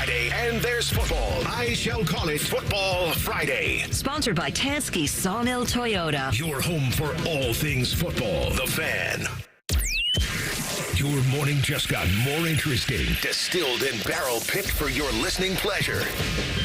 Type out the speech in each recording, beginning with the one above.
Friday, and there's football. I shall call it Football Friday. Sponsored by Tansky Sawmill Toyota. Your home for all things football. The Fan. Your morning just got more interesting. Distilled and barrel-picked for your listening pleasure.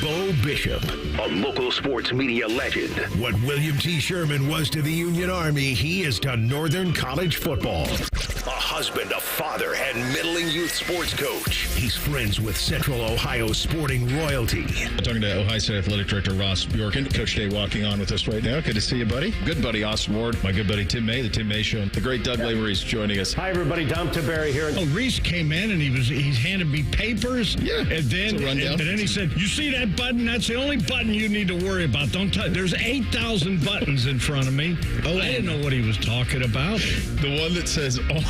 Bo Bishop, a local sports media legend. What William T. Sherman was to the Union Army, he is to Northern College football. A husband, a father, and middling youth sports coach. He's friends with Central Ohio sporting royalty. Talking to Ohio State Athletic Director Ross Bjorken. Coach Day walking on with us right now. Good to see you, buddy. Good buddy, Austin Ward. My good buddy, Tim May, the Tim May Show. The great Doug Lavery's joining us. Hi, everybody. Dom Tiberi here. Oh, Reese came in and he handed me papers. Yeah. And then he said, "You see that button? That's the only button you need to worry about. Don't touch. There's 8,000 buttons in front of me." Oh, I didn't know what he was talking about. The one that says on.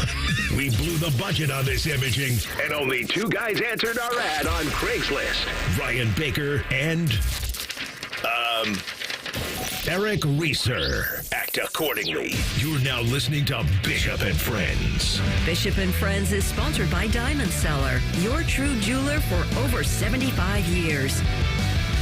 We blew the budget on this imaging, and only two guys answered our ad on Craigslist. Ryan Baker and Eric Reeser. Act accordingly. You're now listening to Bishop and Friends. Bishop and Friends is sponsored by Diamond Seller, your true jeweler for over 75 years.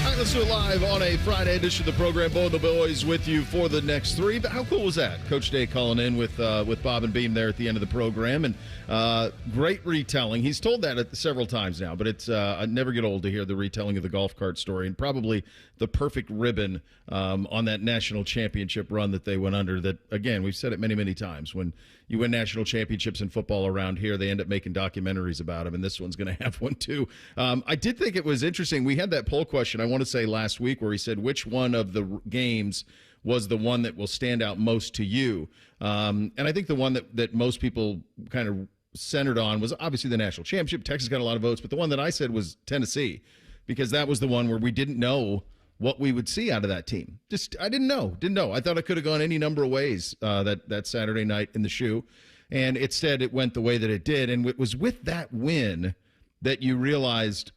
All right, let's do it live on a Friday edition of the program. Bo and the Boys with you for the next three. But how cool was that? Coach Day calling in with Bob and Beam there at the end of the program. And great retelling. He's told that several times now, but it's I never get old to hear the retelling of the golf cart story, and probably the perfect ribbon on that national championship run that they went under. That, again, we've said it many, many times. When you win national championships in football around here, they end up making documentaries about them, and this one's going to have one too. I did think it was interesting. We had that poll question, I want to say last week, where he said which one of the games was the one that will stand out most to you. And I think the one that most people kind of centered on was obviously the national championship. Texas got a lot of votes, but the one that I said was Tennessee, because that was the one where we didn't know what we would see out of that team. I didn't know. I thought it could have gone any number of ways that Saturday night in the shoe. And instead it went the way that it did. And it was with that win that you realized,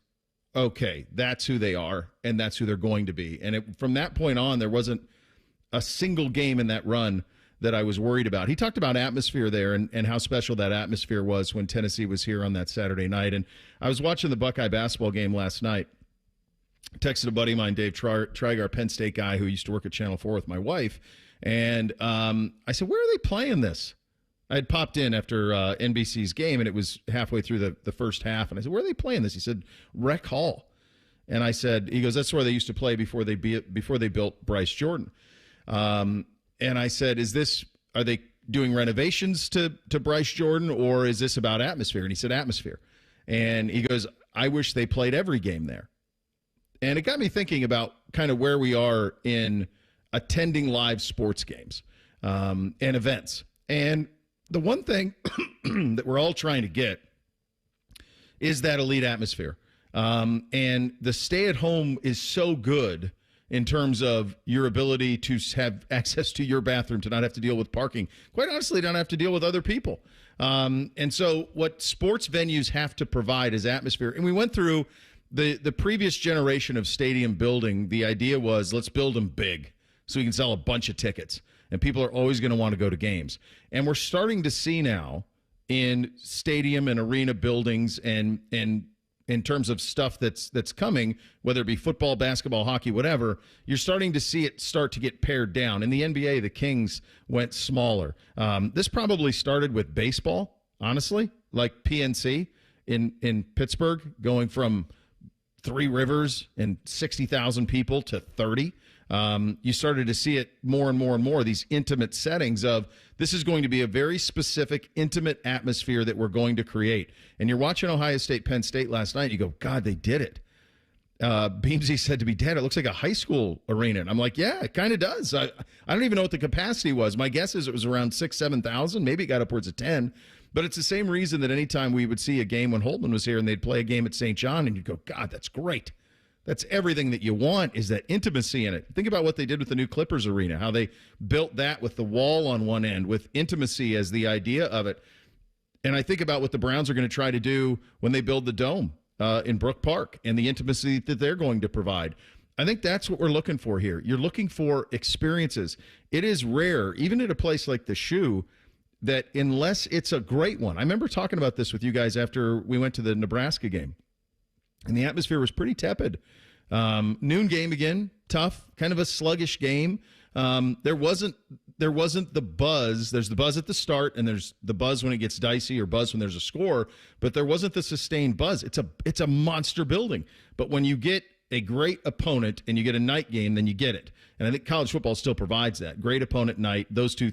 okay, that's who they are, and that's who they're going to be. And from that point on, there wasn't a single game in that run that I was worried about. He talked about atmosphere there and how special that atmosphere was when Tennessee was here on that Saturday night. And I was watching the Buckeye basketball game last night. Texted a buddy of mine, Dave Trigar, Penn State guy who used to work at Channel 4 with my wife. And I said, where are they playing this? I had popped in after NBC's game, and it was halfway through the first half. And I said, where are they playing this? He said, Rec Hall. And I said, he goes, that's where they used to play before they built Bryce Jordan. And I said, are they doing renovations to Bryce Jordan, or is this about atmosphere? And he said, atmosphere. And he goes, I wish they played every game there. And it got me thinking about kind of where we are in attending live sports games and events. And the one thing that we're all trying to get is that elite atmosphere. And the stay-at-home is so good in terms of your ability to have access to your bathroom, to not have to deal with parking. Quite honestly, don't have to deal with other people. And so what sports venues have to provide is atmosphere. And we went through the previous generation of stadium building. The idea was, let's build them big so we can sell a bunch of tickets. And people are always going to want to go to games. And we're starting to see now in stadium and arena buildings and in terms of stuff that's coming, whether it be football, basketball, hockey, whatever, you're starting to see it start to get pared down. In the NBA, the Kings went smaller. This probably started with baseball, honestly, like PNC in Pittsburgh, going from Three Rivers and 60,000 people to 30. You started to see it more and more and more, these intimate settings of this is going to be a very specific, intimate atmosphere that we're going to create. And you're watching Ohio State, Penn State last night, and you go, God, they did it. Beamsy said to me, Dad, it looks like a high school arena. And I'm like, yeah, it kind of does. I don't even know what the capacity was. My guess is it was around 6,000, 7,000. Maybe it got upwards of 10. But it's the same reason that anytime we would see a game when Holtman was here and they'd play a game at St. John, and you'd go, God, that's great. That's everything that you want, is that intimacy in it. Think about what they did with the new Clippers arena, how they built that with the wall on one end, with intimacy as the idea of it. And I think about what the Browns are going to try to do when they build the Dome in Brook Park and the intimacy that they're going to provide. I think that's what we're looking for here. You're looking for experiences. It is rare, even at a place like the Shoe, that unless it's a great one. I remember talking about this with you guys after we went to the Nebraska game. and the atmosphere was pretty tepid. Noon game again, tough, kind of a sluggish game. There wasn't the buzz. There's the buzz at the start, and there's the buzz when it gets dicey, or buzz when there's a score. But there wasn't the sustained buzz. It's a monster building. But when you get a great opponent and you get a night game, then you get it. And I think college football still provides that. Great opponent night. Those two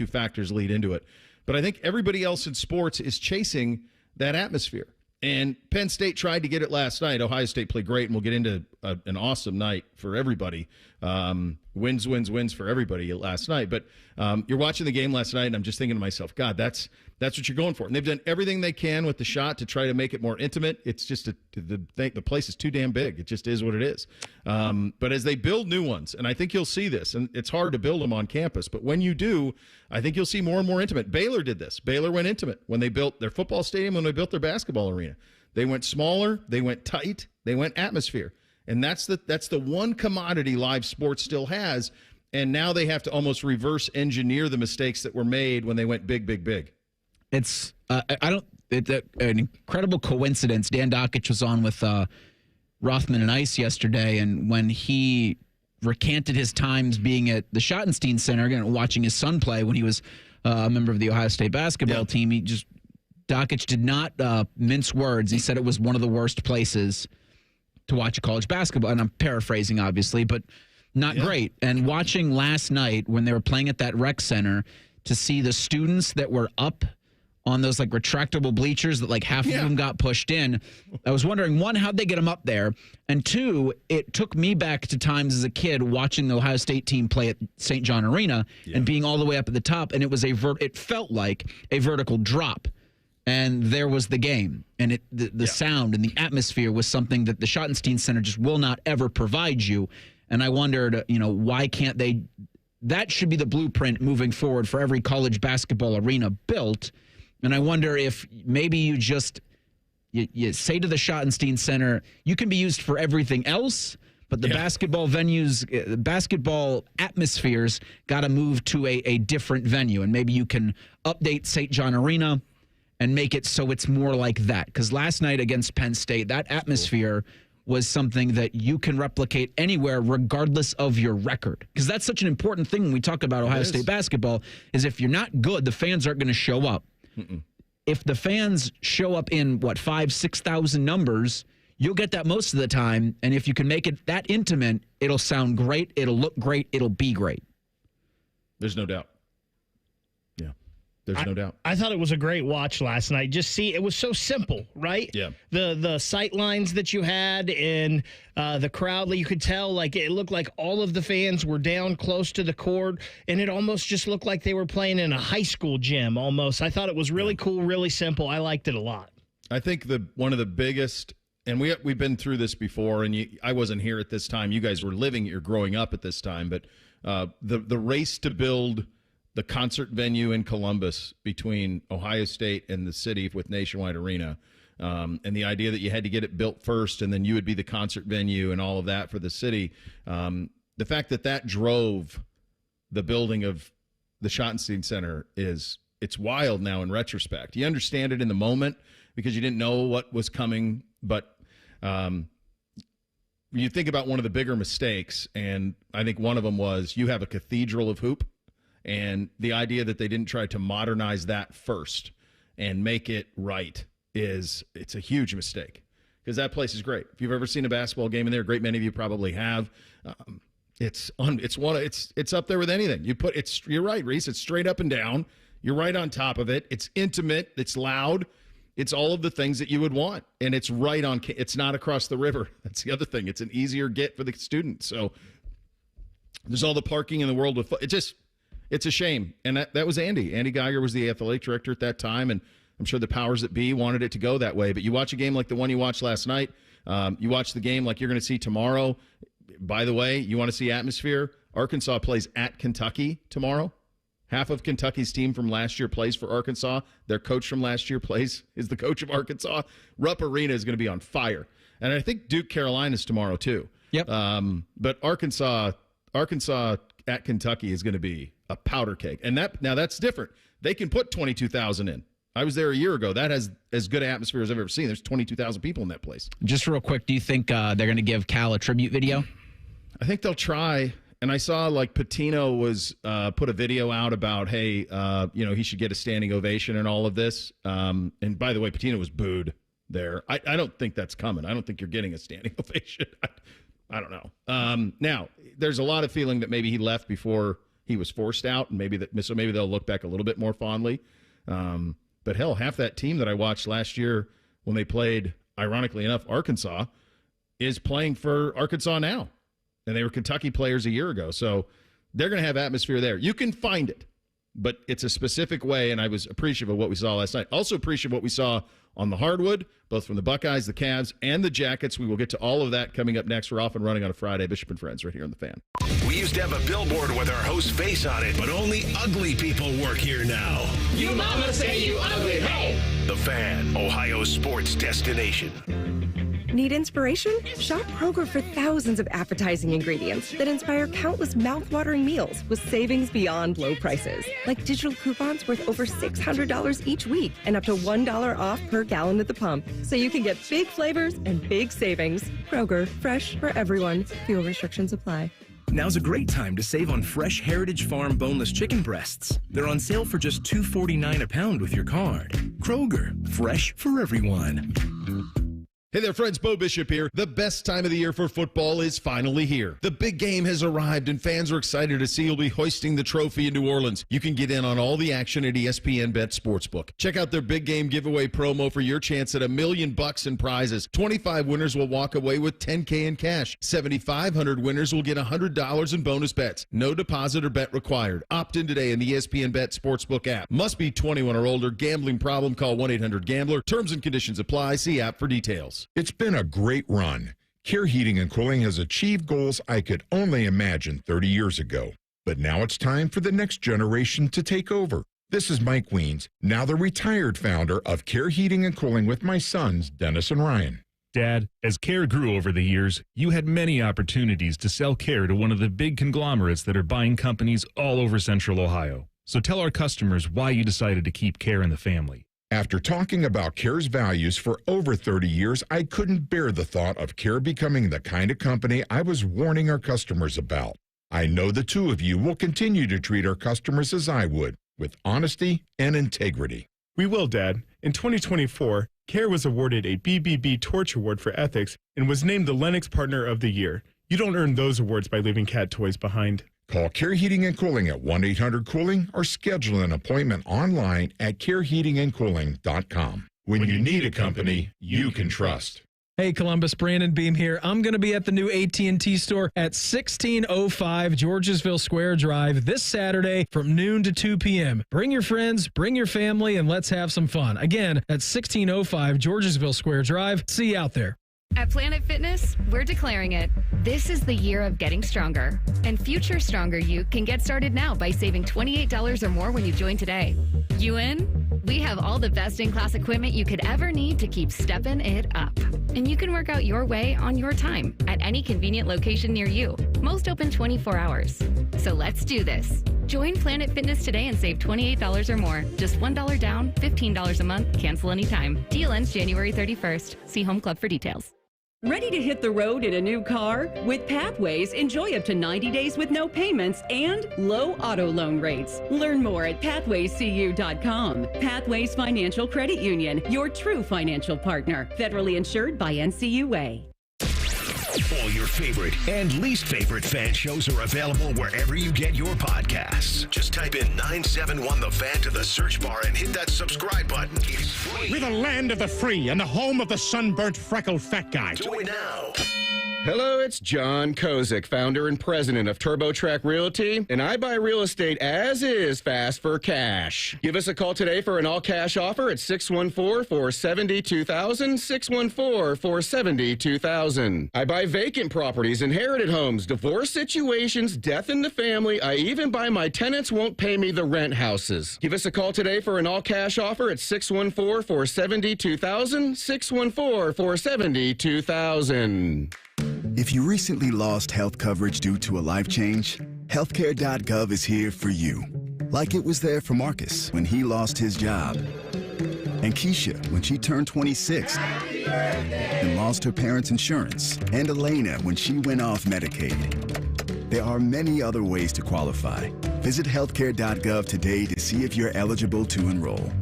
factors lead into it. But I think everybody else in sports is chasing that atmosphere. And Penn State tried to get it last night. Ohio State played great, and we'll get into an awesome night for everybody. Wins for everybody last night. But you're watching the game last night, and I'm just thinking to myself, God, that's what you're going for. And they've done everything they can with the shot to try to make it more intimate. It's just the place is too damn big. It just is what it is. But as they build new ones, and I think you'll see this, and it's hard to build them on campus, but when you do, I think you'll see more and more intimate. Baylor did this. Baylor went intimate when they built their football stadium, when they built their basketball arena. They went smaller, they went tight, they went atmosphere. And that's the one commodity live sports still has, and now they have to almost reverse engineer the mistakes that were made when they went big, big, big. It's an incredible coincidence. Dan Dockich was on with Rothman and Ice yesterday, and when he recanted his times being at the Schottenstein Center, again, watching his son play when he was a member of the Ohio State basketball team, Dockich did not mince words. He said it was one of the worst places to watch a college basketball, and I'm paraphrasing, obviously, but not great. And watching last night when they were playing at that rec center, to see the students that were up on those like retractable bleachers that like half of them got pushed in, I was wondering, one, how'd they get them up there? And two, it took me back to times as a kid watching the Ohio State team play at St. John Arena and being all the way up at the top, and it was it felt like a vertical drop. And there was the game, and the sound and the atmosphere was something that the Schottenstein Center just will not ever provide you. And I wondered, why can't they? That should be the blueprint moving forward for every college basketball arena built. And I wonder if maybe you say to the Schottenstein Center, you can be used for everything else, but the basketball venues, basketball atmospheres got to move to a different venue. And maybe you can update St. John Arena and make it so it's more like that. Because last night against Penn State, that atmosphere was something that you can replicate anywhere regardless of your record. Because that's such an important thing when we talk about Ohio State basketball, is if you're not good, the fans aren't going to show up. If the fans show up in, 5,000, 6,000 numbers, you'll get that most of the time. And if you can make it that intimate, it'll sound great, it'll look great, it'll be great. There's no doubt. There's no doubt. I thought it was a great watch last night. It was so simple, right? Yeah. The sight lines that you had and the crowd, you could tell, like it looked like all of the fans were down close to the court, and it almost just looked like they were playing in a high school gym almost. I thought it was really cool, really simple. I liked it a lot. I think one of the biggest, and we've been through this before, and I wasn't here at this time. You guys were you're growing up at this time, but the race to build the concert venue in Columbus between Ohio State and the city with Nationwide Arena, and the idea that you had to get it built first and then you would be the concert venue and all of that for the city. The fact that drove the building of the Schottenstein Center it's wild now in retrospect. You understand it in the moment because you didn't know what was coming, but you think about one of the bigger mistakes, and I think one of them was you have a cathedral of hoop. And the idea that they didn't try to modernize that first and make it right it's a huge mistake, because that place is great. If you've ever seen a basketball game in there, a great many of you probably have. It's up there with anything. You're right, Reese. It's straight up and down. You're right on top of it. It's intimate. It's loud. It's all of the things that you would want, and it's right on. It's not across the river. That's the other thing. It's an easier get for the student. So there's all the parking in the world with It's a shame. And that was Andy. Andy Geiger was the athletic director at that time, and I'm sure the powers that be wanted it to go that way. But you watch a game like the one you watched last night, you watch the game like you're going to see tomorrow. By the way, you want to see atmosphere? Arkansas plays at Kentucky tomorrow. Half of Kentucky's team from last year plays for Arkansas. Their coach from last year is the coach of Arkansas. Rupp Arena is going to be on fire. And I think Duke Carolina's tomorrow too. Yep. But Arkansas at Kentucky is going to be a powder keg. And that's different. They can put 22,000 in. I was there a year ago. That has as good an atmosphere as I've ever seen. There's 22,000 people in that place. Just real quick, do you think they're going to give Cal a tribute video? I think they'll try. And I saw like Patino was put a video out about, hey, he should get a standing ovation and all of this. And by the way, Patino was booed there. I don't think that's coming. I don't think you're getting a standing ovation. I don't know. Now, there's a lot of feeling that maybe he left before he was forced out, and maybe they'll look back a little bit more fondly. But hell, half that team that I watched last year when they played, ironically enough, Arkansas, is playing for Arkansas now. And they were Kentucky players a year ago. So they're going to have atmosphere there. You can find it, but it's a specific way, and I was appreciative of what we saw last night. Also appreciative of what we saw on the hardwood, both from the Buckeyes, the Cavs, and the Jackets. We will get to all of that coming up next. We're off and running on a Friday. Bishop and Friends right here on The Fan. We used to have a billboard with our host's face on it, but only ugly people work here now. You mama say you ugly, hey! The Fan, Ohio's sports destination. Need inspiration? Shop Kroger for thousands of appetizing ingredients that inspire countless mouth-watering meals with savings beyond low prices. Like digital coupons worth over $600 each week and up to $1 off per gallon at the pump. So you can get big flavors and big savings. Kroger, fresh for everyone. Fuel restrictions apply. Now's a great time to save on fresh Heritage Farm boneless chicken breasts. They're on sale for just $2.49 a pound with your card. Kroger, fresh for everyone. Hey there, friends. Bo Bishop here. The best time of the year for football is finally here. The big game has arrived, and fans are excited to see you'll be hoisting the trophy in New Orleans. You can get in on all the action at ESPN Bet Sportsbook. Check out their big game giveaway promo for your chance at $1 million in prizes. 25 winners will walk away with $10K in cash. 7,500 winners will get $100 in bonus bets. No deposit or bet required. Opt in today in the ESPN Bet Sportsbook app. Must be 21 or older. Gambling problem? Call 1-800-GAMBLER. Terms and conditions apply. See app for details. It's been a great run. Care Heating and Cooling has achieved goals I could only imagine 30 years ago. But now it's time for the next generation to take over. This is Mike Weens, now the retired founder of Care Heating and Cooling with my sons, Dennis and Ryan. Dad, as Care grew over the years, you had many opportunities to sell Care to one of the big conglomerates that are buying companies all over Central Ohio. So tell our customers why you decided to keep Care in the family. After talking about Care's values for over 30 years, I couldn't bear the thought of Care becoming the kind of company I was warning our customers about. I know the two of you will continue to treat our customers as I would, with honesty and integrity. We will, Dad. In 2024, Care was awarded a BBB Torch Award for Ethics and was named the Lennox Partner of the Year. You don't earn those awards by leaving cat toys behind. Call Care Heating and Cooling at 1-800-COOLING or schedule an appointment online at careheatingandcooling.com. When you need a company you can trust. Hey, Columbus, Brandon Beam here. I'm going to be at the new AT&T store at 1605 Georgesville Square Drive this Saturday from noon to 2 p.m. Bring your friends, bring your family, and let's have some fun. Again, at 1605 Georgesville Square Drive. See you out there. At Planet Fitness, we're declaring it. This is the year of getting stronger. And future stronger you can get started now by saving $28 or more when you join today. You in? We have all the best in-class equipment you could ever need to keep stepping it up. And you can work out your way on your time at any convenient location near you. Most open 24 hours. So let's do this. Join Planet Fitness today and save $28 or more. Just $1 down, $15 a month, cancel anytime. Deal ends January 31st. See Home Club for details. Ready to hit the road in a new car? With Pathways, enjoy up to 90 days with no payments and low auto loan rates. Learn more at pathwayscu.com. Pathways Financial Credit Union, your true financial partner. Federally insured by NCUA. All your favorite and least favorite fan shows are available wherever you get your podcasts. Just type in 971 The Fan to the search bar and hit that subscribe button. It's free. We're the land of the free and the home of the sunburnt, freckled fat guy. Do it now. Hello, it's John Kozik, founder and president of TurboTrack Realty, and I buy real estate as is fast for cash. Give us a call today for an all-cash offer at 614-472-2000, 614-472-2000. I buy vacant properties, inherited homes, divorce situations, death in the family. I even buy my tenants won't pay me the rent houses. Give us a call today for an all-cash offer at 614-472-2000, 614-472-2000. If you recently lost health coverage due to a life change, healthcare.gov is here for you. Like it was there for Marcus when he lost his job. And Keisha when she turned 26 and lost her parents' insurance. And Elena when she went off Medicaid. There are many other ways to qualify. Visit healthcare.gov today to see if you're eligible to enroll.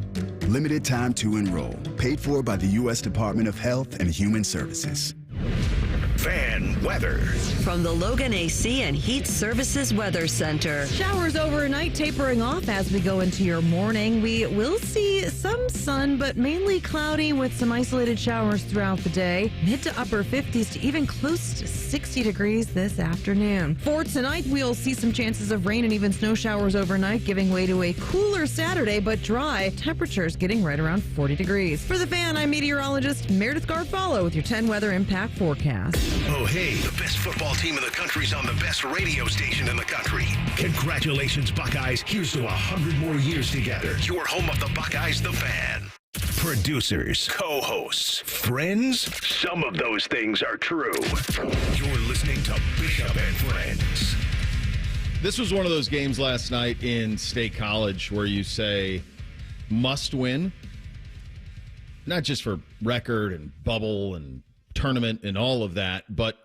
Limited time to enroll. Paid for by the U.S. Department of Health and Human Services. Fan weather. From the Logan AC and Heat Services Weather Center. Showers overnight, tapering off as we go into your morning. We will see some sun, but mainly cloudy with some isolated showers throughout the day. Mid to upper 50s to even close to 60 degrees this afternoon. For tonight, we'll see some chances of rain and even snow showers overnight, giving way to a cooler Saturday, but dry. Temperatures getting right around 40 degrees. For the Fan, I'm meteorologist Meredith Garfalo with your 10 weather impact forecast. Oh, hey, the best football team in the country's on the best radio station in the country. Congratulations, Buckeyes. Here's to 100 more years together. Your home of the Buckeyes, the Fan. Producers, co-hosts, friends, some of those things are true. You're listening to Bishop and Friends. This was one of those games last night in State College where you say must win, not just for record and bubble and tournament and all of that, but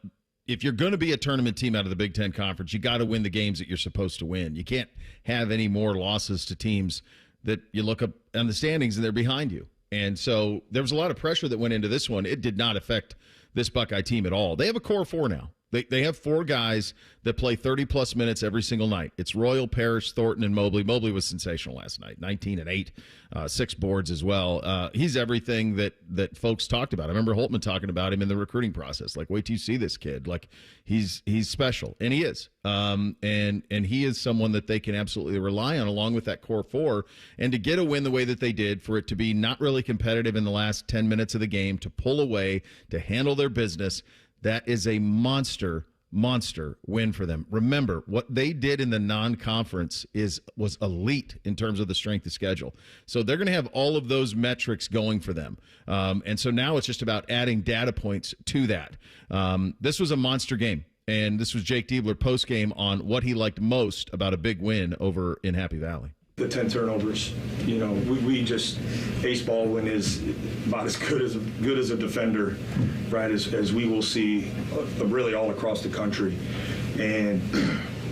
if you're going to be a tournament team out of the Big Ten Conference, you got to win the games that you're supposed to win. You can't have any more losses to teams that you look up on the standings and they're behind you. And so there was a lot of pressure that went into this one. It did not affect this Buckeye team at all. They have a core four now. They have four guys that play 30-plus minutes every single night. It's Royal, Parrish, Thornton, and Mobley. Mobley was sensational last night, 19 and 8, 6 boards as well. He's everything that folks talked about. I remember Holtman talking about him in the recruiting process. Like, wait till you see this kid. Like, he's special, and he is. And he is someone that they can absolutely rely on along with that core four. And to get a win the way that they did, for it to be not really competitive in the last 10 minutes of the game, to pull away, to handle their business, that is a monster win for them. Remember, what they did in the non-conference was elite in terms of the strength of schedule. So they're going to have all of those metrics going for them. And so now it's just about adding data points to that. This was a monster game. And this was Jake Diebler post-game on what he liked most about a big win over in Happy Valley. The 10 turnovers, we just, Ace Baldwin is about as good as a defender, right, as we will see really all across the country. And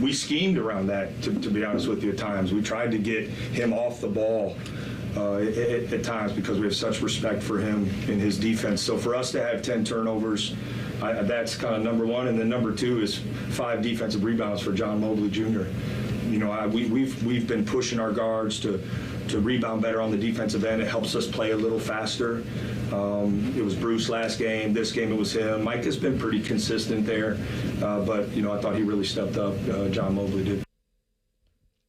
we schemed around that, to be honest with you, at times. We tried to get him off the ball at times because we have such respect for him and his defense. So for us to have 10 turnovers, that's kind of number one. And then number two is 5 defensive rebounds for John Mobley Jr. We've been pushing our guards to rebound better on the defensive end. It helps us play a little faster. It was Bruce last game. This game it was him. Mike has been pretty consistent there, but I thought he really stepped up. John Mobley did.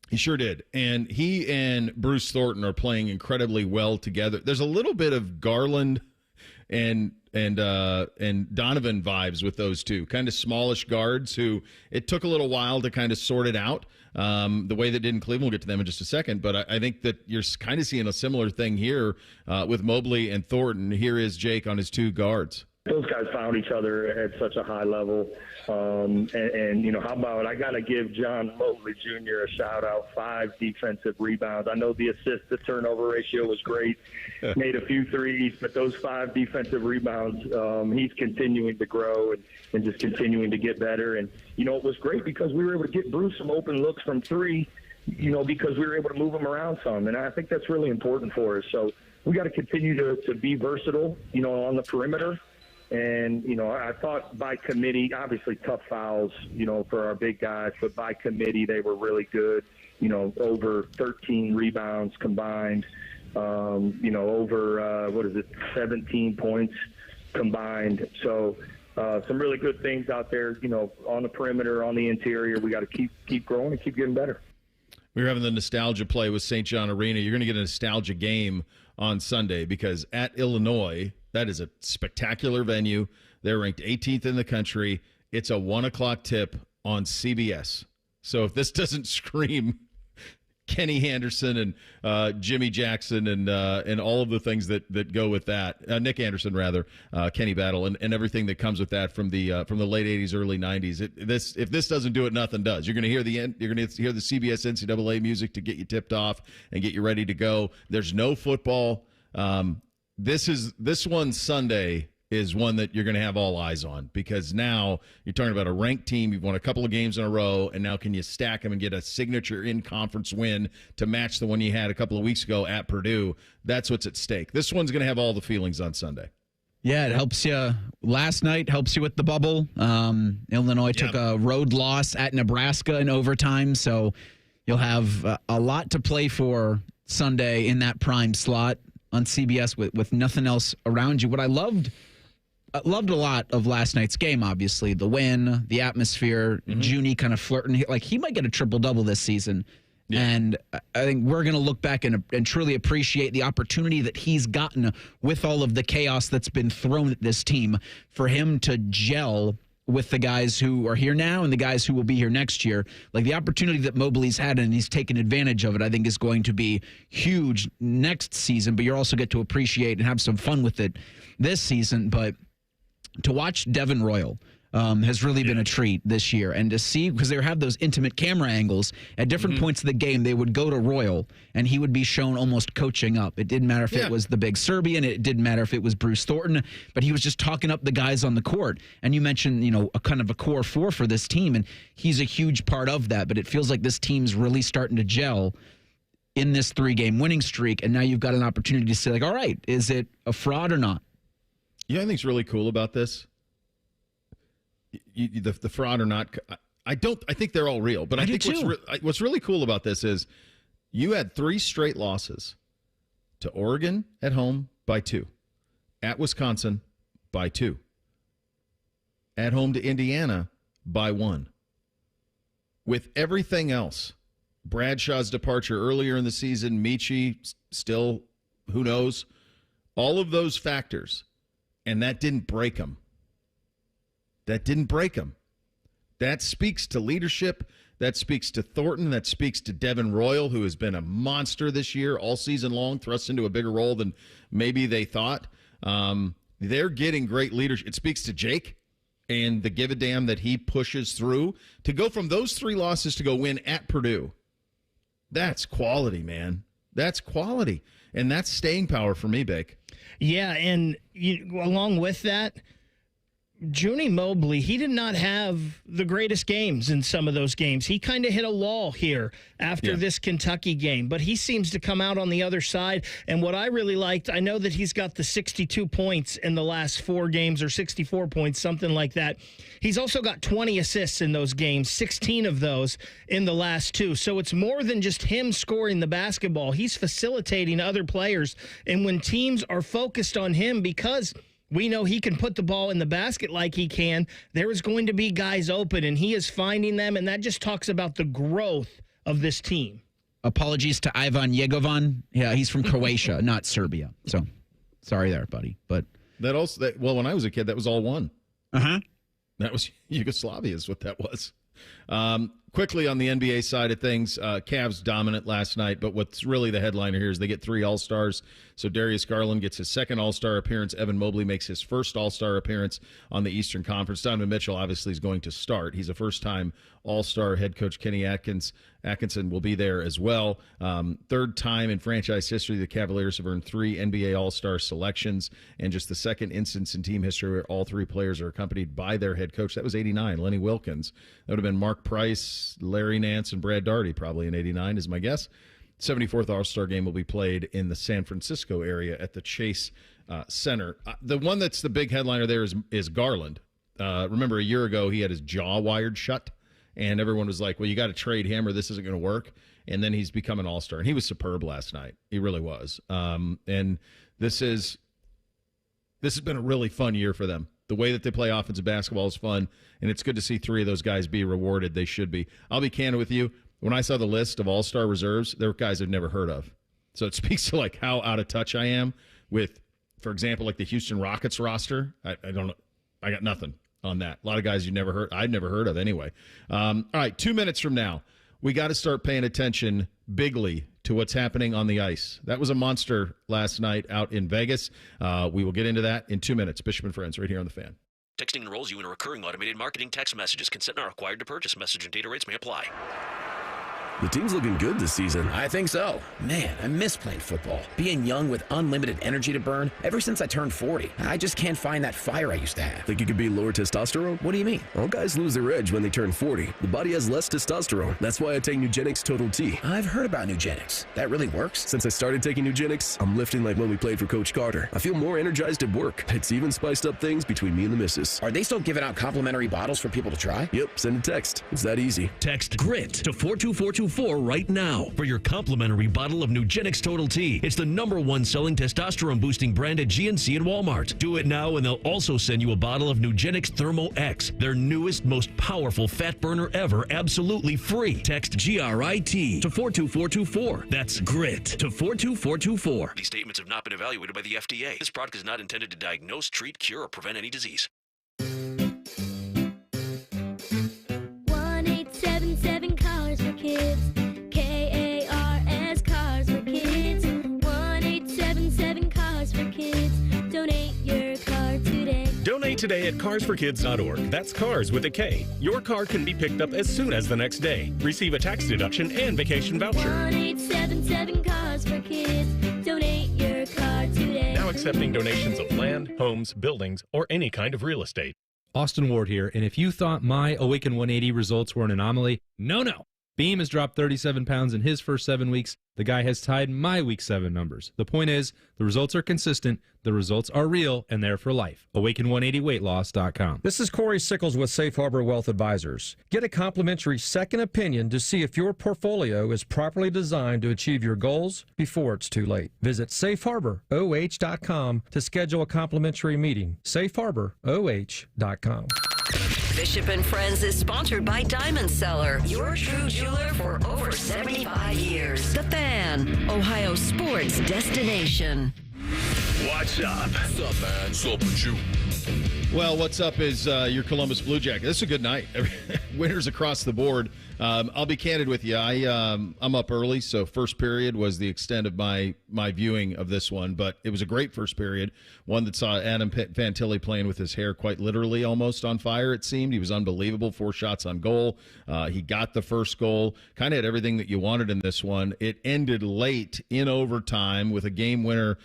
He sure did. And he and Bruce Thornton are playing incredibly well together. There's a little bit of Garland and Donovan vibes with those two, kind of smallish guards who it took a little while to kind of sort it out the way that did in Cleveland. We'll get to them in just a second, but I think that you're kind of seeing a similar thing here with Mobley and Thornton. Here is Jake on his two guards. Those guys found each other at such a high level. And how about, I got to give John Mobley Jr. a shout out, 5 defensive rebounds. I know the assist to turnover ratio was great, made a few threes, but those 5 defensive rebounds, he's continuing to grow and just continuing to get better. And, it was great because we were able to get Bruce some open looks from 3, because we were able to move him around some. And I think that's really important for us. So we got to continue to be versatile, on the perimeter. And, I thought by committee, obviously tough fouls, for our big guys, but by committee, they were really good, over 13 rebounds combined, over, 17 points combined. So some really good things out there, on the perimeter, on the interior. We got to keep growing and keep getting better. We were having the nostalgia play with St. John Arena. You're going to get a nostalgia game on Sunday because at Illinois, that is a spectacular venue. They're ranked 18th in the country. It's a 1:00 tip on CBS. So if this doesn't scream Kenny Anderson and Jimmy Jackson and all of the things that go with that, Nick Anderson rather, Kenny Battle and everything that comes with that from the late 80s, early 90s. If this doesn't do it, nothing does. You're going to hear the CBS NCAA music to get you tipped off and get you ready to go. There's no football. This one Sunday is one that you're going to have all eyes on, because now you're talking about a ranked team. You've won a couple of games in a row, and now can you stack them and get a signature in-conference win to match the one you had a couple of weeks ago at Purdue? That's what's at stake. This one's going to have all the feelings on Sunday. Yeah, it helps you. Last night helps you with the bubble. Illinois took a road loss at Nebraska in overtime, so you'll have a lot to play for Sunday in that prime slot on CBS with nothing else around you. What I loved a lot of last night's game, obviously, the win, the atmosphere, Junie kind of flirting. Like, he might get a triple-double this season. Yeah. And I think we're going to look back and truly appreciate the opportunity that he's gotten with all of the chaos that's been thrown at this team for him to gel with the guys who are here now and the guys who will be here next year. Like, the opportunity that Mobley's had and he's taken advantage of it, I think is going to be huge next season, but you're also get to appreciate and have some fun with it this season. But to watch Devin Royal has really been a treat this year, and to see, because they have those intimate camera angles at different points of the game, they would go to Royal and he would be shown almost coaching up. It didn't matter if it was the big Serbian, it didn't matter if it was Bruce Thornton, but he was just talking up the guys on the court. And you mentioned, a kind of a core four for this team, and he's a huge part of that. But it feels like this team's really starting to gel in this 3-game winning streak, and now you've got an opportunity to say, like, all right, is it a fraud or not? I think it's really cool about this. The fraud or not, I think they're all real. But I think what's really cool about this is you had 3 straight losses to Oregon at home by 2, at Wisconsin by 2, at home to Indiana by 1. With everything else, Bradshaw's departure earlier in the season, Michi still, who knows, all of those factors, and that didn't break them. That speaks to leadership. That speaks to Thornton. That speaks to Devin Royal, who has been a monster this year all season long, thrust into a bigger role than maybe they thought. They're getting great leadership. It speaks to Jake and the give a damn that he pushes through to go from those 3 losses to go win at Purdue. That's quality, man. That's quality. And that's staying power for me, Bake. Yeah, and along with that, Junie Mobley, he did not have the greatest games in some of those games. He kind of hit a lull here after this Kentucky game, but he seems to come out on the other side. And what I really liked, I know that he's got the 62 points in the last 4 games, or 64 points, something like that. He's also got 20 assists in those games, 16 of those in the last 2. So it's more than just him scoring the basketball. He's facilitating other players. And when teams are focused on him, because we know he can put the ball in the basket like he can, there is going to be guys open, and he is finding them, and that just talks about the growth of this team. Apologies to Ivan Jegovan. Yeah, he's from Croatia, not Serbia. So, sorry there, buddy. But well, when I was a kid, that was all one. Uh-huh. That was Yugoslavia is what that was. Quickly on the NBA side of things, Cavs dominant last night, but what's really the headliner here is they get 3 All-Stars. So Darius Garland gets his 2nd All-Star appearance. Evan Mobley makes his 1st All-Star appearance on the Eastern Conference. Donovan Mitchell obviously is going to start. He's a first-time All-Star. Head coach Kenny Atkinson will be there as well. 3rd time in franchise history, the Cavaliers have earned 3 NBA All-Star selections, and just the 2nd instance in team history where all 3 players are accompanied by their head coach. That was 89, Lenny Wilkins. That would have been Mark Price, Larry Nance, and Brad Daugherty probably in 89 is my guess. 74th All-Star game will be played in the San Francisco area at the Chase Center. The one that's the big headliner there is Garland. Remember, a year ago, he had his jaw wired shut, and everyone was like, well, you got to trade him or this isn't going to work. And then he's become an all-star, and he was superb last night. He really was. And this has been a really fun year for them. The way that they play offensive basketball is fun, and it's good to see 3 of those guys be rewarded. They should be. I'll be candid with you. When I saw the list of all-star reserves, there were guys I've never heard of. So it speaks to like how out of touch I am with, for example, like the Houston Rockets roster. I don't know. I got nothing on that. A lot of guys I'd never heard of anyway. All right, 2 minutes from now, we got to start paying attention bigly to what's happening on the ice. That was a monster last night out in Vegas. We will get into that in 2 minutes. Bishop and Friends right here on The Fan. Texting enrolls you in a recurring automated marketing text message. Consent not required to purchase. Message and data rates may apply. The team's looking good this season. I think so. Man, I miss playing football. Being young with unlimited energy to burn. Ever since I turned 40, I just can't find that fire I used to have. Think it could be lower testosterone? What do you mean? All guys lose their edge when they turn 40. The body has less testosterone. That's why I take Nugenix Total T. I've heard about Nugenix. That really works? Since I started taking Nugenix, I'm lifting like when we played for Coach Carter. I feel more energized at work. It's even spiced up things between me and the missus. Are they still giving out complimentary bottles for people to try? Yep, send a text. It's that easy. Text GRIT to 42424 right now for your complimentary bottle of Nugenix Total T. It's the #1 selling testosterone-boosting brand at GNC and Walmart. Do it now, and they'll also send you a bottle of Nugenix Thermo X, their newest, most powerful fat burner ever, absolutely free. Text GRIT to 42424. That's GRIT to 42424. These statements have not been evaluated by the FDA. This product is not intended to diagnose, treat, cure, or prevent any disease. 1-877 Cars for Kids. KARS Cars for Kids. 1-877 Cars for Kids. Donate your car today. Donate today at carsforkids.org. That's cars with a K. Your car can be picked up as soon as the next day. Receive a tax deduction and vacation voucher. 1-877 Cars for Kids. Donate your car today. Now accepting donations of land, homes, buildings, or any kind of real estate. Austin Ward here, and if you thought my Awaken 180 results were an anomaly, no. Beam has dropped 37 pounds in his first 7 weeks. The guy has tied my week 7 numbers. The point is, the results are consistent, the results are real, and they're for life. Awaken180weightloss.com. This is Corey Sickles with Safe Harbor Wealth Advisors. Get a complimentary second opinion to see if your portfolio is properly designed to achieve your goals before it's too late. Visit safeharboroh.com to schedule a complimentary meeting. safeharboroh.com. Bishop and Friends is sponsored by Diamond Seller, your true jeweler for over 75 years. The Fan, Ohio sports destination. What's up? What's up, man? What's up with you? Well, what's up is your Columbus Blue Jacket. This is a good night. Winners across the board. I'll be candid with you. I'm up early, so first period was the extent of my viewing of this one. But it was a great first period, one that saw Adam Fantilli playing with his hair quite literally almost on fire, it seemed. He was unbelievable, 4 shots on goal. He got the first goal, kind of had everything that you wanted in this one. It ended late in overtime with a game winner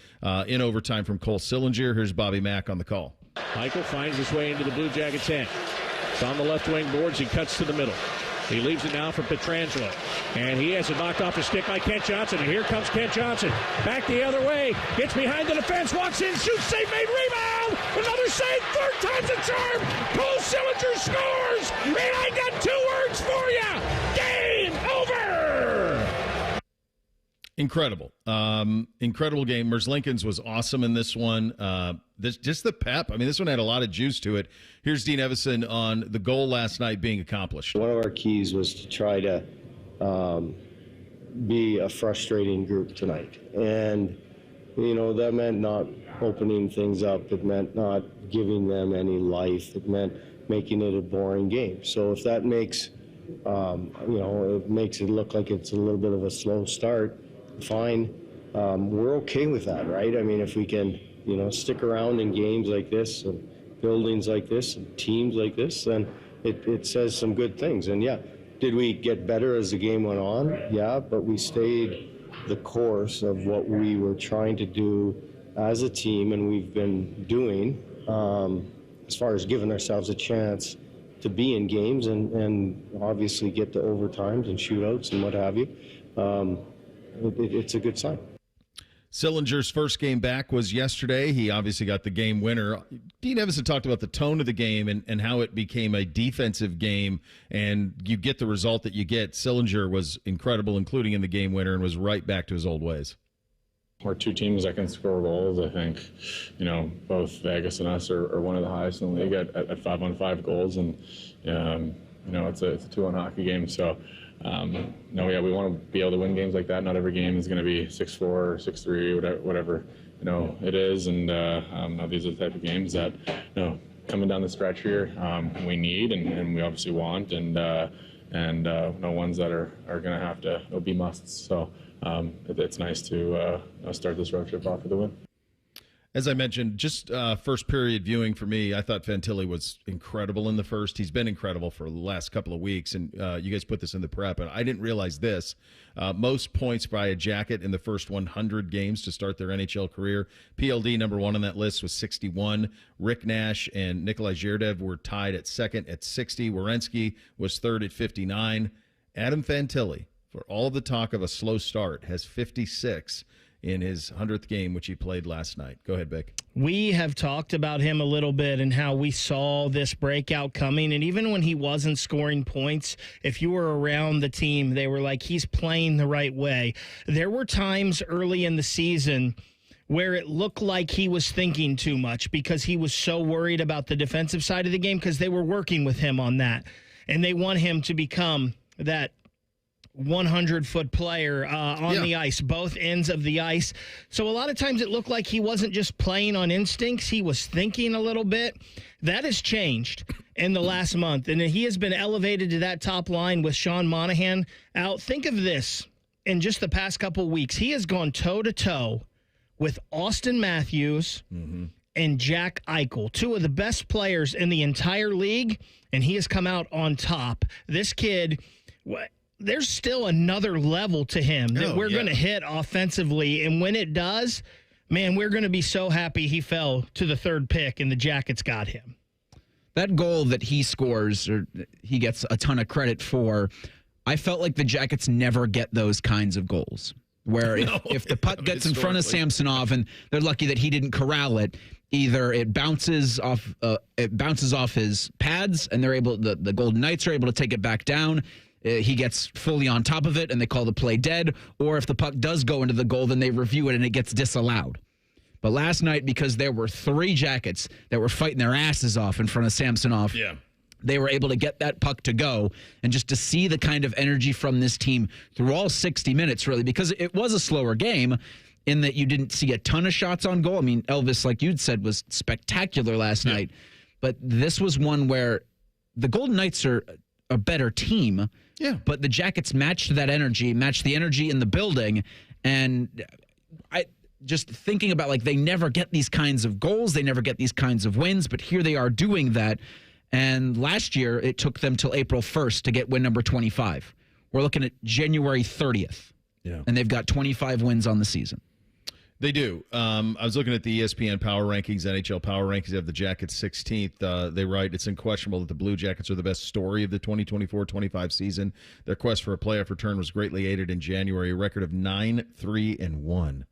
in overtime from Cole Sillinger. Here's Bobby Mack on the call. Michael finds his way into the Blue Jackets' end. It's on the left wing boards. He cuts to the middle. He leaves it now for Pietrangelo. And he has it knocked off his stick by Kent Johnson. And here comes Kent Johnson. Back the other way. Gets behind the defense. Walks in. Shoots. Save made. Rebound. Another save. Third time's a charm. Cole Sillinger scores. And I got 2 words for you. Game over. Incredible. Incredible game. Merzlikins was awesome in this one. Just the pep. I mean, this one had a lot of juice to it. Here's Dean Evison on the goal last night being accomplished. One of our keys was to try to be a frustrating group tonight. And, that meant not opening things up. It meant not giving them any life. It meant making it a boring game. So if that makes, it makes it look like it's a little bit of a slow start, fine. We're okay with that, right? I mean, if we can, stick around in games like this and buildings like this and teams like this, then it says some good things. And yeah, did we get better as the game went on? Yeah, but we stayed the course of what we were trying to do as a team, and we've been doing as far as giving ourselves a chance to be in games and obviously get to overtimes and shootouts and what have you. It's a good sign. Sillinger's first game back was yesterday. He obviously got the game winner. Dean Evison talked about the tone of the game and how it became a defensive game, and you get the result that you get. Sillinger was incredible, including in the game winner, and was right back to his old ways. We're 2 teams that can score goals. I think, both Vegas and us are one of the highest in the league at 5-on-5 goals, and it's a 2-on hockey game. So. We want to be able to win games like that. Not every game is going to be 6-4 or 6-3, whatever it is. And these are the type of games that coming down the stretch here we need and we obviously want, and ones that are going to have to be musts. So it's nice to start this road trip off with a win. As I mentioned, just first period viewing for me, I thought Fantilli was incredible in the first. He's been incredible for the last couple of weeks, and you guys put this in the prep, and I didn't realize this. Most points by a Jacket in the first 100 games to start their NHL career. PLD, number one on that list, was 61. Rick Nash and Nikolai Zherdev were tied at second at 60. Werenski was third at 59. Adam Fantilli, for all of the talk of a slow start, has 56 in his 100th game, which he played last night. Go ahead, Vic. We have talked about him a little bit and how we saw this breakout coming. And even when he wasn't scoring points, if you were around the team, they were like, he's playing the right way. There were times early in the season where it looked like he was thinking too much because he was so worried about the defensive side of the game because they were working with him on that. And they want him to become that 100-foot player on the ice, both ends of the ice. So a lot of times it looked like he wasn't just playing on instincts. He was thinking a little bit. That has changed in the last month, and he has been elevated to that top line with Sean Monahan out. Think of this. In just the past couple weeks, he has gone toe-to-toe with Austin Matthews and Jack Eichel, two of the best players in the entire league, and he has come out on top. This kid, there's still another level to him that we're going to hit offensively. And when it does, man, we're going to be so happy he fell to the third pick and the Jackets got him. That goal that he scores, or he gets a ton of credit for, I felt like the Jackets never get those kinds of goals. Where if the puck gets in front of Samsonov and they're lucky that he didn't corral it, either it bounces off his pads and they're able, the Golden Knights are able to take it back down. He gets fully on top of it, and they call the play dead. Or if the puck does go into the goal, then they review it, and it gets disallowed. But last night, because there were 3 Jackets that were fighting their asses off in front of Samsonov, they were able to get that puck to go. And just to see the kind of energy from this team through all 60 minutes, really, because it was a slower game in that you didn't see a ton of shots on goal. I mean, Elvis, like you'd said, was spectacular last night. But this was one where the Golden Knights are a better team. Yeah, but the Jackets matched that energy, matched the energy in the building, and I just thinking about, like, they never get these kinds of goals, they never get these kinds of wins, but here they are doing that. And last year, it took them till April 1st to get win number 25. We're looking at January 30th, and they've got 25 wins on the season. They do. I was looking at the ESPN Power Rankings, NHL Power Rankings. They have the Jackets 16th. They write, it's unquestionable that the Blue Jackets are the best story of the 2024-25 season. Their quest for a playoff return was greatly aided in January, a record of 9-3-1.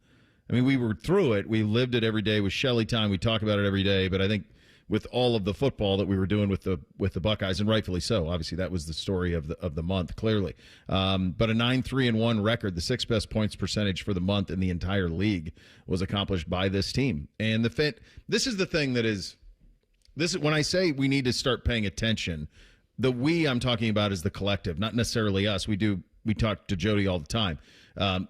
I mean, we were through it. We lived it every day with Shelley time. We talk about it every day, but I think with all of the football that we were doing with the Buckeyes, and rightfully so. Obviously, that was the story of the month, clearly. But a 9-3-1 record, the 6th best points percentage for the month in the entire league, was accomplished by this team. And this is the thing that is when I say we need to start paying attention. The we I'm talking about is the collective, not necessarily us. We talk to Jody all the time.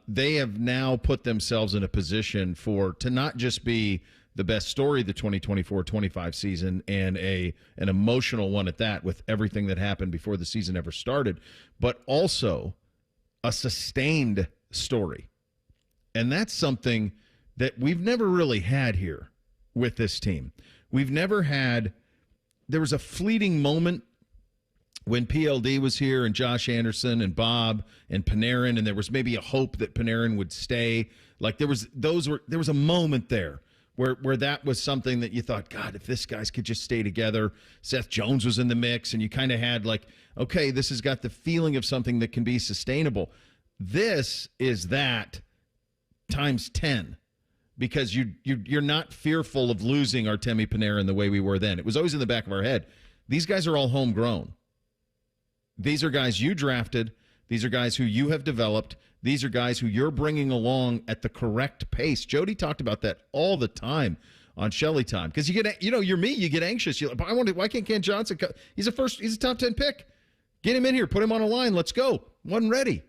They have now put themselves in a position to not just be the best story of the 2024-25 season, and an emotional one at that, with everything that happened before the season ever started, but also a sustained story. And that's something that we've never really had here with this team. We've never had – there was a fleeting moment when PLD was here and Josh Anderson and Bob and Panarin, and there was maybe a hope that Panarin would stay. Like there was a moment there where that was something that you thought, God, if this guys could just stay together. Seth Jones was in the mix, and you kind of had like, okay, this has got the feeling of something that can be sustainable. This is that times 10, because you're not fearful of losing Artemi Panarin the way we were then. It was always in the back of our head. These guys are all homegrown. These are guys you drafted. These are guys who you have developed. These are guys who you're bringing along at the correct pace. Jody talked about that all the time on Shelley time, because you get, you're me, you get anxious. You're like, why can't Kent Johnson? He's a top 10 pick. Get him in here. Put him on a line. Let's go. Wasn't ready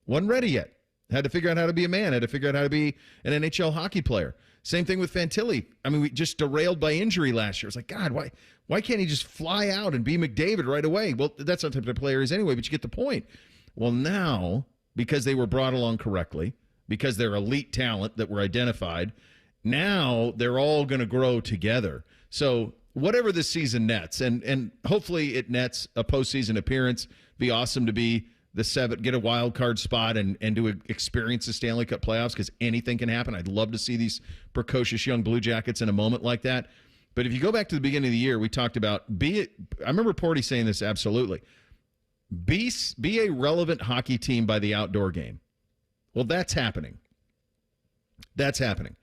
yet. Had to figure out how to be a man. Had to figure out how to be an NHL hockey player. Same thing with Fantilli. I mean, we just derailed by injury last year. It's like, God, why can't he just fly out and be McDavid right away? Well, that's not the type of player he is anyway, but you get the point. Well, now, because they were brought along correctly, because they're elite talent that were identified, Now they're all going to grow together. So whatever this season nets, and hopefully it nets a postseason appearance, be awesome to be the 7, get a wild card spot and to experience the Stanley Cup playoffs, because anything can happen. I'd love to see these precocious young Blue Jackets in a moment like that. But if you go back to the beginning of the year, we talked about I remember Porty saying this absolutely. Be a relevant hockey team by the outdoor game. Well, that's happening. That's happening.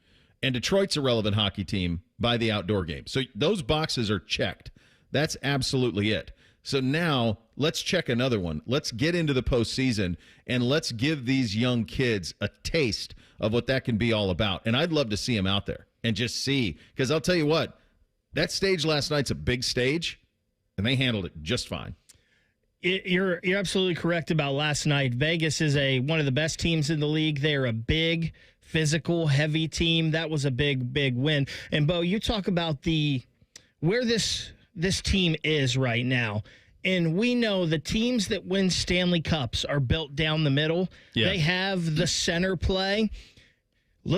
And Detroit's a relevant hockey team by the outdoor game. So those boxes are checked. That's absolutely it. So now let's check another one. Let's get into the postseason, and let's give these young kids a taste of what that can be all about. And I'd love to see them out there and just see, because I'll tell you what, that stage last night's a big stage, and they handled it just fine. You're absolutely correct about last night. Vegas is one of the best teams in the league. They're a big, physical, heavy team. That was a big, big win. And, Bo, you talk about where this team is right now. And we know the teams that win Stanley Cups are built down the middle. Yeah. They have the center play.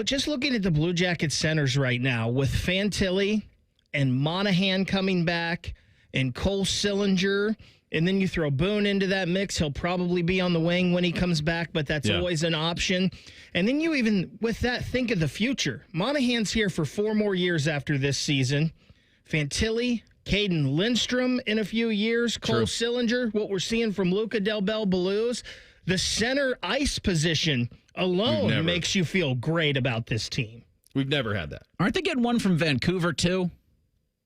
Just looking at the Blue Jackets centers right now with Fantilli and Monahan coming back and Cole Sillinger, and then you throw Boone into that mix. He'll probably be on the wing when he comes back, but that's always an option. And then you even, with that, think of the future. Monahan's here for 4 more years after this season. Fantilli, Caden Lindstrom in a few years, Cole Sillinger, what we're seeing from Luca Del Bel Belluz. The center ice position alone makes you feel great about this team. We've never had that. Aren't they getting one from Vancouver, too?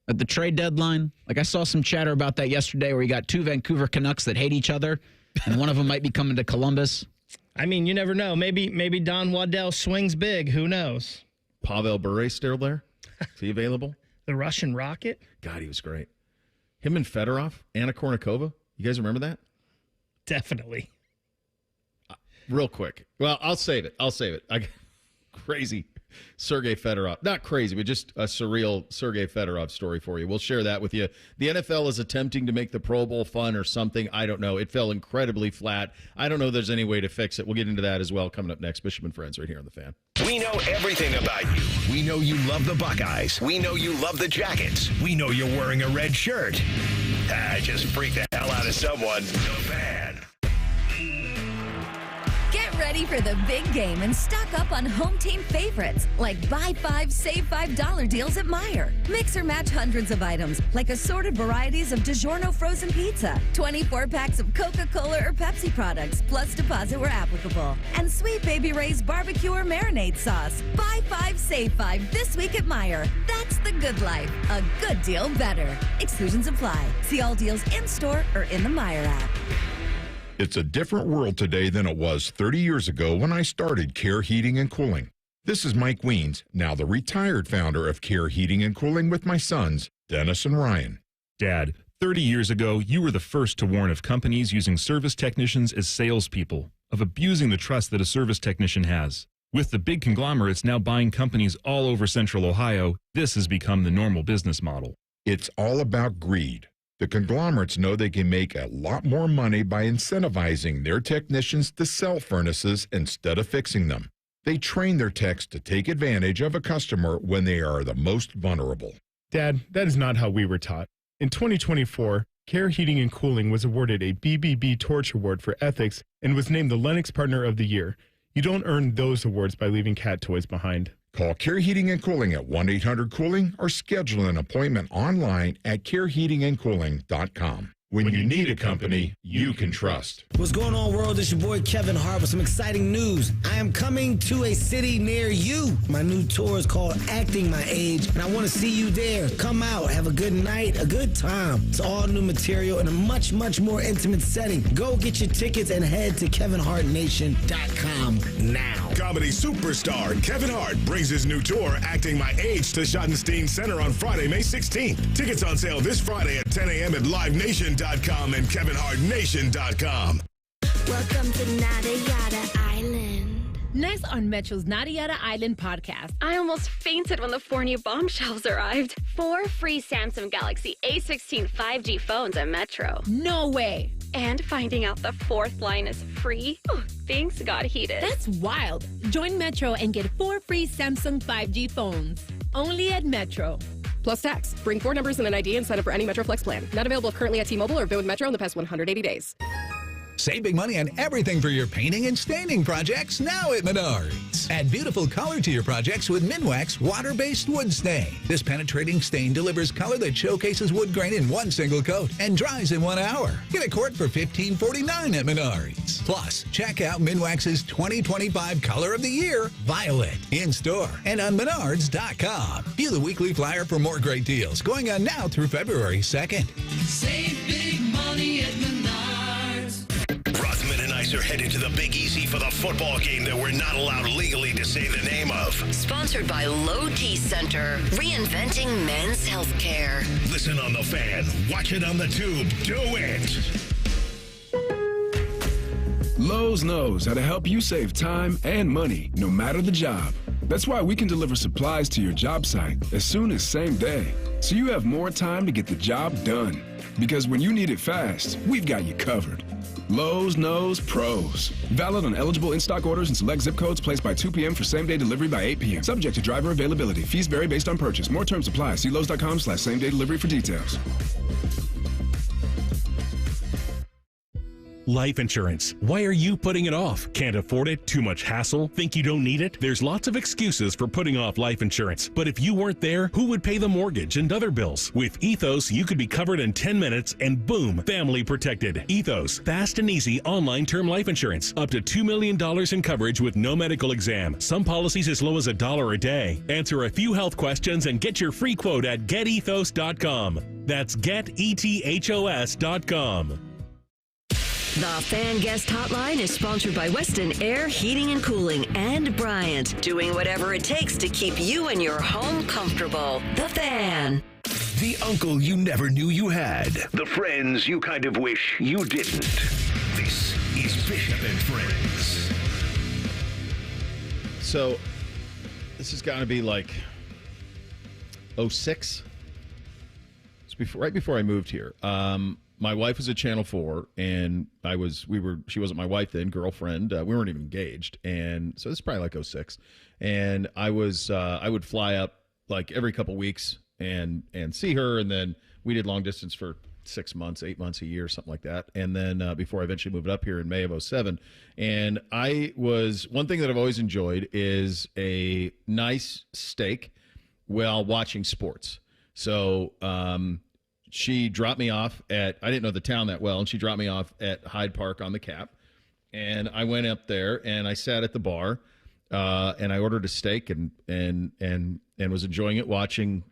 At the trade deadline? Like, I saw some chatter about that yesterday where you got 2 Vancouver Canucks that hate each other, and one of them might be coming to Columbus. I mean, you never know. Maybe Don Waddell swings big. Who knows? Pavel Bure still there? Is he available? The Russian Rocket? God, he was great. Him and Fedorov, Anna Kournikova. You guys remember that? Definitely. Real quick. Well, I'll save it. Crazy Sergey Fedorov. Not crazy, but just a surreal Sergey Fedorov story for you. We'll share that with you. The NFL is attempting to make the Pro Bowl fun or something. I don't know. It fell incredibly flat. I don't know if there's any way to fix it. We'll get into that as well coming up next. Bishop and Friends right here on The Fan. We know everything about you. We know you love the Buckeyes. We know you love the Jackets. We know you're wearing a red shirt. I just freaked the hell out of someone. The Fan. Get ready for the big game and stock up on home team favorites like buy 5, save $5 deals at Meijer. Mix or match hundreds of items like assorted varieties of DiGiorno frozen pizza, 24 packs of Coca-Cola or Pepsi products, plus deposit where applicable, and Sweet Baby Ray's barbecue or marinade sauce. Buy 5, save 5 this week at Meijer. That's the good life. A good deal better. Exclusions apply. See all deals in-store or in the Meijer app. It's a different world today than it was 30 years ago when I started Care Heating and Cooling. This is Mike Weens, now the retired founder of Care Heating and Cooling with my sons, Dennis and Ryan. Dad, 30 years ago, you were the first to warn of companies using service technicians as salespeople, of abusing the trust that a service technician has. With the big conglomerates now buying companies all over Central Ohio, this has become the normal business model. It's all about greed. The conglomerates know they can make a lot more money by incentivizing their technicians to sell furnaces instead of fixing them. They train their techs to take advantage of a customer when they are the most vulnerable. Dad, that is not how we were taught. In 2024, Care Heating and Cooling was awarded a BBB Torch Award for ethics and was named the Lennox Partner of the Year. You don't earn those awards by leaving cat toys behind. Call Care Heating and Cooling at 1-800-COOLING or schedule an appointment online at careheatingandcooling.com. When you need a company you can trust. What's going on, world? It's your boy Kevin Hart with some exciting news. I am coming to a city near you. My new tour is called Acting My Age, and I want to see you there. Come out, have a good night, a good time. It's all new material in a much, much more intimate setting. Go get your tickets and head to KevinHartNation.com now. Comedy superstar Kevin Hart brings his new tour, Acting My Age, to Schottenstein Center on Friday, May 16th. Tickets on sale this Friday at 10 a.m. at LiveNation.com and KevinHartNation.com. Welcome to Nada Yada Island. Next on Metro's Nada Yada Island podcast. I almost fainted when the 4 new bombshells arrived. 4 free Samsung Galaxy A16 5G phones at Metro. No way. And finding out the 4th line is free? Oh, things got heated. That's wild. Join Metro and get 4 free Samsung 5G phones. Only at Metro. Plus tax. Bring 4 numbers and an ID and sign up for any Metro Flex plan. Not available currently at T-Mobile or been with Metro in the past 180 days. Save big money on everything for your painting and staining projects now at Menards. Add beautiful color to your projects with Minwax water-based wood stain. This penetrating stain delivers color that showcases wood grain in one single coat and dries in 1 hour. Get a quart for $15.49 at Menards. Plus, check out Minwax's 2025 Color of the Year, Violet, in-store and on Menards.com. View the weekly flyer for more great deals going on now through February 2nd. Save big money at Menards. Rothman and Ice are headed to the Big Easy for the football game that we're not allowed legally to say the name of. Sponsored by Low T Center, reinventing men's healthcare. Listen on the Fan. Watch it on the tube. Do it. Lowe's knows how to help you save time and money, no matter the job. That's why we can deliver supplies to your job site as soon as same day, so you have more time to get the job done. Because when you need it fast, we've got you covered. Lowe's knows pros. Valid on eligible in-stock orders and select zip codes placed by 2 p.m. for same-day delivery by 8 p.m. Subject to driver availability. Fees vary based on purchase. More terms apply. See Lowe's.com/same-day delivery for details. Life insurance. Why are you putting it off? Can't afford it? Too much hassle? Think you don't need it? There's lots of excuses for putting off life insurance. But if you weren't there, who would pay the mortgage and other bills? With Ethos, you could be covered in 10 minutes and boom, family protected. Ethos, fast and easy online term life insurance. Up to $2 million in coverage with no medical exam. Some policies as low as $1 a day. Answer a few health questions and get your free quote at getethos.com. That's getethos.com. The Fan Guest Hotline is sponsored by Weston Air Heating and Cooling and Bryant, doing whatever it takes to keep you and your home comfortable. The Fan. The uncle you never knew you had. The friends you kind of wish you didn't. This is Bishop and Friends. So, this has got to be like 06. It's right before I moved here. My wife was at Channel 4, and she wasn't my wife then, girlfriend. We weren't even engaged. And so this is probably like 06. And I would fly up like every couple weeks and see her. And then we did long distance for 6 months, 8 months, a year, something like that. And then before I eventually moved up here in May of 07. And one thing that I've always enjoyed is a nice steak while watching sports. So, she dropped me off I didn't know the town that well, and she dropped me off at Hyde Park on the Cap. And I went up there and I sat at the bar, and I ordered a steak and was enjoying it, watching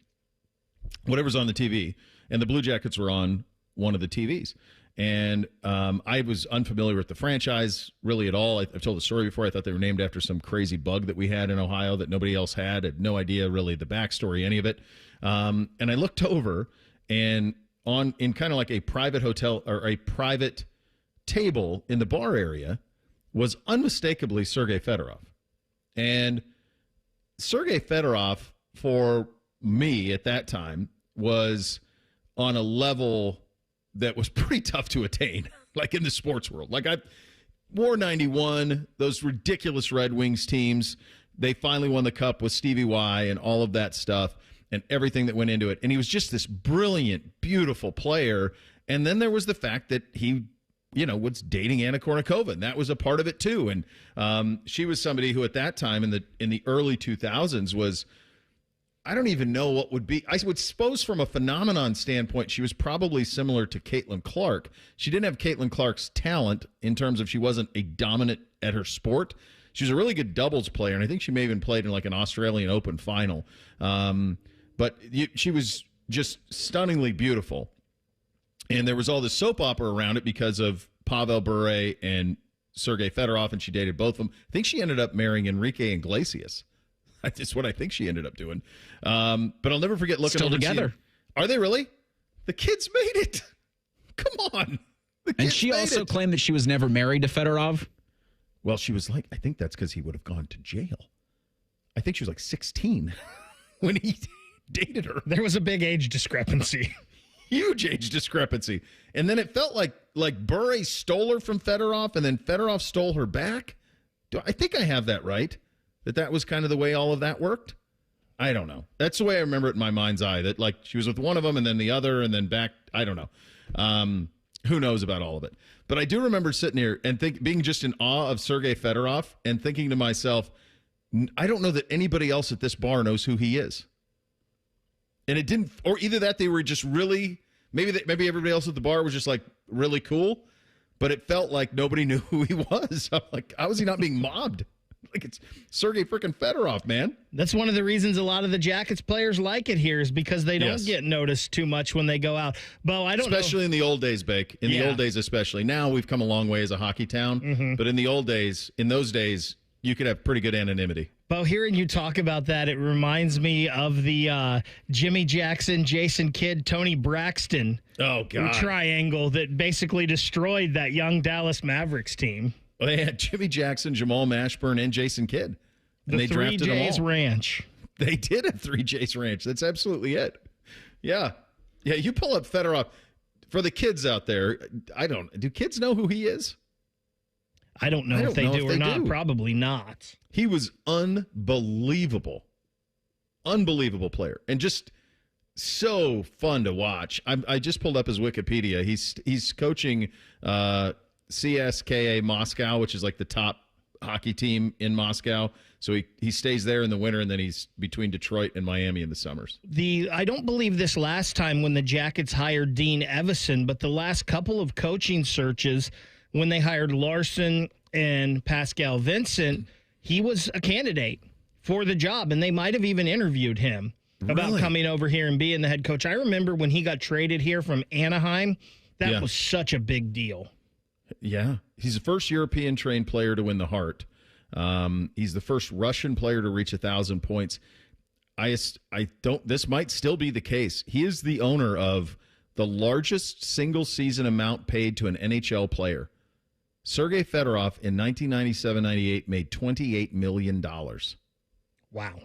whatever's on the TV. And the Blue Jackets were on one of the TVs. And I was unfamiliar with the franchise really at all. I've told the story before. I thought they were named after some crazy bug that we had in Ohio that nobody else had. I had no idea really the backstory, any of it. And I looked over, and in kind of like a private hotel or a private table in the bar area was unmistakably Sergey Fedorov. And Sergey Fedorov, for me at that time, was on a level that was pretty tough to attain, like in the sports world. Like War 91, those ridiculous Red Wings teams, they finally won the cup with Stevie Y and all of that stuff. And everything that went into it. And he was just this brilliant, beautiful player. And then there was the fact that he, was dating Anna Kournikova, and that was a part of it too. And she was somebody who at that time in the early 2000s was, I don't even know what would be. I would suppose from a phenomenon standpoint, she was probably similar to Caitlin Clark. She didn't have Caitlin Clark's talent in terms of she wasn't a dominant at her sport. She was a really good doubles player, and I think she may have even played in like an Australian Open final. But she was just stunningly beautiful. And there was all this soap opera around it because of Pavel Bure and Sergey Fedorov, and she dated both of them. I think she ended up marrying Enrique Iglesias. That's what I think she ended up doing. But I'll never forget looking still over together. Are they really? The kids made it. Come on. And she also claimed that she was never married to Fedorov. Well, she was like, I think that's because he would have gone to jail. I think she was like 16 when he dated her. There was a big age discrepancy. Huge age discrepancy. And then it felt like Bure stole her from Fedorov, and then Fedorov stole her back. I think I have that right, that was kind of the way all of that worked. I don't know. That's the way I remember it in my mind's eye, that like she was with one of them and then the other and then back. I don't know. Who knows about all of it? But I do remember sitting here and being just in awe of Sergey Fedorov and thinking to myself, I don't know that anybody else at this bar knows who he is. And it didn't, or either that they were just really, maybe everybody else at the bar was just like really cool, but it felt like nobody knew who he was. I'm like, how is he not being mobbed? Like, it's Sergey freaking Fedorov, man. That's one of the reasons a lot of the Jackets players like it here, is because they don't get noticed too much when they go out. Bo, I don't especially in the old days, Bake. In the old days especially. Now we've come a long way as a hockey town, but in the old days, in those days, you could have pretty good anonymity. Bo, hearing you talk about that, it reminds me of the Jimmy Jackson, Jason Kidd, Tony Braxton triangle that basically destroyed that young Dallas Mavericks team. Well, they had Jimmy Jackson, Jamal Mashburn, and Jason Kidd. And they drafted them all. 3J's Ranch. They did have 3J's Ranch. That's absolutely it. Yeah. Yeah, you pull up Fedorov. For the kids out there, do kids know who he is? I don't know if they do or not. Probably not. He was unbelievable. Unbelievable player. And just so fun to watch. I just pulled up his Wikipedia. He's coaching CSKA Moscow, which is like the top hockey team in Moscow. So he stays there in the winter, and then he's between Detroit and Miami in the summers. I don't believe this last time when the Jackets hired Dean Evison, but the last couple of coaching searches when they hired Larson and Pascal Vincent, he was a candidate for the job, and they might have even interviewed him about coming over here and being the head coach. I remember when he got traded here from Anaheim, that was such a big deal. Yeah. He's the first European-trained player to win the Hart. He's the first Russian player to reach 1,000 points. This might still be the case. He is the owner of the largest single-season amount paid to an NHL player. Sergey Fedorov in 1997-98 made $28 million. Wow.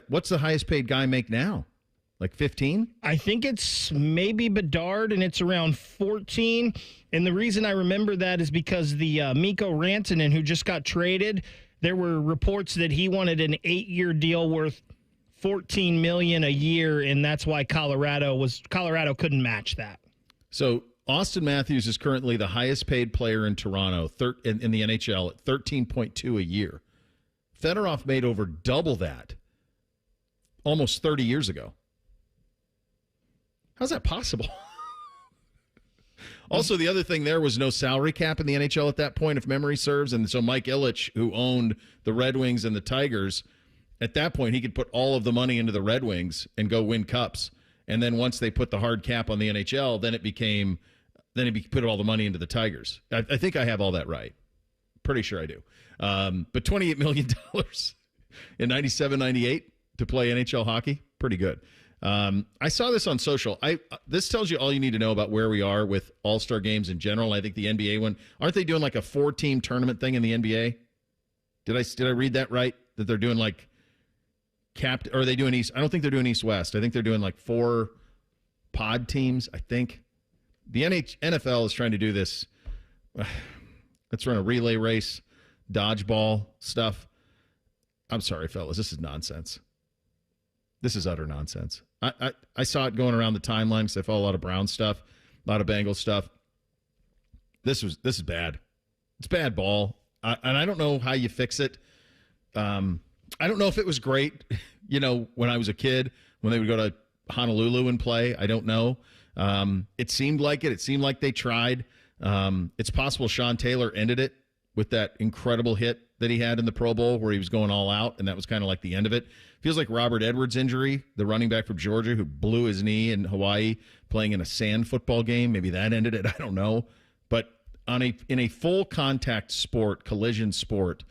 What's the highest paid guy make now? Like 15? I think it's maybe Bedard, and it's around 14. And the reason I remember that is because the Mikko Rantanen, who just got traded, there were reports that he wanted an 8-year deal worth $14 million a year, and that's why Colorado couldn't match that. So Austin Matthews is currently the highest paid player in Toronto in the NHL at $13.2 a year. Fedorov made over double that almost 30 years ago. How's that possible? Also, the other thing there was no salary cap in the NHL at that point, if memory serves. And so Mike Ilitch, who owned the Red Wings and the Tigers, at that point, he could put all of the money into the Red Wings and go win cups. And then once they put the hard cap on the NHL, then he put all the money into the Tigers. I think I have all that right. Pretty sure I do. But $28 million in 97-98 to play NHL hockey, pretty good. I saw this on social. This tells you all you need to know about where we are with All-Star games in general. I think the NBA one, aren't they doing like a 4-team tournament thing in the NBA? Did I read that right? That they're doing like or are they doing East? I don't think they're doing East-West. I think they're doing like 4 pod teams, I think. The NFL is trying to do this. Let's run a relay race, dodgeball stuff. I'm sorry, fellas. This is nonsense. This is utter nonsense. I saw it going around the timeline because I follow a lot of Brown stuff, a lot of Bengals stuff. This is bad. It's bad ball. And I don't know how you fix it. I don't know if it was great, when I was a kid, when they would go to Honolulu and play. I don't know. It seemed like it. It seemed like they tried. It's possible Sean Taylor ended it with that incredible hit that he had in the Pro Bowl where he was going all out, and that was kind of like the end of it. Feels like Robert Edwards' injury, the running back from Georgia who blew his knee in Hawaii playing in a sand football game. Maybe that ended it. I don't know. But in a full contact sport, collision sport,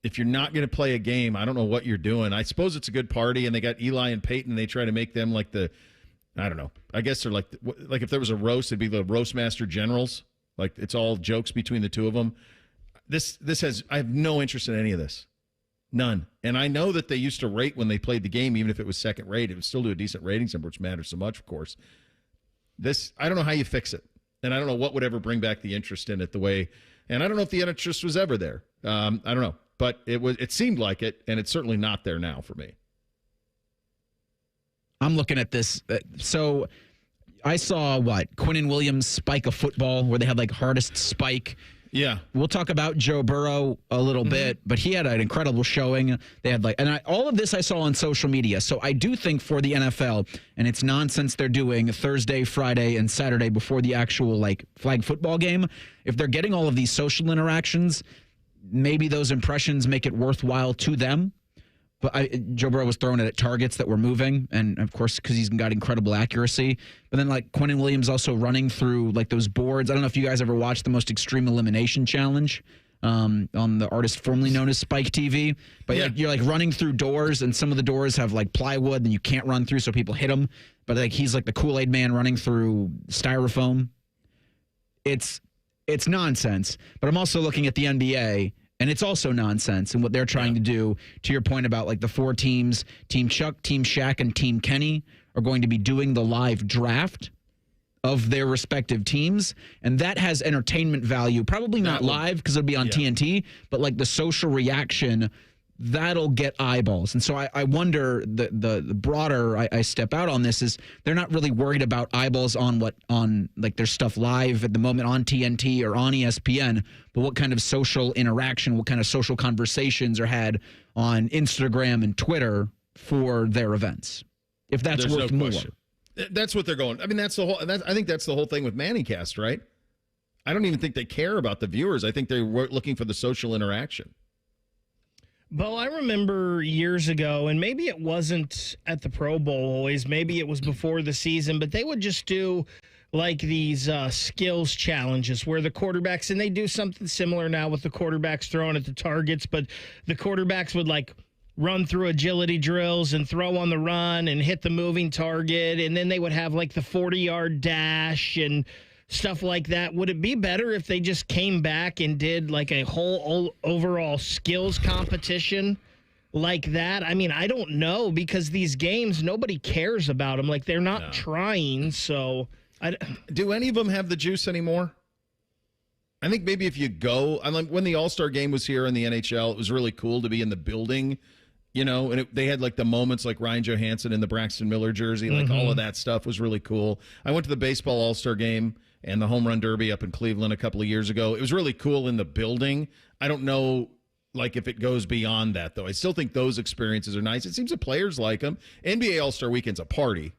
if you're not going to play a game, I don't know what you're doing. I suppose it's a good party, and they got Eli and Peyton, and they try to make them like I don't know. I guess they're like if there was a roast, it'd be the Roastmaster Generals. Like it's all jokes between the two of them. I have no interest in any of this. None. And I know that they used to rate when they played the game, even if it was second rate. It would still do a decent ratings number, which matters so much, of course. I don't know how you fix it. And I don't know what would ever bring back the interest in it the way, and I don't know if the interest was ever there. I don't know, but it seemed like it, and it's certainly not there now for me. I'm looking at this. So I saw Quinnen Williams spike a football where they had like hardest spike. Yeah. We'll talk about Joe Burrow a little bit, but he had an incredible showing. They had all of this I saw on social media. So I do think for the NFL, and it's nonsense they're doing Thursday, Friday, and Saturday before the actual flag football game. If they're getting all of these social interactions, maybe those impressions make it worthwhile to them. But Joe Burrow was throwing it at targets that were moving, and of course, because he's got incredible accuracy. But then, Quinnen Williams also running through those boards. I don't know if you guys ever watched the Most Extreme Elimination Challenge on the artist formerly known as Spike TV. But you're running through doors, and some of the doors have plywood, and you can't run through, so people hit him. But he's the Kool-Aid man running through styrofoam. It's nonsense. But I'm also looking at the NBA. And it's also nonsense and what they're trying to do, to your point about the four teams, Team Chuck, Team Shaq, and Team Kenny are going to be doing the live draft of their respective teams. And that has entertainment value, probably not live because it'll be on TNT, but the social reaction, that'll get eyeballs. And so I wonder, the broader I step out on this is they're not really worried about eyeballs on their stuff live at the moment on TNT or on ESPN, but what kind of social interaction, what kind of social conversations are had on Instagram and Twitter for their events. If that's worth more. That's what they're going. I mean, that's the whole. I think that's the whole thing with ManningCast, right? I don't even think they care about the viewers. I think they're looking for the social interaction. Bo, I remember years ago, and maybe it wasn't at the Pro Bowl always, maybe it was before the season, but they would just do these skills challenges where the quarterbacks, and they do something similar now with the quarterbacks throwing at the targets, but the quarterbacks would run through agility drills and throw on the run and hit the moving target, and then they would have the 40-yard dash and stuff like that. Would it be better if they just came back and did a whole overall skills competition like that? I mean, I don't know, because these games, nobody cares about them. They're not trying, so... Do any of them have the juice anymore? I think maybe if you go... when the All-Star game was here in the NHL, it was really cool to be in the building, and they had the moments like Ryan Johansson in the Braxton Miller jersey, all of that stuff was really cool. I went to the baseball All-Star game and the home run derby up in Cleveland a couple of years ago. It was really cool in the building. I don't know, if it goes beyond that, though. I still think those experiences are nice. It seems that players like them. NBA All-Star Weekend's a party.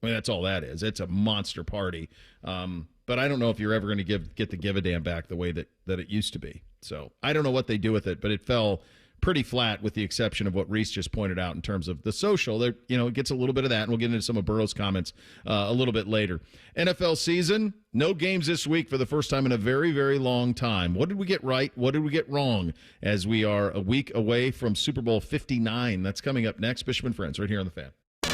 I mean, that's all that is. It's a monster party. But I don't know if you're ever going to get the give-a-damn back the way that it used to be. So I don't know what they do with it, but it fell pretty flat with the exception of what Reese just pointed out in terms of the social. There, it gets a little bit of that, and we'll get into some of Burrow's comments a little bit later. NFL season, no games this week for the first time in a very, very long time. What did we get right? What did we get wrong as we are a week away from Super Bowl 59? That's coming up next. Bishop and Friends right here on The Fan.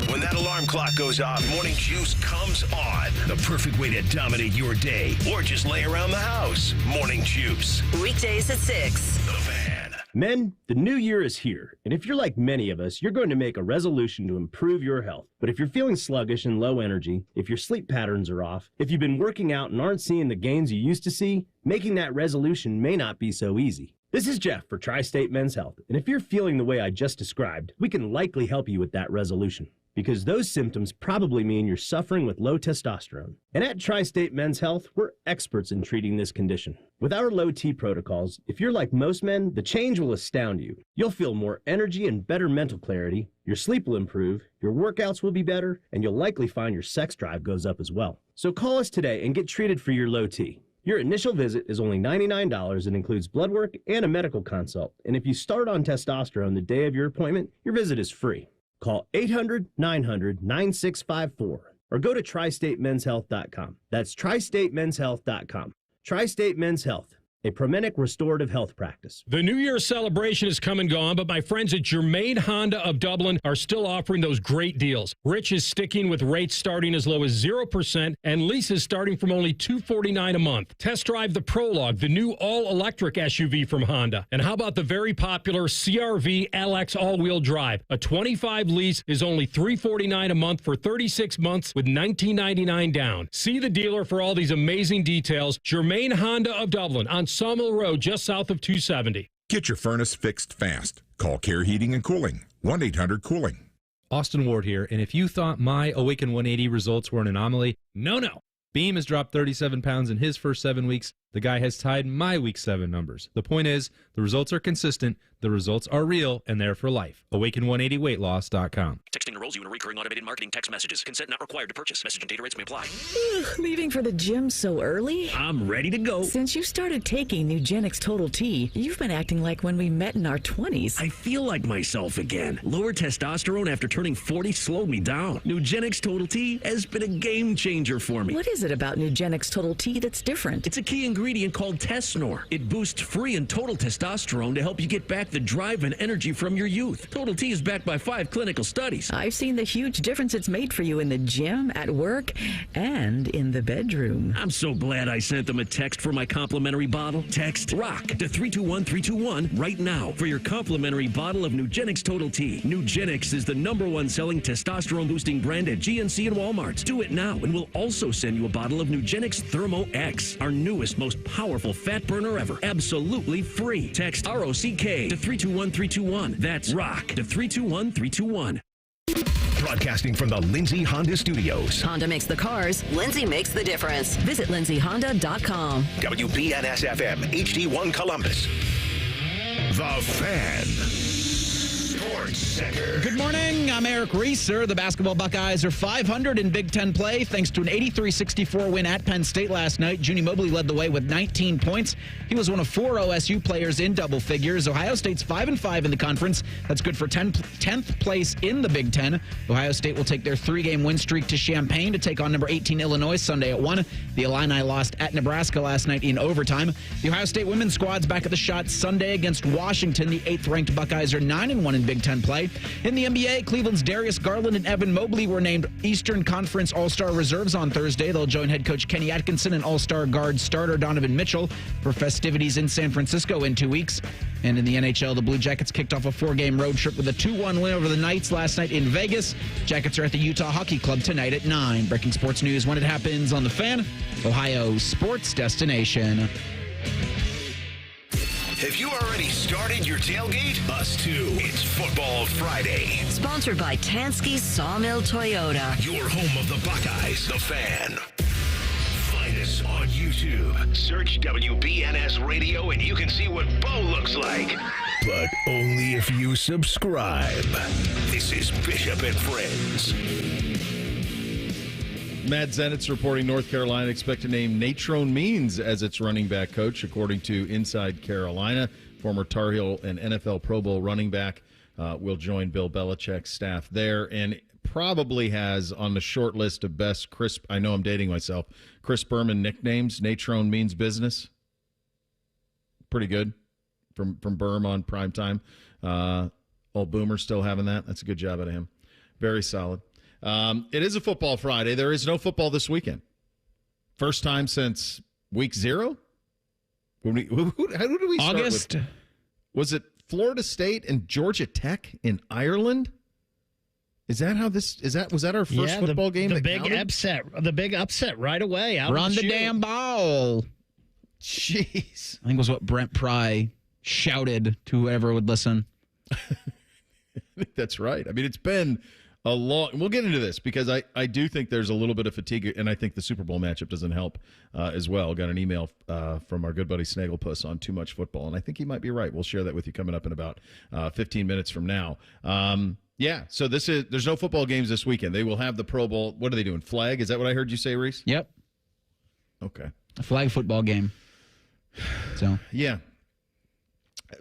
When that alarm clock goes off, Morning Juice comes on. The perfect way to dominate your day or just lay around the house. Morning Juice. Weekdays at 6. The Fan. Men, the new year is here, and if you're like many of us, you're going to make a resolution to improve your health. But if you're feeling sluggish and low energy, if your sleep patterns are off, if you've been working out and aren't seeing the gains you used to see, making that resolution may not be so easy. This is Jeff for Tri-State Men's Health, and if you're feeling the way I just described, we can likely help you with that resolution, because those symptoms probably mean you're suffering with low testosterone. And at Tri-State Men's Health, we're experts in treating this condition. With our low T protocols, if you're like most men, the change will astound you. You'll feel more energy and better mental clarity, your sleep will improve, your workouts will be better, and you'll likely find your sex drive goes up as well. So call us today and get treated for your low T. Your initial visit is only $99 and includes blood work and a medical consult. And if you start on testosterone the day of your appointment, your visit is free. Call 800-900-9654 or go to tristatemenshealth.com. That's tristatemenshealth.com. Tri-State Men's Health. a Promenic restorative health practice. The New Year's celebration has come and gone, but my friends at Germain Honda of Dublin are still offering those great deals. Rich is sticking with rates starting as low as 0% and leases starting from only $249 a month. Test drive the Prologue, the new all-electric SUV from Honda. And how about the very popular CR-V LX all-wheel drive? A 25 lease is only $349 a month for 36 months with $19.99 down. See the dealer for all these amazing details. Germain Honda of Dublin on Sawmill Road, just south of 270. Get your furnace fixed fast. Call Care Heating and Cooling, 1-800-COOLING. Austin Ward here, and if you thought my Awaken 180 results were an anomaly, no. Beam has dropped 37 pounds in his first 7 weeks. The guy has tied my week 7 numbers. The point is, the results are consistent, the results are real, and they're for life. Awaken180weightloss.com. Texting enrolls you in recurring automated marketing text messages. Consent not required to purchase. Message and data rates may apply. Leaving for the gym so early? I'm ready to go. Since you started taking Nugenix Total T, you've been acting like when we met in our 20s. I feel like myself again. Lower testosterone after turning 40 slowed me down. Nugenix Total T has been a game changer for me. What is it about Nugenix Total T that's different? It's a key ingredient called Tesnor. It boosts free and total testosterone to help you get back the drive and energy from your youth. Total T is backed by 5 clinical studies. I've seen the huge difference it's made for you in the gym, at work, and in the bedroom. I'm so glad I sent them a text for my complimentary bottle. Text ROCK to 321321 right now for your complimentary bottle of Nugenix Total T. Nugenix is the #1 selling testosterone boosting brand at GNC and Walmart. Do it now and we'll also send you a bottle of Nugenix Thermo X, our newest, most powerful fat burner ever. Absolutely free. Text ROCK to 321321. That's ROCK to 321321. Broadcasting from the Lindsay Honda Studios. Honda makes the cars. Lindsay makes the difference. Visit lindsayhonda.com. WBNS-FM, HD1 Columbus. The Fan. Sports Center. Good morning. I'm Eric Reeser. The basketball Buckeyes are 500 in Big Ten play thanks to an 83-64 win at Penn State last night. Junie Mobley led the way with 19 points. He was one of 4 OSU players in double figures. Ohio State's 5-5 in the conference. That's good for 10th place in the Big Ten. Ohio State will take their 3-game win streak to Champaign to take on number 18 Illinois Sunday at 1. The Illini lost at Nebraska last night in overtime. The Ohio State women's squad's back at the shot Sunday against Washington. The 8th-ranked Buckeyes are 9-1 in Big Ten play. In the NBA, Cleveland's Darius Garland and Evan Mobley were named Eastern Conference All-Star Reserves on Thursday. They'll join head coach Kenny Atkinson and All-Star guard starter Donovan Mitchell for festivities in San Francisco in 2 weeks. And in the NHL, the Blue Jackets kicked off a 4-game road trip with a 2-1 win over the Knights last night in Vegas. Jackets are at the Utah Hockey Club tonight at 9. Breaking sports news when it happens on The Fan, Ohio sports destination. Have you already started your tailgate? Us too. It's Football Friday. Sponsored by Tansky Sawmill Toyota. Your home of the Buckeyes, The Fan. Find us on YouTube. Search WBNS Radio and you can see what Bo looks like. But only if you subscribe. This is Bishop and Friends. Matt Zenitz reporting North Carolina expect to name Natrone Means as its running back coach, according to Inside Carolina. Former Tar Heel and NFL Pro Bowl running back will join Bill Belichick's staff there and probably has on the short list of best I know I'm dating myself, Chris Berman nicknames. Natrone Means Business. Pretty good from Berm on primetime. Old Boomer still having that. That's a good job out of him. Very solid. It is a football Friday. There is no football this weekend. First time since week 0? Who did we start August. with? Was it Florida State and Georgia Tech in Ireland? Was that our first football game? The big upset right away. Run the damn ball. Jeez. I think it was what Brent Pry shouted to whoever would listen. I think that's right. I mean, it's been a long. We'll get into this because I do think there's a little bit of fatigue, and I think the Super Bowl matchup doesn't help as well. Got an email from our good buddy Snagglepuss on Too Much Football, and I think he might be right. We'll share that with you coming up in about 15 minutes from now. Yeah, so there's no football games this weekend. They will have the Pro Bowl. What are they doing? Flag? Is that what I heard you say, Reese? Yep. Okay. A flag football game. So yeah.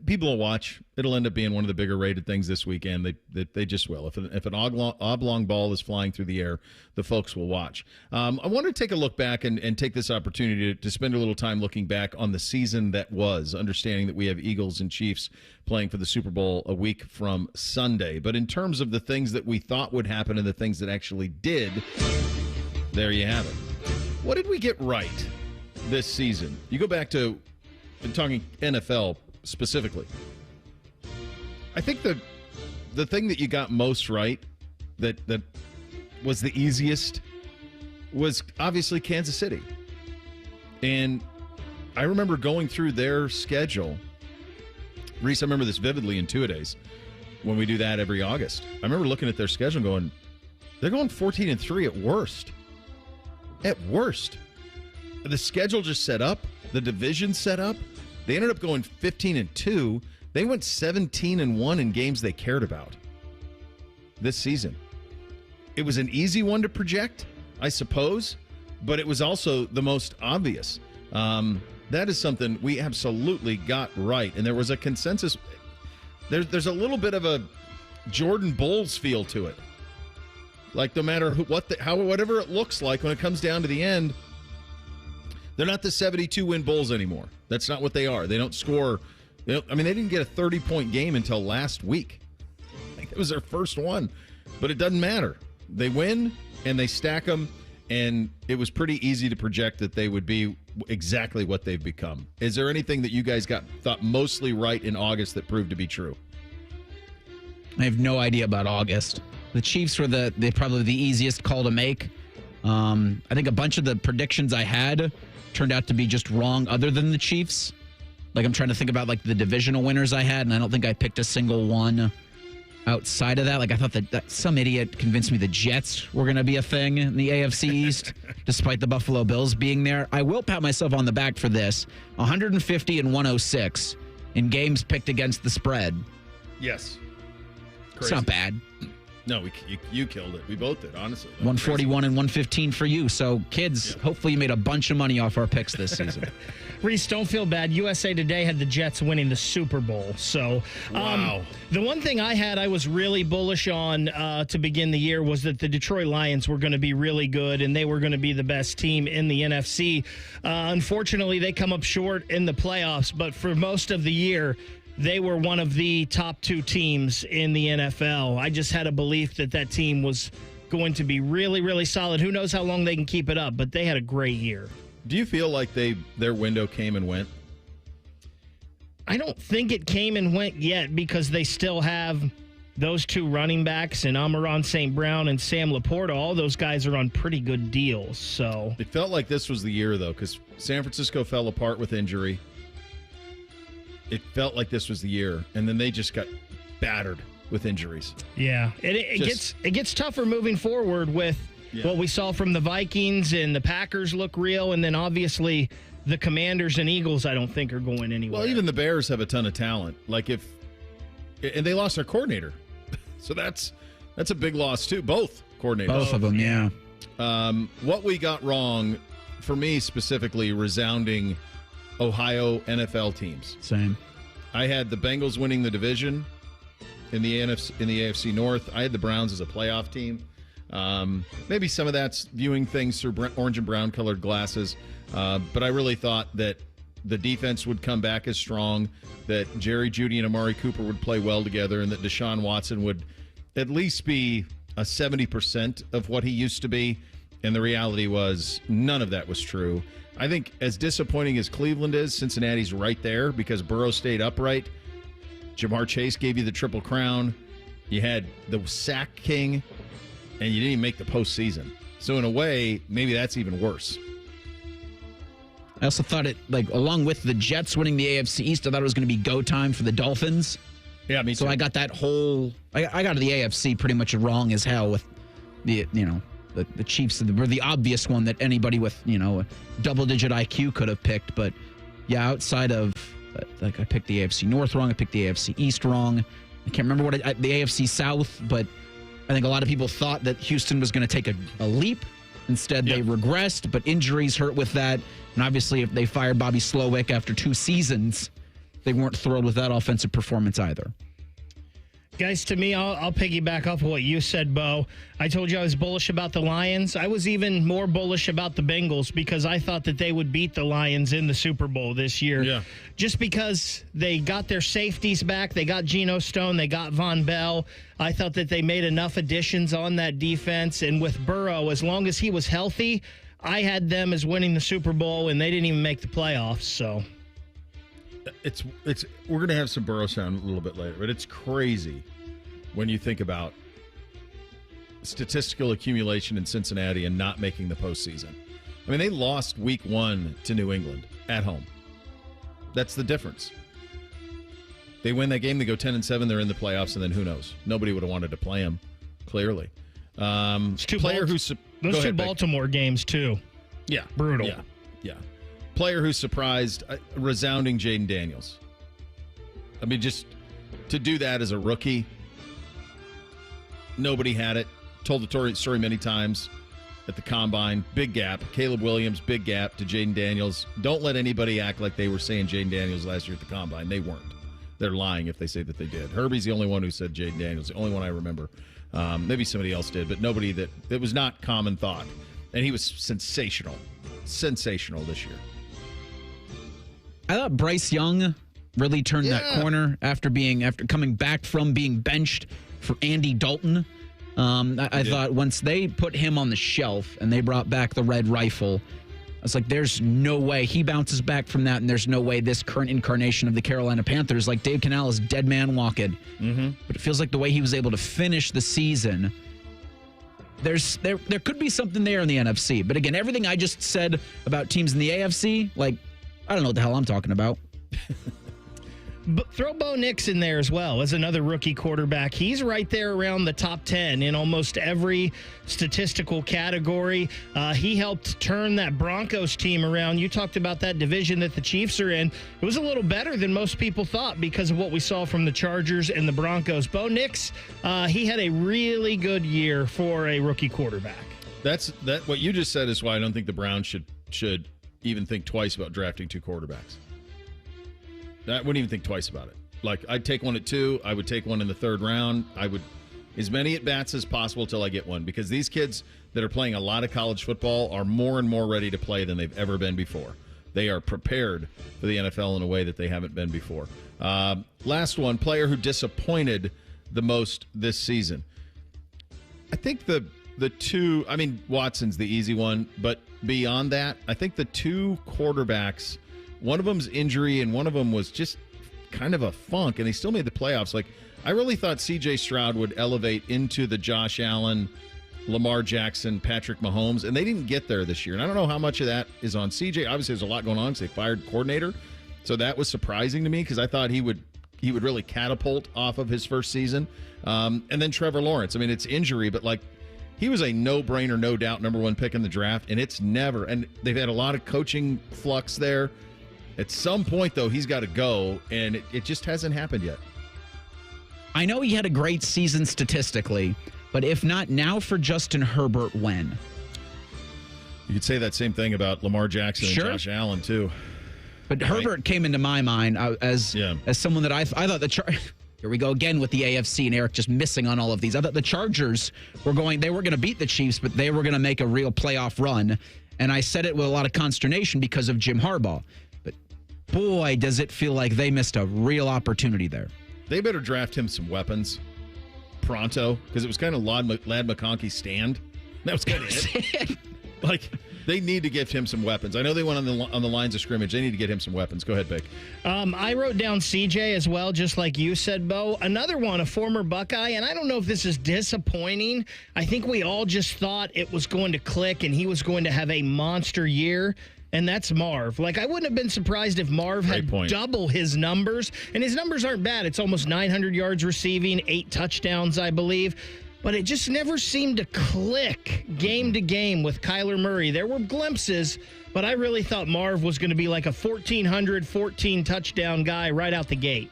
People will watch. It'll end up being one of the bigger rated things this weekend. They just will. If an oblong ball is flying through the air, the folks will watch. I want to take a look back and take this opportunity to spend a little time looking back on the season that was, understanding that we have Eagles and Chiefs playing for the Super Bowl a week from Sunday. But in terms of the things that we thought would happen and the things that actually did, there you have it. What did we get right this season? You go back to talking NFL specifically. I think the thing that you got most right, that was the easiest, was obviously Kansas City. And I remember going through their schedule. Reese, I remember this vividly in two-a-days when we do that every August. I remember looking at their schedule and going, they're going 14-3 at worst. At worst. The schedule just set up. The division set up. They ended up going 15-2. They went 17-1 in games they cared about this season. It was an easy one to project, I suppose, but it was also the most obvious. That is something we absolutely got right, and there was a consensus. There's a little bit of a Jordan Bulls feel to it. Like no matter whatever it looks like when it comes down to the end, they're not the 72-win Bulls anymore. That's not what they are. They don't score. They didn't get a 30-point game until last week. I think it was their first one. But it doesn't matter. They win, and they stack them, and it was pretty easy to project that they would be exactly what they've become. Is there anything that you guys thought mostly right in August that proved to be true? I have no idea about August. The Chiefs were probably the easiest call to make. I think a bunch of the predictions I had turned out to be just wrong other than the Chiefs. Like I'm trying to think about like the divisional winners I had, and I don't think I picked a single one outside of that. Like I thought that some idiot convinced me the Jets were going to be a thing in the AFC East, despite the Buffalo Bills being there. I will pat myself on the back for this. 150-106 in games picked against the spread. Yes. Crazy. It's not bad. No, you killed it. We both did, honestly. 141 and 115 for you. So, kids, hopefully you made a bunch of money off our picks this season. Reese, don't feel bad. USA Today had the Jets winning the Super Bowl. So, wow. The one thing I was really bullish on to begin the year was that the Detroit Lions were going to be really good and they were going to be the best team in the NFC. Unfortunately, they come up short in the playoffs, but for most of the year, they were one of the top two teams in the NFL. I just had a belief that team was going to be really, really solid. Who knows how long they can keep it up, but they had a great year. Do you feel like their window came and went? I don't think it came and went yet because they still have those two running backs and Amon-Ra St. Brown and Sam Laporta. All those guys are on pretty good deals. So it felt like this was the year, though, because San Francisco fell apart with injury. It felt like this was the year, and then they just got battered with injuries. Yeah, it gets tougher moving forward with what we saw from the Vikings, and the Packers look real, and then obviously the Commanders and Eagles I don't think are going anywhere. Well, even the Bears have a ton of talent. And they lost their coordinator, so that's a big loss too. Both coordinators, both of them, yeah. What we got wrong, for me specifically, resounding Ohio NFL teams. Same. I had the Bengals winning the division in the AFC North. I had the Browns as a playoff team. Maybe some of that's viewing things through orange and brown colored glasses. But I really thought that the defense would come back as strong, that Jerry Jeudy and Amari Cooper would play well together, and that Deshaun Watson would at least be a 70% of what he used to be. And the reality was none of that was true. I think as disappointing as Cleveland is, Cincinnati's right there because Burrow stayed upright. Jamar Chase gave you the Triple Crown. You had the sack king, and you didn't even make the postseason. So in a way, maybe that's even worse. I also thought along with the Jets winning the AFC East, I thought it was going to be go time for the Dolphins. Yeah, me too. So I got that I got the AFC pretty much wrong as hell with the Chiefs were the obvious one that anybody with, a double-digit IQ could have picked. But, yeah, outside of, I picked the AFC North wrong. I picked the AFC East wrong. I can't remember the AFC South, but I think a lot of people thought that Houston was going to take a leap. Instead, they regressed, but injuries hurt with that. And obviously, if they fired Bobby Slowick after 2 seasons, they weren't thrilled with that offensive performance either. Guys, to me, I'll piggyback off of what you said, Bo. I told you I was bullish about the Lions. I was even more bullish about the Bengals because I thought that they would beat the Lions in the Super Bowl this year. Yeah. Just because they got their safeties back. They got Geno Stone. They got Von Bell. I thought that they made enough additions on that defense. And with Burrow, as long as he was healthy, I had them as winning the Super Bowl, and they didn't even make the playoffs. So we're going to have some Burrow sound a little bit later, but it's crazy when you think about statistical accumulation in Cincinnati and not making the postseason. I mean, they lost week 1 to New England at home. That's the difference. They win that game, they go 10-7, they're in the playoffs, and then who knows? Nobody would have wanted to play them, clearly. Those two Baltimore games, too. Yeah. Brutal. Yeah. Player who surprised, resounding Jaden Daniels. I mean, just to do that as a rookie, nobody had it. Told the story many times at the Combine. Big gap. Caleb Williams, big gap to Jaden Daniels. Don't let anybody act like they were saying Jaden Daniels last year at the Combine. They weren't. They're lying if they say that they did. Herbie's the only one who said Jaden Daniels, the only one I remember. Maybe somebody else did, but nobody that was not common thought. And he was sensational this year. I thought Bryce Young really turned that corner after coming back from being benched for Andy Dalton. I thought once they put him on the shelf and they brought back the red rifle, I was like, there's no way he bounces back from that, and there's no way this current incarnation of the Carolina Panthers, like Dave Cannell, is dead man walking. Mm-hmm. But it feels like the way he was able to finish the season, there could be something there in the NFC. But again, everything I just said about teams in the AFC, like, I don't know what the hell I'm talking about. But throw Bo Nix in there as well as another rookie quarterback. He's right there around the top 10 in almost every statistical category. He helped turn that Broncos team around. You talked about that division that the Chiefs are in. It was a little better than most people thought because of what we saw from the Chargers and the Broncos. Bo Nix, he had a really good year for a rookie quarterback. What you just said is why I don't think the Browns should even think twice about drafting 2 quarterbacks. I wouldn't even think twice about it. Like, I'd take one at 2. I would take one in the 3rd round. I would as many at-bats as possible till I get one, because these kids that are playing a lot of college football are more and more ready to play than they've ever been before. They are prepared for the NFL in a way that they haven't been before. Last one, player who disappointed the most this season. I think the two, I mean, Watson's the easy one, but beyond that, I think the 2 quarterbacks, one of them's injury and one of them was just kind of a funk, and they still made the playoffs. Like, I really thought C.J. Stroud would elevate into the Josh Allen, Lamar Jackson, Patrick Mahomes, and they didn't get there this year. And I don't know how much of that is on C.J. Obviously, there's a lot going on because they fired coordinator, so that was surprising to me because I thought he would really catapult off of his first season. And then Trevor Lawrence. I mean, it's injury, but like, he was a no-brainer, no doubt number 1 pick in the draft, and it's never. And they've had a lot of coaching flux there. At some point, though, he's got to go, and it just hasn't happened yet. I know he had a great season statistically, but if not now for Justin Herbert, when? You could say that same thing about Lamar Jackson and Josh Allen, too. But right? Herbert came into my mind as someone that I thought the here we go again with the AFC, and Eric just missing on all of these. I thought the Chargers they were going to beat the Chiefs, but they were going to make a real playoff run. And I said it with a lot of consternation because of Jim Harbaugh. But boy, does it feel like they missed a real opportunity there. They better draft him some weapons pronto, because it was kind of Lad McConkey's stand. That was kind of it. Like, they need to give him some weapons. I know they went on the lines of scrimmage. They need to get him some weapons. Go ahead, Vic. I wrote down CJ as well, just like you said, Bo. Another one, a former Buckeye, and I don't know if this is disappointing. I think we all just thought it was going to click and he was going to have a monster year, and that's Marv. Like, I wouldn't have been surprised if Marv had double his numbers, and his numbers aren't bad. It's almost 900 yards receiving, 8 touchdowns, I believe. But it just never seemed to click game to game with Kyler Murray. There were glimpses, but I really thought Marv was going to be like a 14 touchdown guy right out the gate.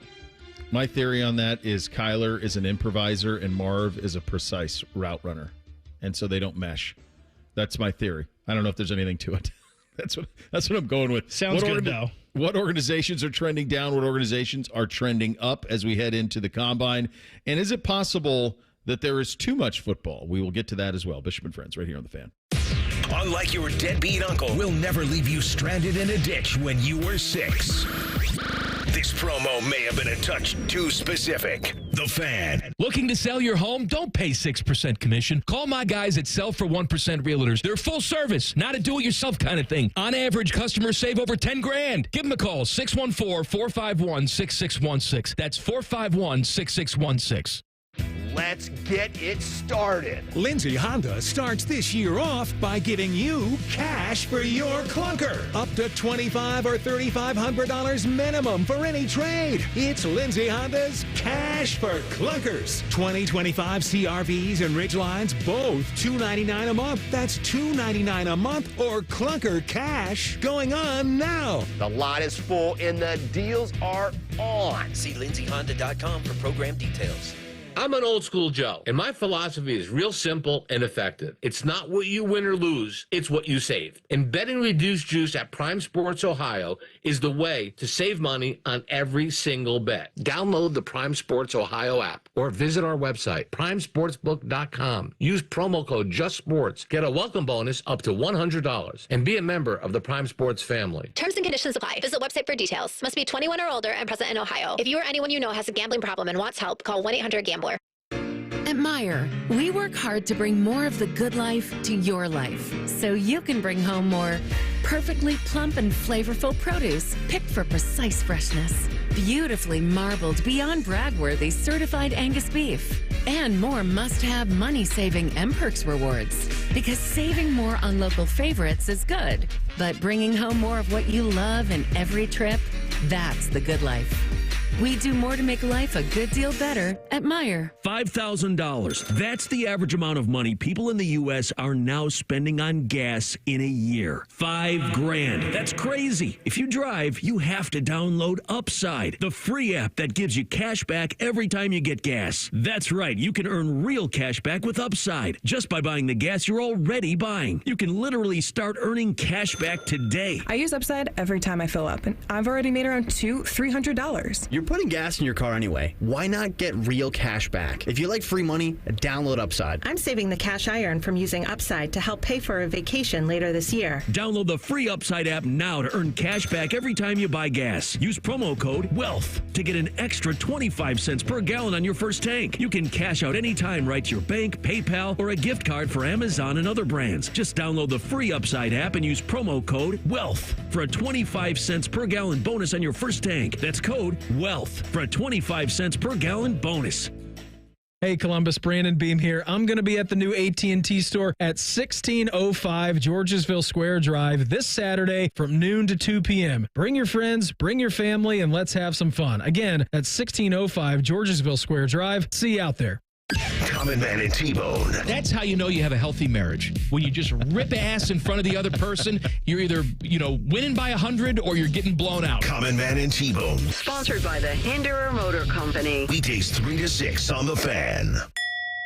My theory on that is Kyler is an improviser and Marv is a precise route runner. And so they don't mesh. That's my theory. I don't know if there's anything to it. That's what I'm going with. Sounds good, though. What organizations are trending down? What organizations are trending up as we head into the Combine? And is it possible that there is too much football? We will get to that as well. Bishop and Friends right here on The Fan. Unlike your deadbeat uncle, we'll never leave you stranded in a ditch when you were 6. This promo may have been a touch too specific. The Fan. Looking to sell your home? Don't pay 6% commission. Call my guys at Sell for 1% Realtors. They're full service, not a do-it-yourself kind of thing. On average, customers save over $10,000. Give them a call, 614-451-6616. That's 451-6616. Let's get it started. Lindsay Honda starts this year off by giving you cash for your clunker. Up to $2,500 or $3,500 minimum for any trade. It's Lindsay Honda's Cash for Clunkers. 2025 CRVs and Ridgelines, both $299 a month. That's $299 a month or clunker cash going on now. The lot is full and the deals are on. See lindsayhonda.com for program details. I'm an old school Joe, and my philosophy is real simple and effective. It's not what you win or lose, it's what you save. And betting reduced juice at Prime Sports Ohio is the way to save money on every single bet. Download the Prime Sports Ohio app or visit our website, primesportsbook.com. Use promo code JUSTSPORTS. Get a welcome bonus up to $100 and be a member of the Prime Sports family. Terms and conditions apply. Visit website for details. Must be 21 or older and present in Ohio. If you or anyone you know has a gambling problem and wants help, call 1-800-GAMBLER. At Meijer, we work hard to bring more of the good life to your life so you can bring home more perfectly plump and flavorful produce picked for precise freshness, beautifully marbled beyond brag-worthy certified Angus beef, and more must-have money-saving M-Perks rewards. Because saving more on local favorites is good, but bringing home more of what you love in every trip, that's the good life. We do more to make life a good deal better at Meijer. $5,000. That's the average amount of money people in the U.S. are now spending on gas in a year. $5,000. That's crazy. If you drive, you have to download Upside, the free app that gives you cash back every time you get gas. That's right. You can earn real cash back with Upside just by buying the gas you're already buying. You can literally start earning cash back today. I use Upside every time I fill up, and I've already made around $200-$300. You're putting gas in your car anyway. Why not get real cash back? If you like free money, download Upside. I'm saving the cash I earn from using Upside to help pay for a vacation later this year. Download the free Upside app now to earn cash back every time you buy gas. Use promo code WEALTH to get an extra 25 cents per gallon on your first tank. You can cash out anytime right to your bank, PayPal, or a gift card for Amazon and other brands. Just download the free Upside app and use promo code WEALTH for a 25 cents per gallon bonus on your first tank. That's code WEALTH for a 25 cents per gallon bonus. Hey, Columbus, Brandon Beam here. I'm going to be at the new AT&T store at 1605 Georgesville Square Drive this Saturday from noon to 2 p.m. Bring your friends, bring your family, and let's have some fun. Again, at 1605 Georgesville Square Drive. See you out there. Common Man and T-Bone. That's how you know you have a healthy marriage. When you just rip ass in front of the other person, you're either, winning by 100 or you're getting blown out. Common Man and T-Bone. Sponsored by the Hinderer Motor Company. Weekdays 3 to 6 on The Fan.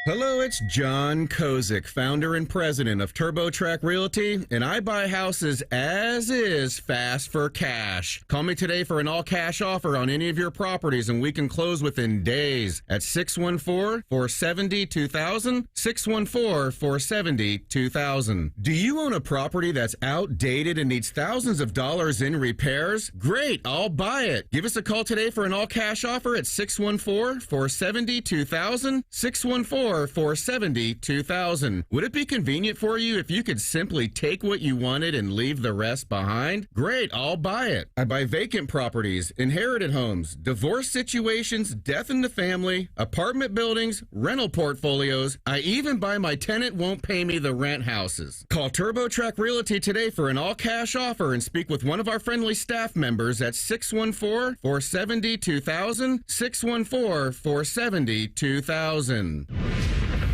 Hello, it's John Kozik, founder and president of TurboTrack Realty, and I buy houses as is fast for cash. Call me today for an all-cash offer on any of your properties, and we can close within days at 614-470-2000, 614-470-2000. Do you own a property that's outdated and needs thousands of dollars in repairs? Great, I'll buy it. Give us a call today for an all-cash offer at 614-470-2000, 614-470-2000. Would it be convenient for you if you could simply take what you wanted and leave the rest behind? Great, I'll buy it. I buy vacant properties, inherited homes, divorce situations, death in the family, apartment buildings, rental portfolios. I even buy my tenant won't pay me the rent houses. Call TurboTrack Realty today for an all-cash offer and speak with one of our friendly staff members at 614-470-2000, 614-470-2000.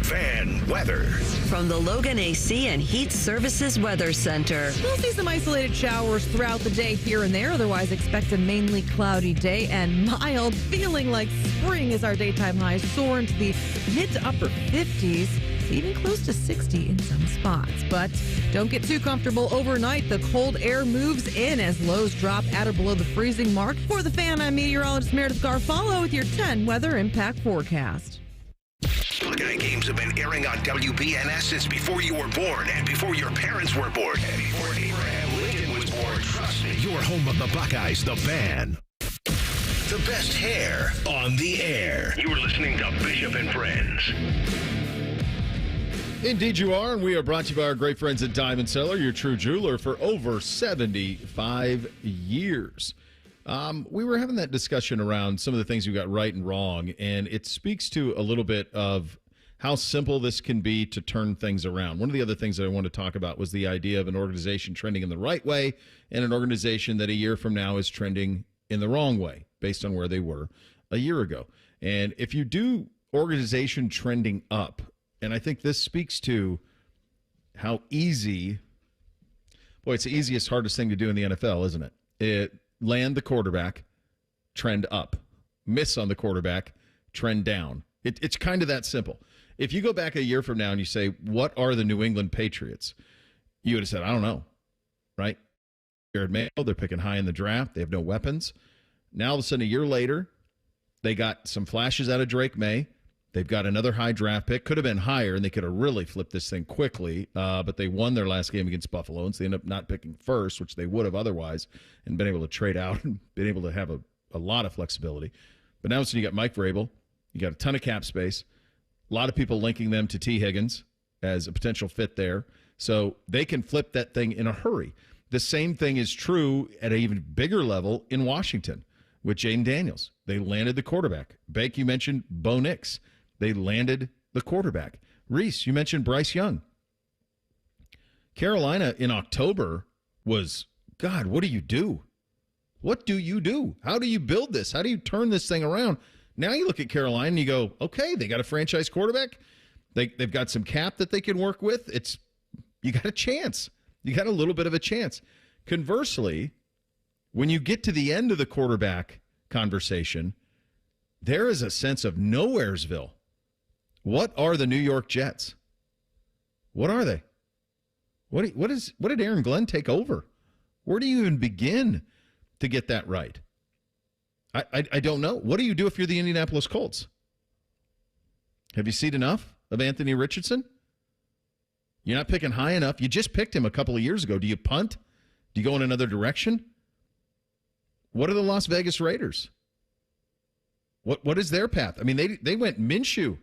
Fan weather. From the Logan AC and Heat Services Weather Center. We'll see some isolated showers throughout the day here and there. Otherwise, expect a mainly cloudy day and mild, feeling like spring as our daytime highs soar into the mid to upper 50s. even close to 60 in some spots. But don't get too comfortable overnight. The cold air moves in as lows drop at or below the freezing mark. For the Fan, I'm meteorologist Meredith Garfalo with your 10 weather impact forecast. Buckeye games have been airing on WBNS since before you were born and before your parents were born. And before Abraham Lincoln was born. Trust me. Your home of the Buckeyes, the Fan. The best hair on the air. You are listening to Bishop and Friends. Indeed you are, and we are brought to you by our great friends at Diamond Cellar, your true jeweler for over 75 years. We were having that discussion around some of the things we got right and wrong, and it speaks to a little bit of how simple this can be to turn things around. One of the other things that I wanted to talk about was the idea of an organization trending in the right way and an organization that a year from now is trending in the wrong way based on where they were a year ago. And if you do organization trending up, and I think this speaks to how easy, boy, it's the easiest, hardest thing to do in the NFL, isn't it? Land the quarterback, trend up. Miss on the quarterback, trend down. It's kind of that simple. If you go back a year from now and you say, what are the New England Patriots? You would have said, I don't know, right? Jared Mayo, they're picking high in the draft. They have no weapons. Now, all of a sudden, a year later, they got some flashes out of Drake May. They've got another high draft pick. Could have been higher, and they could have really flipped this thing quickly, but they won their last game against Buffalo, and so they ended up not picking first, which they would have otherwise, and been able to trade out and been able to have a lot of flexibility. But now, so you got Mike Vrabel. You got a ton of cap space. A lot of people linking them to T. Higgins as a potential fit there. So they can flip that thing in a hurry. The same thing is true at an even bigger level in Washington with Jaden Daniels. They landed the quarterback. Bake, you mentioned Bo Nix. They landed the quarterback. Reese, you mentioned Bryce Young. Carolina in October was, God, what do you do? What do you do? How do you build this? How do you turn this thing around? Now you look at Carolina and you go, okay, they got a franchise quarterback. They've got some cap that they can work with. You got a chance. You got a little bit of a chance. Conversely, when you get to the end of the quarterback conversation, there is a sense of nowheresville. What are the New York Jets? What are they? What did Aaron Glenn take over? Where do you even begin to get that right? I don't know. What do you do if you're the Indianapolis Colts? Have you seen enough of Anthony Richardson? You're not picking high enough. You just picked him a couple of years ago. Do you punt? Do you go in another direction? What are the Las Vegas Raiders? What is their path? I mean, they went Minshew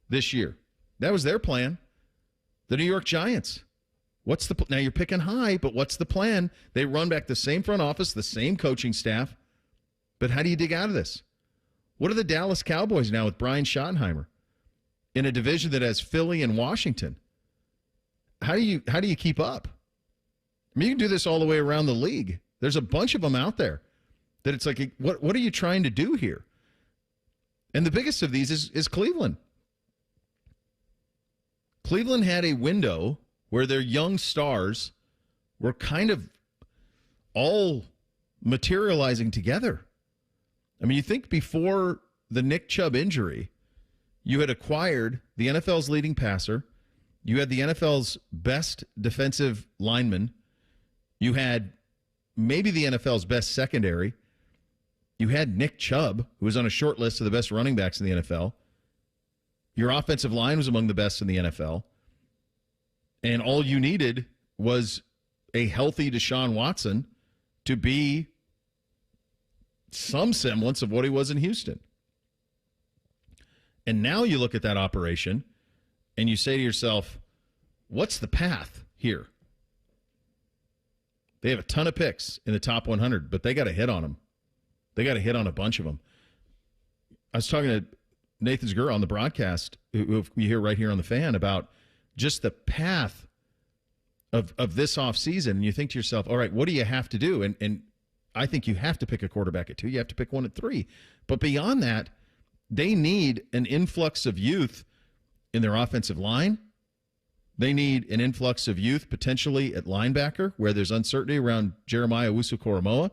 this year. That was their plan. The New York Giants. Now you're picking high, but what's the plan? They run back the same front office, the same coaching staff. But how do you dig out of this? What are the Dallas Cowboys now with Brian Schottenheimer in a division that has Philly and Washington? How do you keep up? I mean, you can do this all the way around the league. There's a bunch of them out there that it's like, what are you trying to do here? And the biggest of these is Cleveland. Cleveland had a window where their young stars were kind of all materializing together. I mean, you think before the Nick Chubb injury, you had acquired the NFL's leading passer. You had the NFL's best defensive lineman. You had maybe the NFL's best secondary. You had Nick Chubb, who was on a short list of the best running backs in the NFL. Your offensive line was among the best in the NFL. And all you needed was a healthy Deshaun Watson to be some semblance of what he was in Houston. And now you look at that operation and you say to yourself, what's the path here? They have a ton of picks in the top 100, but they got to hit on them. They got to hit on a bunch of them. I was talking to Nathan Zgur on the broadcast, who you hear right here on the Fan, about just the path of this offseason. And you think to yourself, all right, what do you have to do? And I think you have to pick a quarterback at 2. You have to pick one at 3. But beyond that, they need an influx of youth in their offensive line. They need an influx of youth potentially at linebacker, where there's uncertainty around Jeremiah Owusu-Koramoah.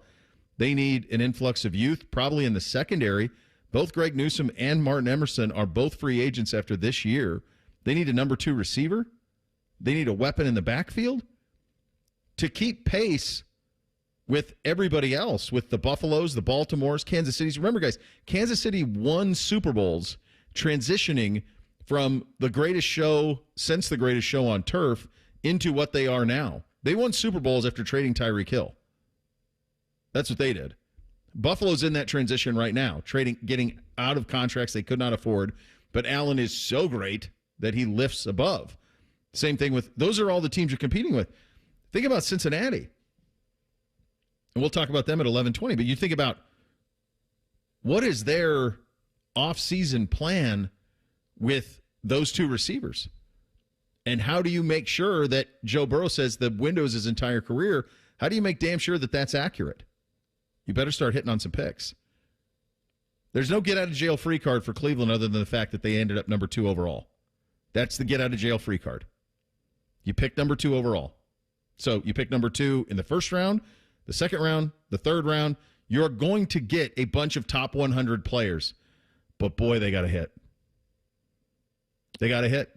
They need an influx of youth probably in the secondary. Both Greg Newsome and Martin Emerson are both free agents after this year. They need a number 2 receiver. They need a weapon in the backfield to keep pace with everybody else, with the Buffaloes, the Baltimores, Kansas Cities. Remember, guys, Kansas City won Super Bowls transitioning from the greatest show since the greatest show on turf into what they are now. They won Super Bowls after trading Tyreek Hill. That's what they did. Buffalo's in that transition right now, getting out of contracts they could not afford, but Allen is so great that he lifts above. Same thing with, those are all the teams you're competing with. Think about Cincinnati. And we'll talk about them at 11:20, but you think about what is their offseason plan with those 2 receivers? And how do you make sure that Joe Burrow says the window is his entire career? How do you make damn sure that that's accurate? You better start hitting on some picks. There's no get-out-of-jail-free card for Cleveland other than the fact that they ended up number 2 overall. That's the get-out-of-jail-free card. You pick number 2 overall. So you pick number 2 in the first round, the second round, the third round. You're going to get a bunch of top 100 players. But, boy, they got to hit. They got to hit.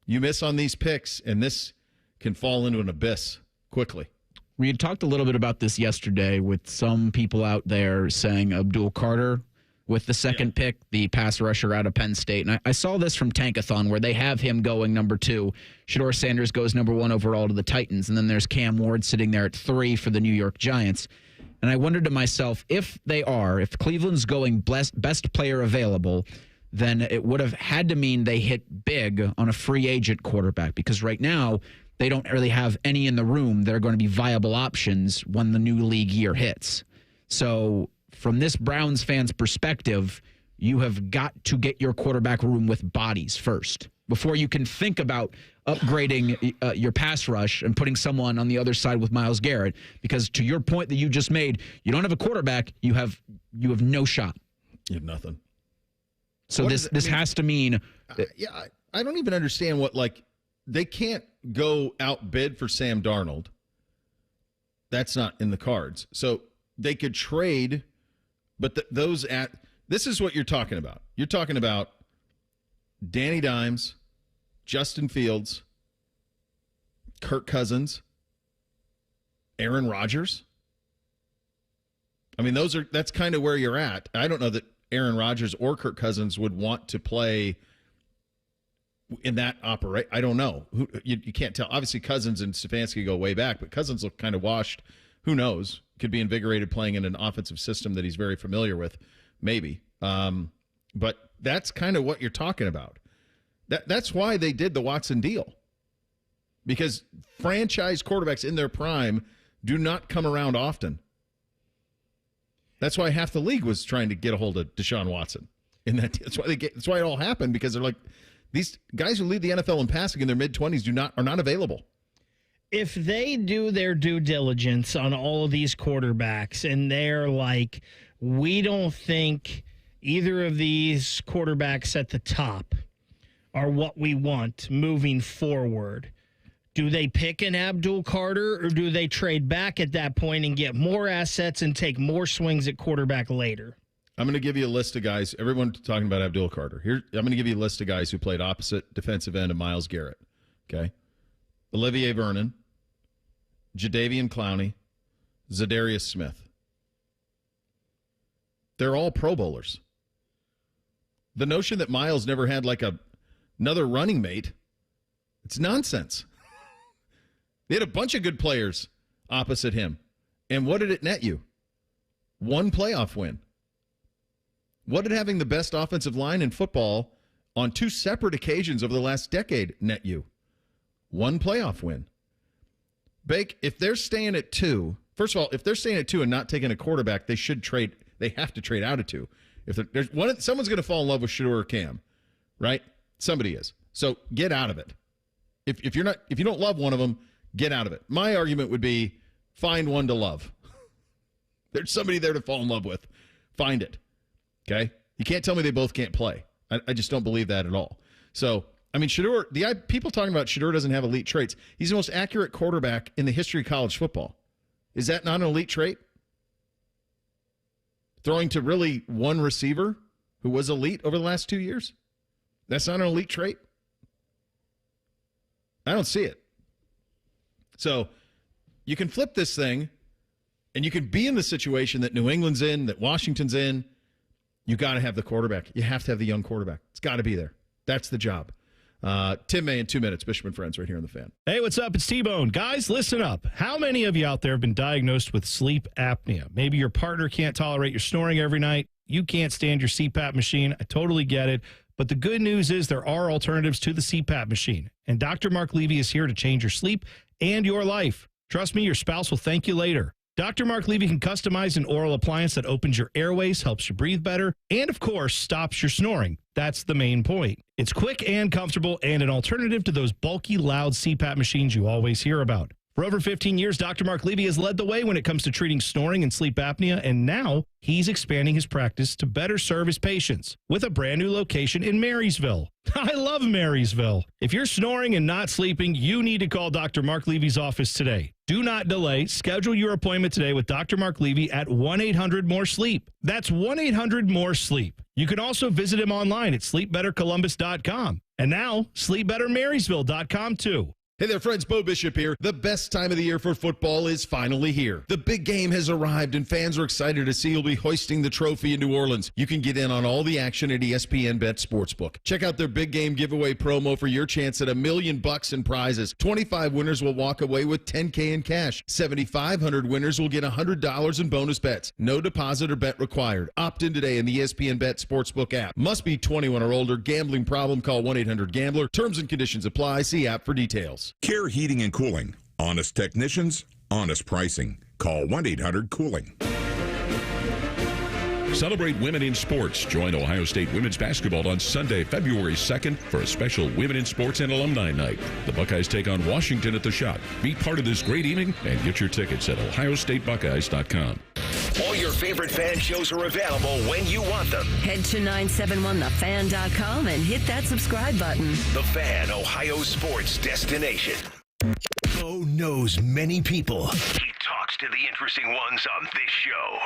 You miss on these picks, and this can fall into an abyss quickly. We had talked a little bit about this yesterday with some people out there saying Abdul Carter with the second pick, the pass rusher out of Penn State. And I saw this from Tankathon where they have him going number 2. Shedeur Sanders goes number 1 overall to the Titans. And then there's Cam Ward sitting there at 3 for the New York Giants. And I wondered to myself, if Cleveland's going best player available, then it would have had to mean they hit big on a free agent quarterback, because right now they don't really have any in the room that are going to be viable options when the new league year hits. So from this Browns fan's perspective, you have got to get your quarterback room with bodies first before you can think about upgrading your pass rush and putting someone on the other side with Myles Garrett. Because to your point that you just made, you don't have a quarterback, you have no shot. You have nothing. So this has to mean. I don't even understand what, they can't go outbid for Sam Darnold. That's not in the cards. So they could trade, but this is what you're talking about. You're talking about Danny Dimes, Justin Fields, Kirk Cousins, Aaron Rodgers. I mean, that's kind of where you're at. I don't know that Aaron Rodgers or Kirk Cousins would want to play in that operate. I don't know. You can't tell. Obviously, Cousins and Stefanski go way back, but Cousins look kind of washed. Who knows? Could be invigorated playing in an offensive system that he's very familiar with, maybe. But that's kind of what you're talking about. That's why they did the Watson deal, because franchise quarterbacks in their prime do not come around often. That's why half the league was trying to get a hold of Deshaun Watson. That's why it all happened, because they're like, these guys who lead the NFL in passing in their mid-20s are not available. If they do their due diligence on all of these quarterbacks and they're like, we don't think either of these quarterbacks at the top are what we want moving forward, do they pick an Abdul Carter, or do they trade back at that point and get more assets and take more swings at quarterback later? I'm going to give you a list of guys. Everyone's talking about Abdul Carter. Here, I'm going to give you a list of guys who played opposite defensive end of Myles Garrett. Okay? Olivier Vernon, Jadeveon Clowney, Zadarius Smith. They're all Pro Bowlers. The notion that Myles never had another running mate, it's nonsense. They had a bunch of good players opposite him. And what did it net you? One playoff win. What did having the best offensive line in football on 2 separate occasions over the last decade net you? One playoff win. Bake, if they're staying at 2, first of all, if they're staying at 2 and not taking a quarterback, they should trade. They have to trade out of 2. If there's someone's going to fall in love with Shedeur or Cam, right? Somebody is. So get out of it. If you don't love one of them, get out of it. My argument would be find one to love. There's somebody there to fall in love with. Find it. Okay? You can't tell me they both can't play. I just don't believe that at all. So, I mean, Shedeur, people talking about Shedeur doesn't have elite traits. He's the most accurate quarterback in the history of college football. Is that not an elite trait? Throwing to really one receiver who was elite over the last 2 years? That's not an elite trait? I don't see it. So you can flip this thing, and you can be in the situation that New England's in, that Washington's in. You got to have the quarterback. You have to have the young quarterback. It's got to be there. That's the job. Tim May in 2 minutes. Bishop and Friends right here on the Fan. Hey, what's up? It's T-Bone. Guys, listen up. How many of you out there have been diagnosed with sleep apnea? Maybe your partner can't tolerate your snoring every night. You can't stand your CPAP machine. I totally get it. But the good news is there are alternatives to the CPAP machine. And Dr. Mark Levy is here to change your sleep and your life. Trust me, your spouse will thank you later. Dr. Mark Levy can customize an oral appliance that opens your airways, helps you breathe better, and, of course, stops your snoring. That's the main point. It's quick and comfortable and an alternative to those bulky, loud CPAP machines you always hear about. For over 15 years, Dr. Mark Levy has led the way when it comes to treating snoring and sleep apnea, and now he's expanding his practice to better serve his patients with a brand new location in Marysville. I love Marysville. If you're snoring and not sleeping, you need to call Dr. Mark Levy's office today. Do not delay. Schedule your appointment today with Dr. Mark Levy at 1-800-MORE-SLEEP. That's 1-800-MORE-SLEEP. You can also visit him online at sleepbettercolumbus.com. And now, sleepbettermarysville.com too. Hey there, friends. Bo Bishop here. The best time of the year for football is finally here. The big game has arrived, and fans are excited to see you'll be hoisting the trophy in New Orleans. You can get in on all the action at ESPN Bet Sportsbook. Check out their big game giveaway promo for your chance at $1 million in prizes. 25 winners will walk away with $10K in cash. 7,500 winners will get $100 in bonus bets. No deposit or bet required. Opt in today in the ESPN Bet Sportsbook app. Must be 21 or older. Gambling problem? Call 1-800-GAMBLER. Terms and conditions apply. See app for details. Care Heating and Cooling. Honest technicians, honest pricing. Call 1-800-COOLING. Celebrate women in sports. Join Ohio State women's basketball on Sunday, February 2nd for a special Women in Sports and Alumni Night. The Buckeyes take on Washington at the Shot. Be part of this great evening and get your tickets at ohiostatebuckeyes.com. All your favorite fan shows are available when you want them. Head to 971thefan.com and hit that subscribe button. The Fan, Ohio sports destination. Bo knows many people. He talks to the interesting ones on this show.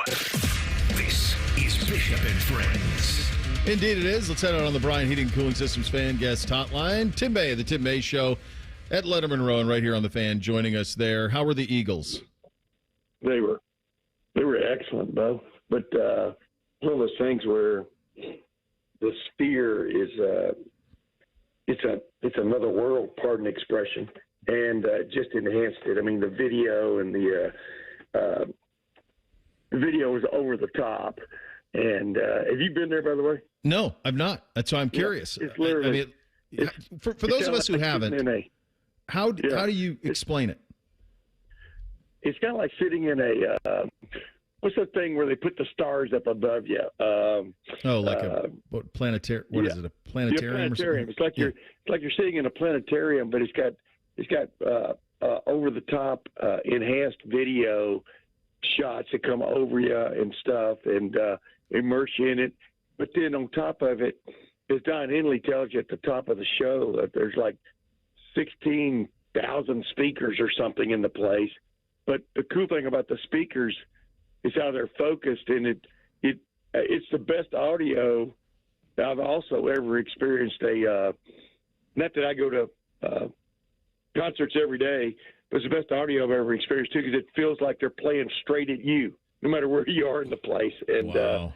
This is Bishop and Friends. Indeed it is. Let's head out on the Brian Heating and Cooling Systems fan guest hotline. Tim May of the Tim May Show at Letterman Row and right here on the Fan joining us there. How were the Eagles? They were excellent, Bo. But one of those things where the sphere is it's another world, pardon the expression, and just enhanced it. I mean, the video and the video was over the top. And have you been there, by the way? No, I've not. That's why I'm curious. It's literally, for those of us who haven't, how do you explain it? It's kind of like sitting in a what's that thing where they put the stars up above you? Planetarium? What is it? A planetarium? Yeah, planetarium. Or it's like you're sitting in a planetarium, but it's got over the top enhanced video shots that come over you and stuff, and immerse you in it. But then on top of it, as Don Henley tells you at the top of the show, that there's like 16,000 speakers or something in the place. But the cool thing about the speakers is how they're focused, and it's the best audio I've also ever experienced. Not that I go to concerts every day, but it's the best audio I've ever experienced too, because it feels like they're playing straight at you, no matter where you are in the place. And wow.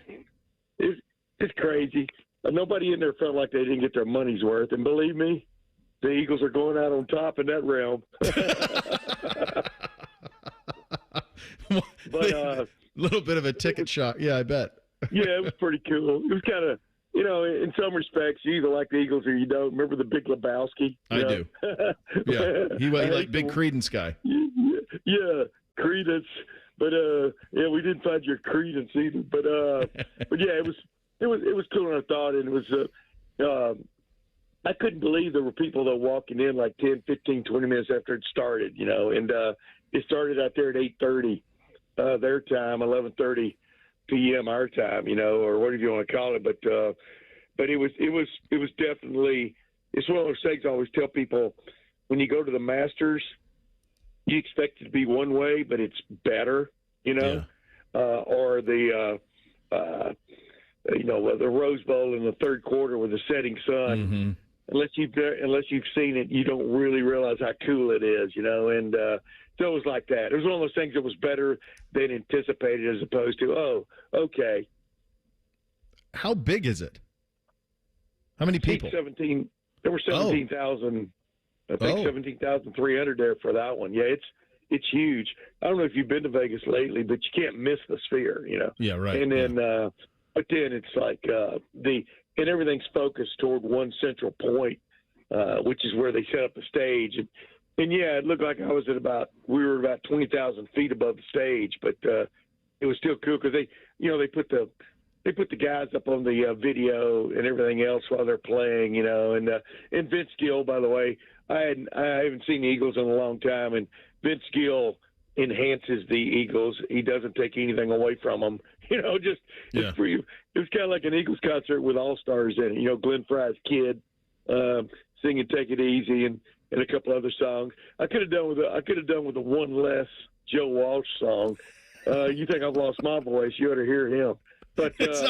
It's crazy. Nobody in there felt like they didn't get their money's worth, and believe me, the Eagles are going out on top in that realm. But a little bit of a ticket shock. Yeah, I bet. Yeah, it was pretty cool. It was kind of, in some respects, you either like the Eagles or you don't. Remember the Big Lebowski? I do. Yeah, he like Big Credence guy. Yeah, Credence. But yeah, we didn't find your Credence either. But yeah, it was cooler than I thought, and it was. I couldn't believe there were people that were walking in like 10, 15, 20 minutes after it started. And it started out there at 8:30 their time, 11:30 p.m. our time, or whatever you want to call it. But it was definitely, it's one of those things I always tell people, when you go to the Masters, you expect it to be one way, but it's better, Yeah. Or the Rose Bowl in the third quarter with the setting sun. Mm-hmm. unless you've seen it, you don't really realize how cool it is, And so it was like that. It was one of those things that was better than anticipated, as opposed to, oh, okay. How big is it? How many people? 17. There were 17,000. I think 17,300 there for that one. Yeah, it's huge. I don't know if you've been to Vegas lately, but you can't miss the Sphere, Yeah, right. And then, but then it's like and everything's focused toward one central point, which is where they set up the stage. And yeah, it looked like we were about 20,000 feet above the stage, but it was still cool because they put the guys up on the video and everything else while they're playing, and Vince Gill, by the way, I haven't seen the Eagles in a long time, and Vince Gill enhances the Eagles. He doesn't take anything away from them. It's for you. It was kind of like an Eagles concert with all-stars in it. Glenn Fry's Kid singing "Take It Easy" and a couple other songs. I could have done with a one less Joe Walsh song. You think I've lost my voice? You ought to hear him. But he is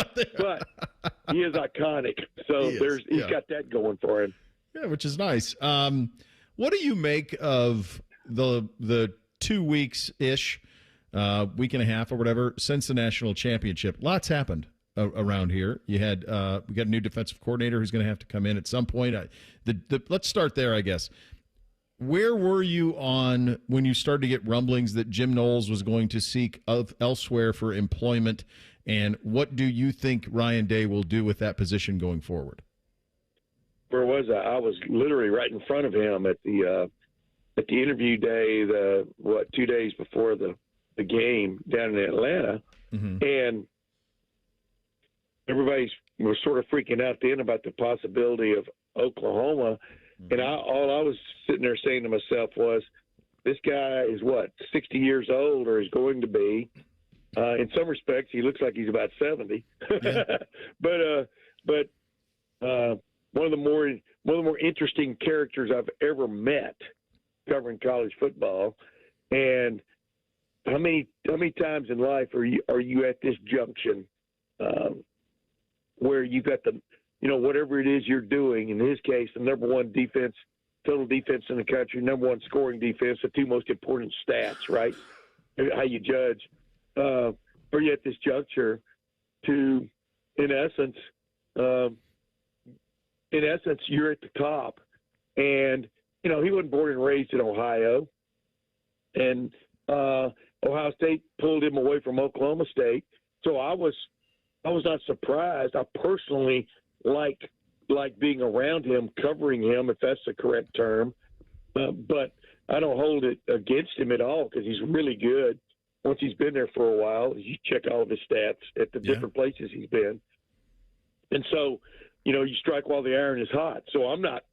iconic. So he's got that going for him. Yeah, which is nice. What do you make of the 2 weeks ish, week and a half or whatever since the national championship? Lots happened around here. You had we got a new defensive coordinator who's going to have to come in at some point. Let's start there, I guess. Where were you on when you started to get rumblings that Jim Knowles was going to seek elsewhere for employment? And what do you think Ryan Day will do with that position going forward? Where was I? I was literally right in front of him at the interview day, 2 days before the game down in Atlanta, and everybody was sort of freaking out then about the possibility of Oklahoma, and all I was sitting there saying to myself was, this guy is 60 years old, or is going to be. In some respects, he looks like he's about 70, yeah. but one of the more interesting characters I've ever met covering college football. And how many times in life are you at this junction where you got whatever it is you're doing, in his case, the number one total defense in the country, number one scoring defense, the two most important stats, right? How you judge. Are you at this juncture to, in essence, you're at the top. And, he wasn't born and raised in Ohio. And Ohio State pulled him away from Oklahoma State. So I was not surprised. I personally like being around him, covering him, if that's the correct term. But I don't hold it against him at all because he's really good. Once he's been there for a while, you check all of his stats at the different places he's been. And so, you strike while the iron is hot. So I'm not,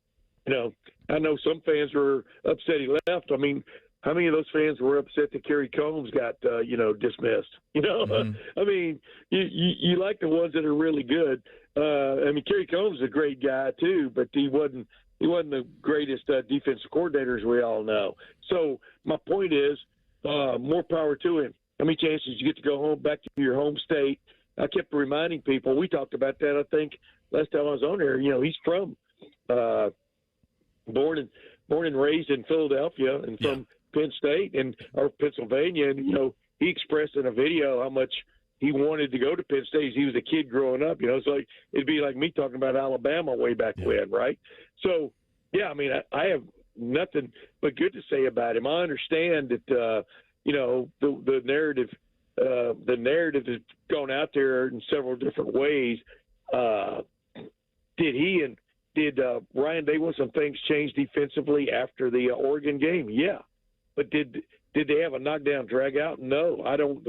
I know some fans were upset he left. I mean, how many of those fans were upset that Kerry Combs got, dismissed? I mean, you like the ones that are really good. Kerry Combs is a great guy too, but he wasn't the greatest defensive coordinator, as we all know. So my point is, more power to him. How many chances you get to go home, back to your home state? I kept reminding people, we talked about that, I think, last time I was on there. He's from born and raised in Philadelphia and from Penn State or Pennsylvania. And, he expressed in a video how much he wanted to go to Penn State. He was a kid growing up, so it'd be like me talking about Alabama way back when, right? So, I have nothing but good to say about him. I understand that the narrative has gone out there in several different ways. Did Ryan Day want some things change defensively after the Oregon game? Yeah, but did they have a knockdown drag out? No, I don't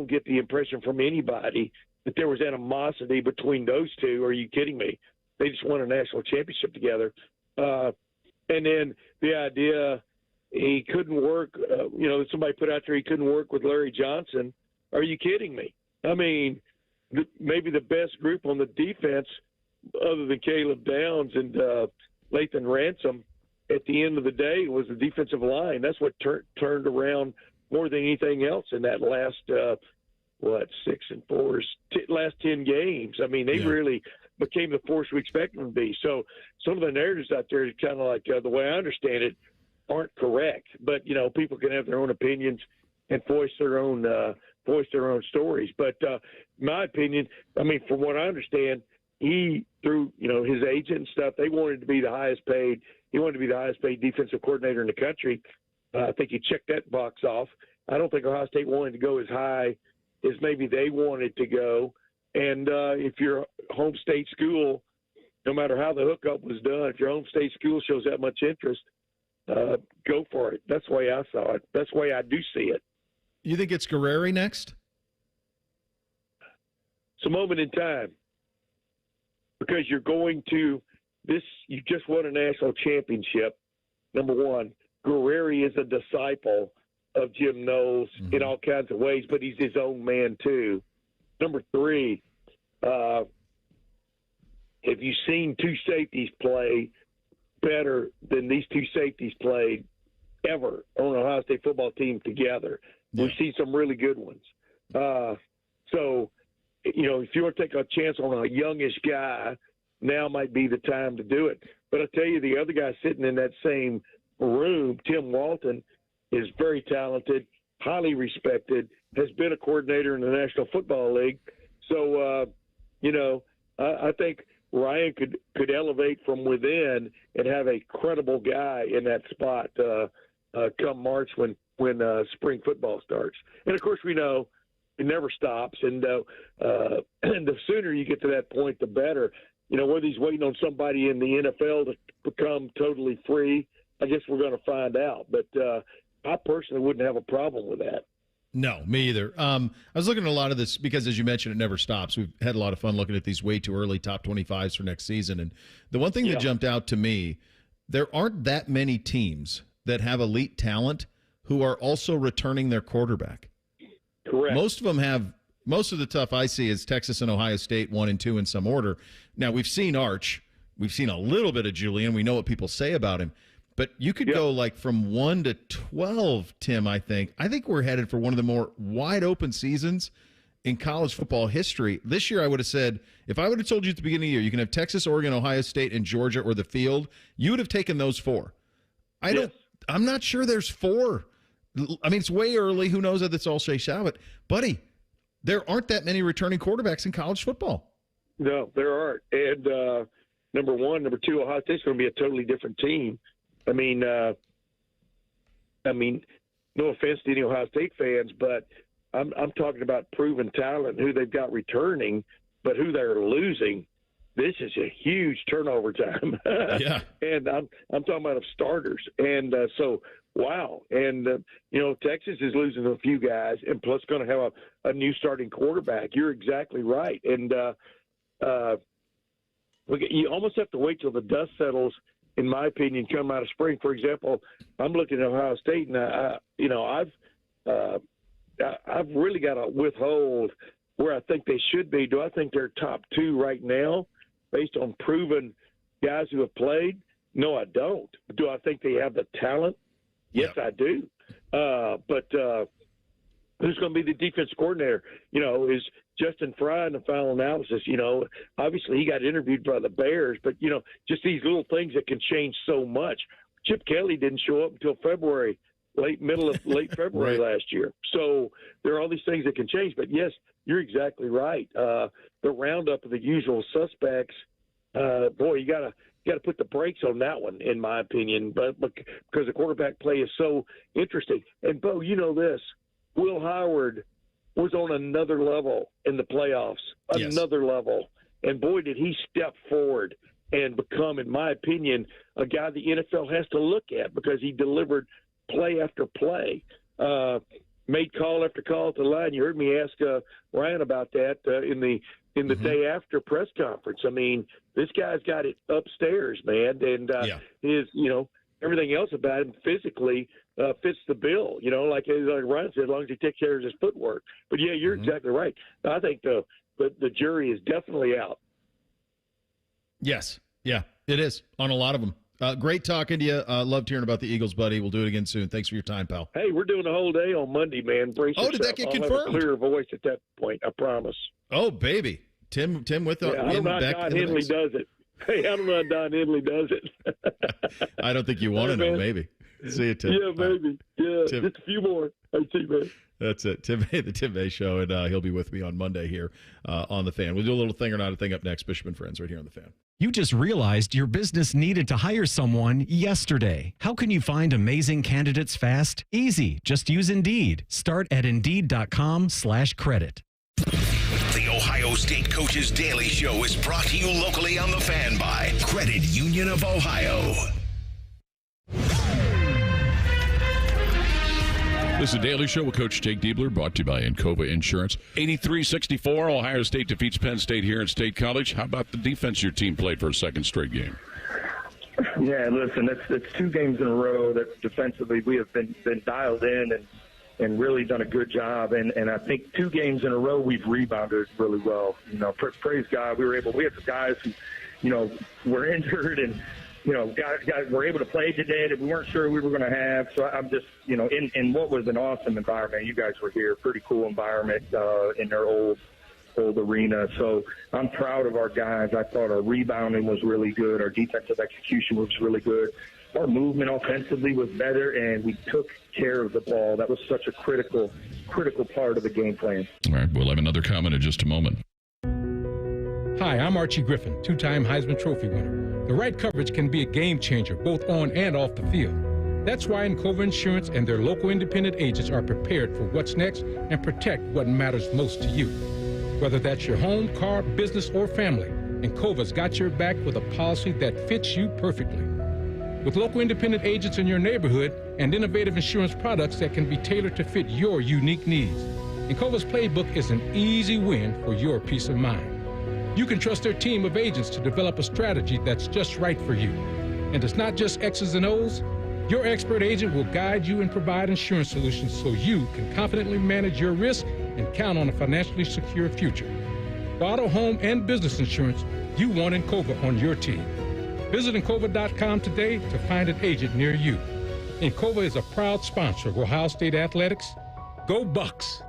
get the impression from anybody that there was animosity between those two. Are you kidding me? They just won a national championship together. And then the idea he couldn't work, somebody put out there he couldn't work with Larry Johnson. Are you kidding me? I mean, maybe the best group on the defense, other than Caleb Downs and Lathan Ransom, at the end of the day was the defensive line. That's what turned around more than anything else in that last 6 and 4 last 10 games. I mean, they became the force we expected them to be. So some of the narratives out there, kind of like the way I understand it, aren't correct. But people can have their own opinions and voice their own stories. But my opinion, I mean, from what I understand, he through his agent and stuff, they wanted to be the highest paid. He wanted to be the highest paid defensive coordinator in the country. I think he checked that box off. I don't think Ohio State wanted to go as high as maybe they wanted to go. And if your home state school, no matter how the hookup was done, if your home state school shows that much interest, go for it. That's the way I saw it. That's the way I do see it. You think it's Guerreri next? It's a moment in time because you're going to this. You just won a national championship. Number one, Guerreri is a disciple of Jim Knowles in all kinds of ways, but he's his own man too. Number three, have you seen two safeties play better than these two safeties played ever on an Ohio State football team together? Yeah. We've seen some really good ones. So, if you want to take a chance on a youngish guy, now might be the time to do it. But I tell you, the other guy sitting in that same room, Tim Walton, is very talented, highly respected, has been a coordinator in the National Football League. So, I think Ryan could elevate from within and have a credible guy in that spot come March when spring football starts. And, of course, we know it never stops. And the sooner you get to that point, the better. Whether he's waiting on somebody in the NFL to become totally free, I guess we're going to find out. But I personally wouldn't have a problem with that. No, me either. I was looking at a lot of this because, as you mentioned, it never stops. We've had a lot of fun looking at these way too early top 25s for next season. And the one thing that jumped out to me, there aren't that many teams that have elite talent who are also returning their quarterback. Correct. Most of them have. Most of the stuff I see is Texas and Ohio State 1 and 2 in some order. Now, we've seen Arch. We've seen a little bit of Julian. We know what people say about him. But you could go like from 1 to 12, Tim, I think. I think we're headed for one of the more wide-open seasons in college football history. This year, I would have said, if I would have told you at the beginning of the year, you can have Texas, Oregon, Ohio State, and Georgia or the field, you would have taken those 4. I'm not sure there's 4. I mean, it's way early. Who knows how this all shakes out? But, buddy, there aren't that many returning quarterbacks in college football. No, there aren't. And number one, number two, Ohio State's going to be a totally different team. I mean, no offense to any Ohio State fans, but I'm talking about proven talent, who they've got returning, but who they're losing. This is a huge turnover time. Yeah. And I'm talking about of starters. And so, wow. And, Texas is losing a few guys and plus going to have a new starting quarterback. You're exactly right. And you almost have to wait till the dust settles, in my opinion, come out of spring. For example, I'm looking at Ohio State, and I've really got to withhold where I think they should be. Do I think they're top 2 right now based on proven guys who have played? No, I don't. Do I think they have the talent? Yes, I do. But who's going to be the defense coordinator? Is Justin Fry in the final analysis? Obviously he got interviewed by the Bears, but, just these little things that can change so much. Chip Kelly didn't show up until February, late February right. last year. So there are all these things that can change. But, yes, you're exactly right. The roundup of the usual suspects, boy, you got to put the brakes on that one, in my opinion, but because the quarterback play is so interesting. And, Bo, you know this. Will Howard was on another level in the playoffs, another level. And, boy, did he step forward and become, in my opinion, a guy the NFL has to look at because he delivered play after play, made call after call at the line. You heard me ask Ryan about that in the day after press conference. I mean, this guy's got it upstairs, man, and his, everything else about him physically fits the bill. Like Ryan said, as long as he takes care of his footwork. But yeah, you're exactly right. I think the jury is definitely out. Yes, yeah, it is on a lot of them. Great talking to you. Loved hearing about the Eagles, buddy. We'll do it again soon. Thanks for your time, pal. Hey, we're doing a whole day on Monday, man. Brace yourself. Did that get confirmed? I'll have a clearer voice at that point, I promise. Oh, baby. Tim with I don't know how Don Henley does it. Hey, I don't know how Don Henley does it. I don't think you want to know, maybe. See you, Tim. Yeah, maybe. Yeah, Tim. Just a few more. I see, man. That's it. Tim May, the Tim May Show, and he'll be with me on Monday here on The Fan. We'll do a little thing or not a thing up next. Bishop and Friends right here on The Fan. You just realized your business needed to hire someone yesterday. How can you find amazing candidates fast? Easy. Just use Indeed. Start at Indeed.com/credit. The Ohio State Coaches Daily Show is brought to you locally on The Fan by Credit Union of Ohio. This is the Daily Show with Coach Jake Diebler, brought to you by Encova Insurance. 83-64, Ohio State defeats Penn State here at State College. How about the defense your team played for a second straight game? Yeah, listen, it's 2 games in a row that defensively we have been dialed in and really done a good job. And I think 2 games in a row we've rebounded really well. You know, praise God, we had some guys who, you know, were injured and, you know, guys were able to play today that we weren't sure we were going to have. So I'm just, you know, in what was an awesome environment. You guys were here, pretty cool environment in their old arena. So I'm proud of our guys. I thought our rebounding was really good. Our defensive execution was really good. Our movement offensively was better, and we took care of the ball. That was such a critical part of the game plan. All right, we'll have another comment in just a moment. Hi, I'm Archie Griffin, 2-time Heisman Trophy winner. The right coverage can be a game changer, both on and off the field. That's why Encova Insurance and their local independent agents are prepared for what's next and protect what matters most to you. Whether that's your home, car, business, or family, Encova's got your back with a policy that fits you perfectly. With local independent agents in your neighborhood and innovative insurance products that can be tailored to fit your unique needs, Encova's playbook is an easy win for your peace of mind. You can trust their team of agents to develop a strategy that's just right for you. And it's not just X's and O's. Your expert agent will guide you and provide insurance solutions so you can confidently manage your risk and count on a financially secure future. For auto, home, and business insurance, you want Encova on your team. Visit Encova.com today to find an agent near you. Encova is a proud sponsor of Ohio State Athletics. Go Bucks!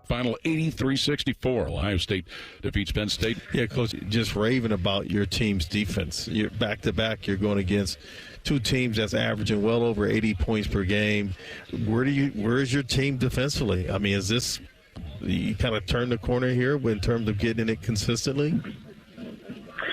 Final 83-64. Ohio State defeats Penn State. Yeah, Coach, just raving about your team's defense. You're back-to-back. You're going against 2 teams that's averaging well over 80 points per game. Where is your team defensively? I mean, is this you kind of turn the corner here in terms of getting it consistently?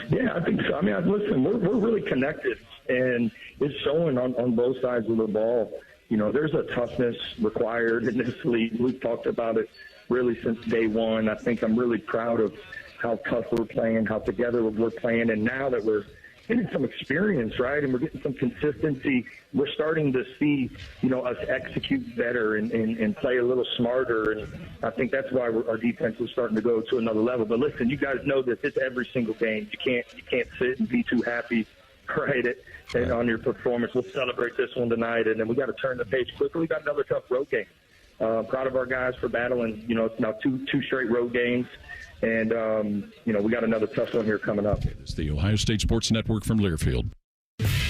Yeah, I think so. I mean, listen, we're really connected, and it's showing on both sides of the ball. You know, there's a toughness required in this league. We've talked about it really since day one. I think I'm really proud of how tough we're playing, how together we're playing, and now that we're getting some experience, right, and we're getting some consistency, we're starting to see, you know, us execute better and play a little smarter, and I think that's why our defense is starting to go to another level. But listen, you guys know this. It's every single game. You can't sit and be too happy, right, on your performance. We'll celebrate this one tonight, and then we got to turn the page quickly. We got another tough road game. Proud of our guys for battling. You know, it's now two straight road games, and you know, we got another tough one here coming up. It's the Ohio State Sports Network from Learfield.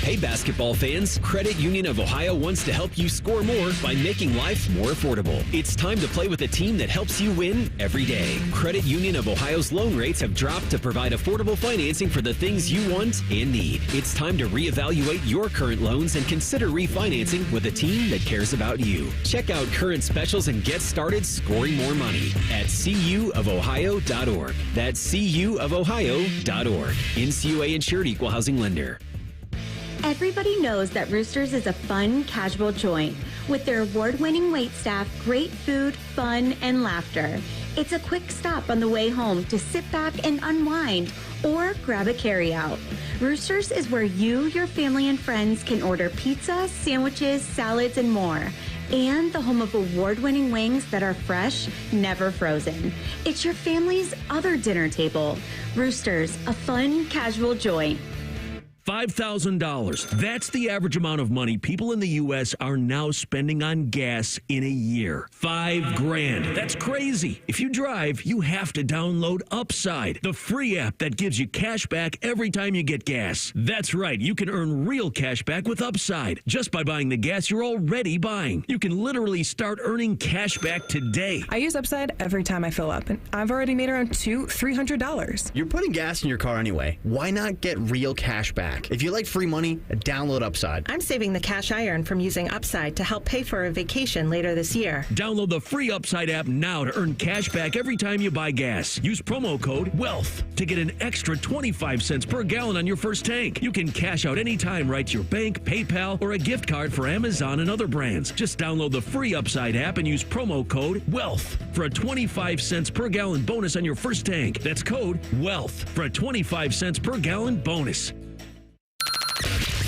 Hey, basketball fans, Credit Union of Ohio wants to help you score more by making life more affordable. It's time to play with a team that helps you win every day. Credit Union of Ohio's loan rates have dropped to provide affordable financing for the things you want and need. It's time to reevaluate your current loans and consider refinancing with a team that cares about you. Check out current specials and get started scoring more money at cuofohio.org. That's cuofohio.org. NCUA insured, equal housing lender. Everybody knows that Roosters is a fun, casual joint. With their award-winning waitstaff, great food, fun, and laughter. It's a quick stop on the way home to sit back and unwind or grab a carryout. Roosters is where you, your family, and friends can order pizza, sandwiches, salads, and more. And the home of award-winning wings that are fresh, never frozen. It's your family's other dinner table. Roosters, a fun, casual joint. $5,000. That's the average amount of money people in the U.S. are now spending on gas in a year. $5,000. That's crazy. If you drive, you have to download Upside, the free app that gives you cash back every time you get gas. That's right. You can earn real cash back with Upside just by buying the gas you're already buying. You can literally start earning cash back today. I use Upside every time I fill up, and I've already made around $300. You're putting gas in your car anyway. Why not get real cash back? If you like free money, download Upside. I'm saving the cash I earn from using Upside to help pay for a vacation later this year. Download the free Upside app now to earn cash back every time you buy gas. Use promo code WEALTH to get an extra 25 cents per gallon on your first tank. You can cash out anytime right to your bank, PayPal, or a gift card for Amazon and other brands. Just download the free Upside app and use promo code WEALTH for a 25 cents per gallon bonus on your first tank. That's code WEALTH for a 25 cents per gallon bonus.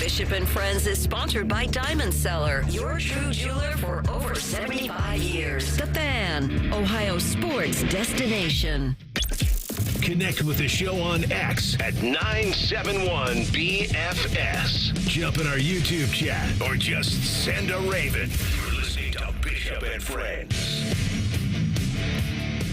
Bishop and Friends is sponsored by Diamond Seller, your true jeweler for over 75 years. The Fan, Ohio sports destination. Connect with the show on X at 971BFS. Jump in our YouTube chat or just send a raven. You're listening to Bishop and Friends.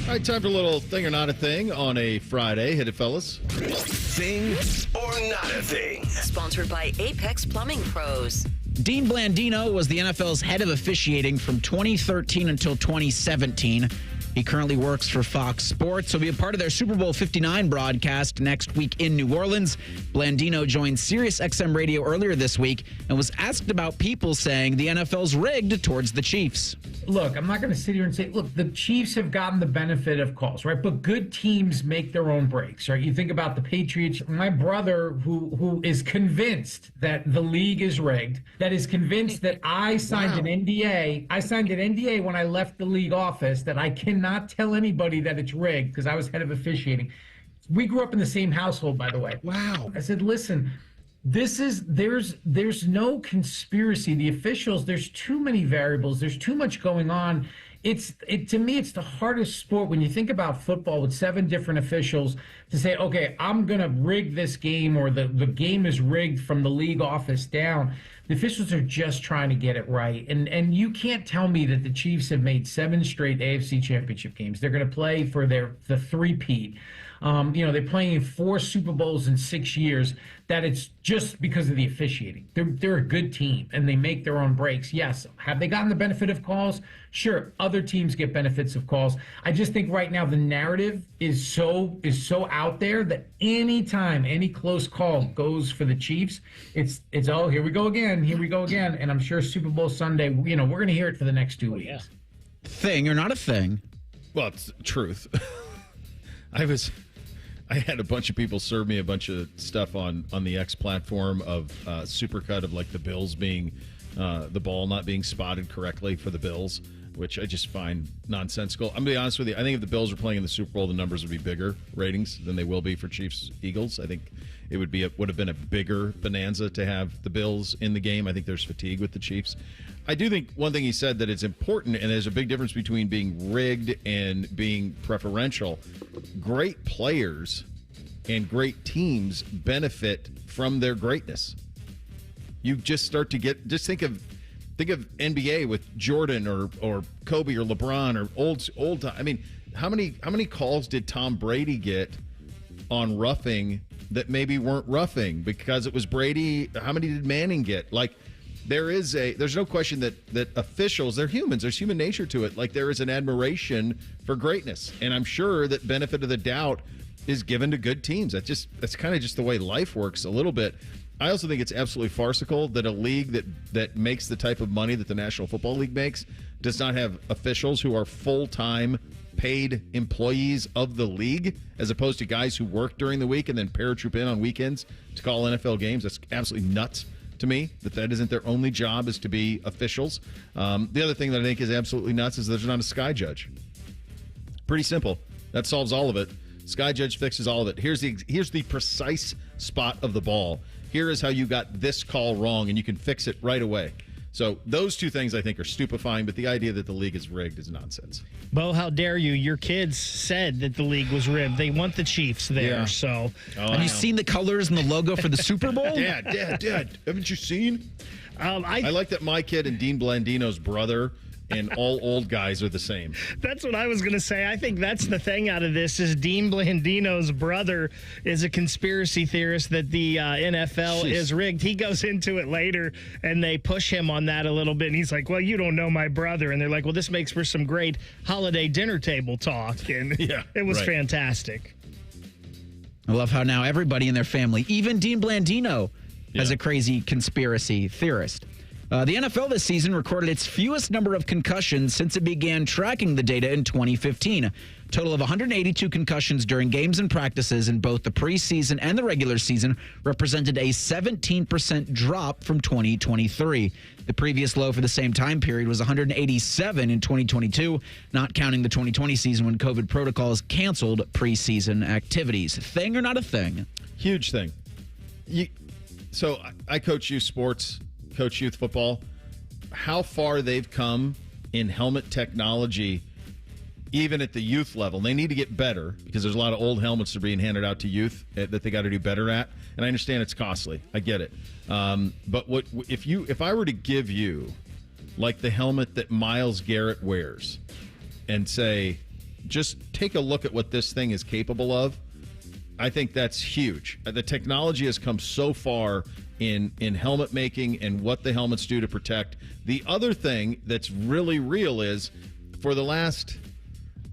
All right, time for a little thing or not a thing on a Friday. Hit it, fellas. Thing or not a thing. Sponsored by Apex Plumbing Pros. Dean Blandino was the NFL's head of officiating from 2013 until 2017. He currently works for Fox Sports. He'll be a part of their Super Bowl 59 broadcast next week in New Orleans. Blandino joined SiriusXM Radio earlier this week and was asked about people saying the NFL's rigged towards the Chiefs. Look, I'm not going to sit here and say, look, the Chiefs have gotten the benefit of calls, right? But good teams make their own breaks, right? You think about the Patriots. My brother, who is convinced that the league is rigged, that is convinced that I signed an NDA. I signed an NDA when I left the league office that I cannot tell anybody that it's rigged because I was head of officiating. We grew up in the same household, by the way. Wow. I said, listen, there's no conspiracy. The officials, there's too many variables. There's too much going on. To me, it's the hardest sport when you think about football with 7 different officials to say, okay, I'm going to rig this game or the game is rigged from the league office down. The officials are just trying to get it right. And you can't tell me that the Chiefs have made 7 straight AFC championship games. They're going to play for the three-peat. They're playing in 4 Super Bowls in 6 years, that it's just because of the officiating. They're a good team, and they make their own breaks. Yes. Have they gotten the benefit of calls? Sure. Other teams get benefits of calls. I just think right now the narrative is so out there that anytime any close call goes for the Chiefs, it's oh, here we go again. And I'm sure Super Bowl Sunday, we're going to hear it for the next 2 weeks. Yeah. Thing or not a thing? Well, it's truth. I had a bunch of people serve me a bunch of stuff on the X platform of supercut of like the Bills being the ball not being spotted correctly for the Bills, which I just find nonsensical. I'm gonna be honest with you. I think if the Bills were playing in the Super Bowl, the numbers would be bigger ratings than they will be for Chiefs Eagles. I think it would have been a bigger bonanza to have the Bills in the game. I think there's fatigue with the Chiefs. I do think one thing he said that it's important, and there's a big difference between being rigged and being preferential. Great players and great teams benefit from their greatness. You just start to think of NBA with Jordan or Kobe or LeBron or old time. I mean, how many calls did Tom Brady get on roughing that maybe weren't roughing because it was Brady? How many did Manning get? Like, there's no question that officials, they're humans. There's human nature to it. Like, there is an admiration for greatness, and I'm sure that benefit of the doubt is given to good teams. That's kind of just the way life works a little bit. I also think it's absolutely farcical that a league that makes the type of money that the National Football League makes does not have officials who are full-time paid employees of the league, as opposed to guys who work during the week and then paratroop in on weekends to call NFL games. That's absolutely nuts to me, that isn't their only job is to be officials. The other thing that I think is absolutely nuts is there's not a sky judge. Pretty simple. That solves all of it. Sky judge fixes all of it. Here's the precise spot of the ball. Here is how you got this call wrong, and you can fix it right away. So those two things I think are stupefying, but the idea that the league is rigged is nonsense. Bo, how dare you? Your kids said that the league was rigged. They want the Chiefs there. Yeah. So Have you seen the colors and the logo for the Super Bowl? Dad, haven't you seen? I like that my kid and Dean Blandino's brother and all old guys are the same. That's what I was going to say. I think that's the thing out of this is Dean Blandino's brother is a conspiracy theorist that the NFL is rigged. He goes into it later, and they push him on that a little bit. And he's like, well, you don't know my brother. And they're like, well, this makes for some great holiday dinner table talk. And it was fantastic. I love how now everybody in their family, even Dean Blandino, has a crazy conspiracy theorist. The NFL this season recorded its fewest number of concussions since it began tracking the data in 2015. A total of 182 concussions during games and practices in both the preseason and the regular season represented a 17% drop from 2023. The previous low for the same time period was 187 in 2022, not counting the 2020 season when COVID protocols canceled preseason activities. Thing or not a thing? Huge thing. So I coach youth sports, coach youth football. How far they've come in helmet technology, even at the youth level. They need to get better because there's a lot of old helmets that are being handed out to youth that they got to do better at. And I understand it's costly. I get it. But if I were to give you like the helmet that Myles Garrett wears and say, just take a look at what this thing is capable of, I think that's huge. The technology has come so far in helmet making and what the helmets do to protect. The other thing that's really real is for the last,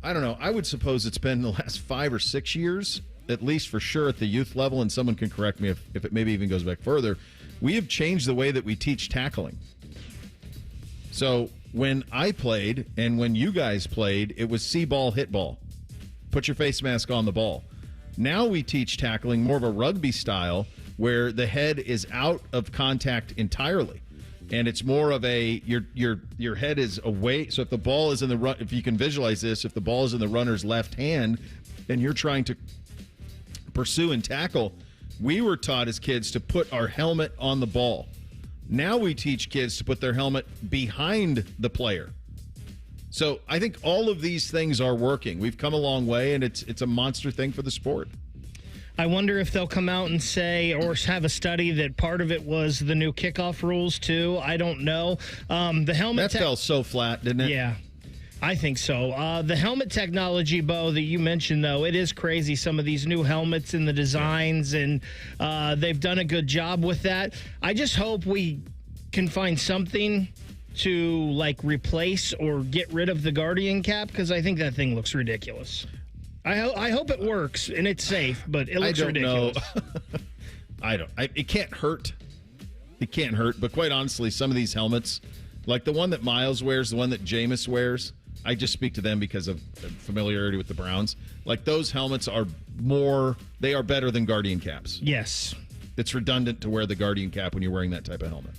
I don't know, I would suppose it's been the last 5 or 6 years, at least for sure at the youth level, and someone can correct me if it maybe even goes back further, we have changed the way that we teach tackling. So when I played and when you guys played, it was see ball, hit ball. Put your face mask on the ball. Now we teach tackling more of a rugby style where the head is out of contact entirely. And it's more of a your head is away. So if the ball is in the run, if you can visualize this, if the ball is in the runner's left hand and you're trying to pursue and tackle, we were taught as kids to put our helmet on the ball. Now we teach kids to put their helmet behind the player. So I think all of these things are working. We've come a long way, and it's a monster thing for the sport. I wonder if they'll come out and say or have a study that part of it was the new kickoff rules, too. I don't know. The helmet that fell so flat, didn't it? Yeah, I think so. The helmet technology, Bo, that you mentioned, though, it is crazy. Some of these new helmets and the designs, and they've done a good job with that. I just hope we can find something to like replace or get rid of the Guardian cap because I think that thing looks ridiculous. I hope it works and it's safe, but it looks ridiculous. It can't hurt. It can't hurt, but quite honestly, some of these helmets, like the one that Myles wears, the one that Jameis wears, I just speak to them because of familiarity with the Browns. Like those helmets are they are better than Guardian caps. Yes. It's redundant to wear the Guardian cap when you're wearing that type of helmet.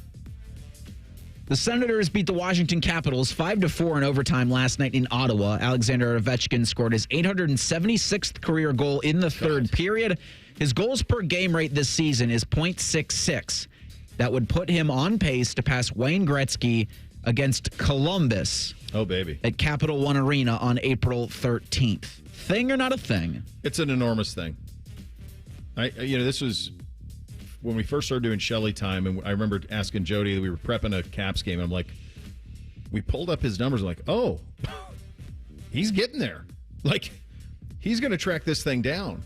The Senators beat the Washington Capitals 5-4 in overtime last night in Ottawa. Alexander Ovechkin scored his 876th career goal in the third period. His goals per game rate this season is .66. That would put him on pace to pass Wayne Gretzky against Columbus. Oh, baby. At Capital One Arena on April 13th. Thing or not a thing? It's an enormous thing. This was when we first started doing Shelly time, and I remember asking Jody that we were prepping a Caps game, and I'm like, we pulled up his numbers, like, oh, he's getting there. Like, he's going to track this thing down,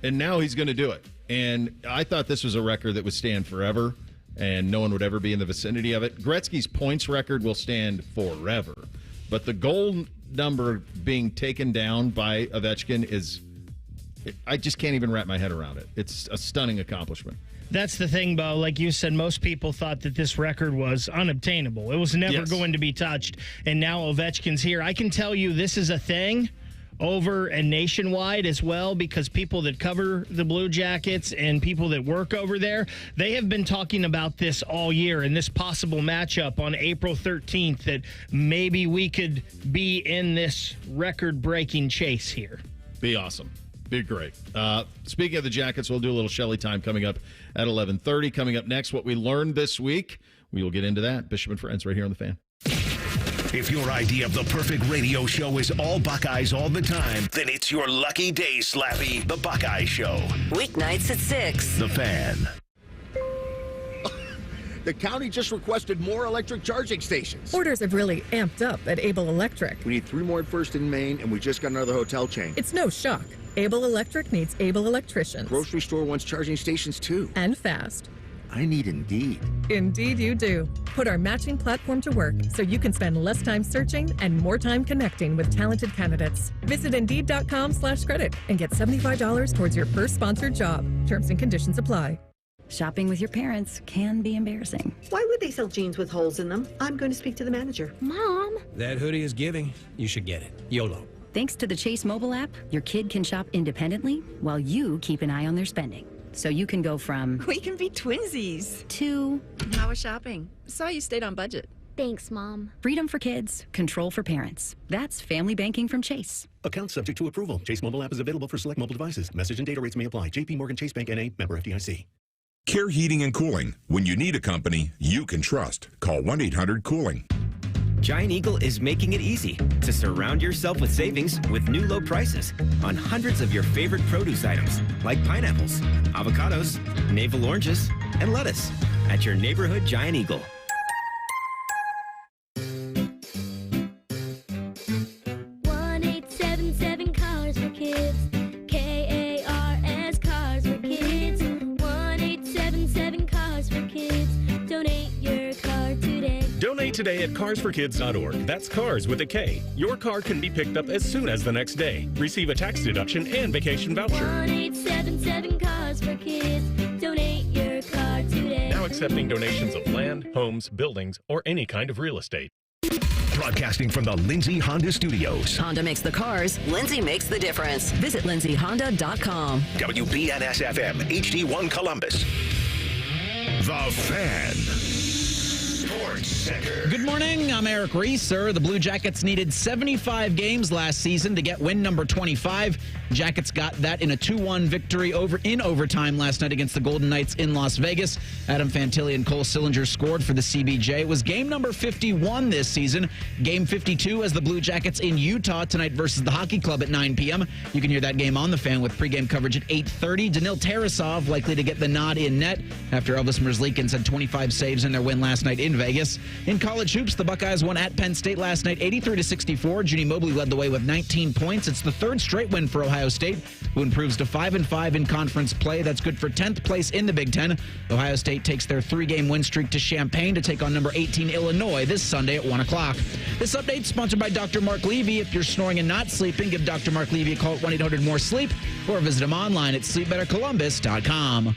and now he's going to do it. And I thought this was a record that would stand forever, and no one would ever be in the vicinity of it. Gretzky's points record will stand forever, but the goal number being taken down by Ovechkin I just can't even wrap my head around it. It's a stunning accomplishment. That's the thing, Bo. Like you said, most people thought that this record was unobtainable. It was never going to be touched. And now Ovechkin's here. I can tell you this is a thing over and nationwide as well because people that cover the Blue Jackets and people that work over there, they have been talking about this all year and this possible matchup on April 13th that maybe we could be in this record-breaking chase here. Be awesome. Be great. Speaking of the Jackets, we'll do a little Shelley time coming up at 11:30. Coming up next, what we learned this week We will get into that. Bishop and Friends right here on The Fan. If your idea of the perfect radio show is all Buckeyes all the time, then it's your lucky day, Slappy, the Buckeye Show. Weeknights at 6. The Fan. The county just requested more electric charging stations. Orders have really amped up at Able Electric. We need 3 more at First and Main, and we just got another hotel chain. It's no shock. Able Electric needs able electricians. Grocery store wants charging stations too. And fast. I need Indeed. Indeed you do. Put our matching platform to work so you can spend less time searching and more time connecting with talented candidates. Visit Indeed.com/credit and get $75 towards your first sponsored job. Terms and conditions apply. Shopping with your parents can be embarrassing. Why would they sell jeans with holes in them? I'm going to speak to the manager. Mom! That hoodie is giving. You should get it. YOLO. Thanks to the Chase mobile app, your kid can shop independently while you keep an eye on their spending. So you can go from... We can be twinsies. ...to... How was shopping? Saw you stayed on budget. Thanks, Mom. Freedom for kids, control for parents. That's family banking from Chase. Account subject to approval. Chase mobile app is available for select mobile devices. Message and data rates may apply. JP Morgan Chase Bank N.A. Member FDIC. Care Heating and Cooling. When you need a company you can trust, call 1-800-COOLING. Giant Eagle is making it easy to surround yourself with savings with new low prices on hundreds of your favorite produce items like pineapples, avocados, navel oranges, and lettuce at your neighborhood Giant Eagle. Cars for Kids. K-A-R-S, Cars for Kids. 1-877 Cars for Kids. Donate your car today. Donate today at carsforkids.org. That's cars with a K. Your car can be picked up as soon as the next day. Receive a tax deduction and vacation voucher. 1-877 Cars for Kids. Donate your car today. Now accepting donations of land, homes, buildings, or any kind of real estate. Broadcasting from the Lindsay Honda Studios. Honda makes the cars. Lindsay makes the difference. Visit lindsayhonda.com. WBNS-FM, HD1 Columbus. The Fan. Sports Center. Good morning. I'm Eric Reeser. The Blue Jackets needed 75 games last season to get win number 25. Jackets got that in a 2-1 victory in overtime last night against the Golden Knights in Las Vegas. Adam Fantilli and Cole Sillinger scored for the CBJ. It was game number 51 this season. Game 52 as the Blue Jackets in Utah tonight versus the Hockey Club at 9 p.m. You can hear that game on The Fan with pregame coverage at 8:30. Danil Tarasov likely to get the nod in net after Elvis Merzlikins had 25 saves in their win last night in Vegas. In college hoops, the Buckeyes won at Penn State last night 83-64. Junie Mobley led the way with 19 points. It's the third straight win for Ohio State, who improves to 5-5 in conference play. That's good for 10th place in the Big Ten. Ohio State takes their 3-game win streak to Champaign to take on number 18 Illinois this Sunday at 1 o'clock. This update sponsored by Dr. Mark Levy. If you're snoring and not sleeping, give Dr. Mark Levy a call at 1-800-MORE-SLEEP or visit him online at sleepbettercolumbus.com.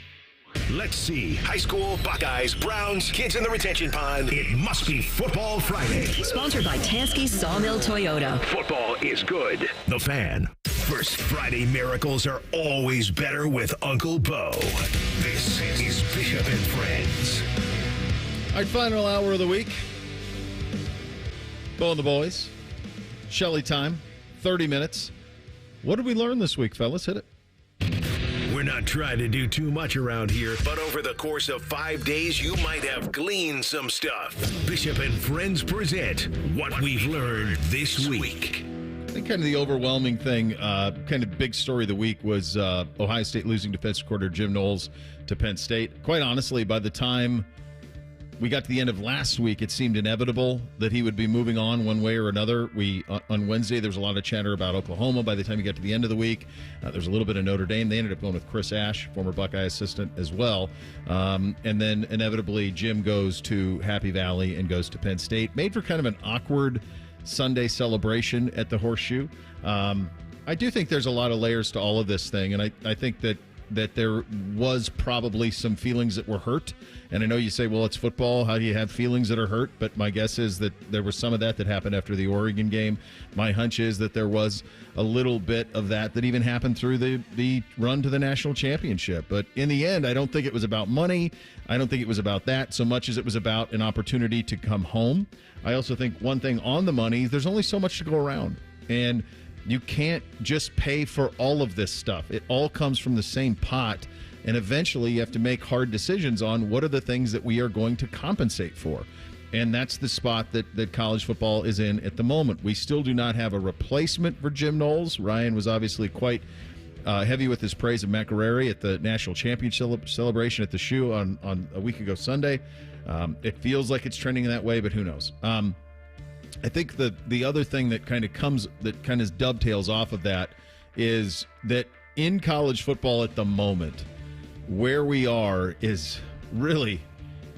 Let's see. High school, Buckeyes, Browns, kids in the retention pond. It must be Football Friday. Sponsored by Tansky Sawmill Toyota. Football is good. The Fan. First Friday miracles are always better with Uncle Bo. This is Bishop and Friends. All right, final hour of the week. Bo and the boys. Shelley time. 30 minutes. What did we learn this week, fellas? Hit it. We're not trying to do too much around here, but over the course of 5 days, you might have gleaned some stuff. Bishop and Friends present What We've Learned This Week. I think kind of the overwhelming thing, kind of big story of the week was Ohio State losing defensive coordinator Jim Knowles to Penn State. Quite honestly, by the time we got to the end of last week, it seemed inevitable that he would be moving on one way or another. On Wednesday, there was a lot of chatter about Oklahoma. By the time you got to the end of the week, there's a little bit of Notre Dame. They ended up going with Chris Ash, former Buckeye assistant as well. And then inevitably, Jim goes to Happy Valley and goes to Penn State. Made for kind of an awkward Sunday celebration at the Horseshoe. I do think there's a lot of layers to all of this thing, and I think that there was probably some feelings that were hurt. And I know you say, well, it's football. How do you have feelings that are hurt? But my guess is that there was some of that happened after the Oregon game. My hunch is that there was a little bit of that even happened through the run to the national championship. But in the end, I don't think it was about money. I don't think it was about that so much as it was about an opportunity to come home. I also think one thing on the money, there's only so much to go around. And you can't just pay for all of this stuff. It all comes from the same pot And eventually you have to make hard decisions on what are the things that we are going to compensate for. And that's the spot that college football is in at the moment. We still do not have a replacement for Jim Knowles. Ryan was obviously quite heavy with his praise of McElrary at the national championship celebration at the Shoe on a week ago Sunday. It feels like it's trending that way, but who knows? I think the other thing that kind of dovetails off of that is that in college football at the moment, where we are is really,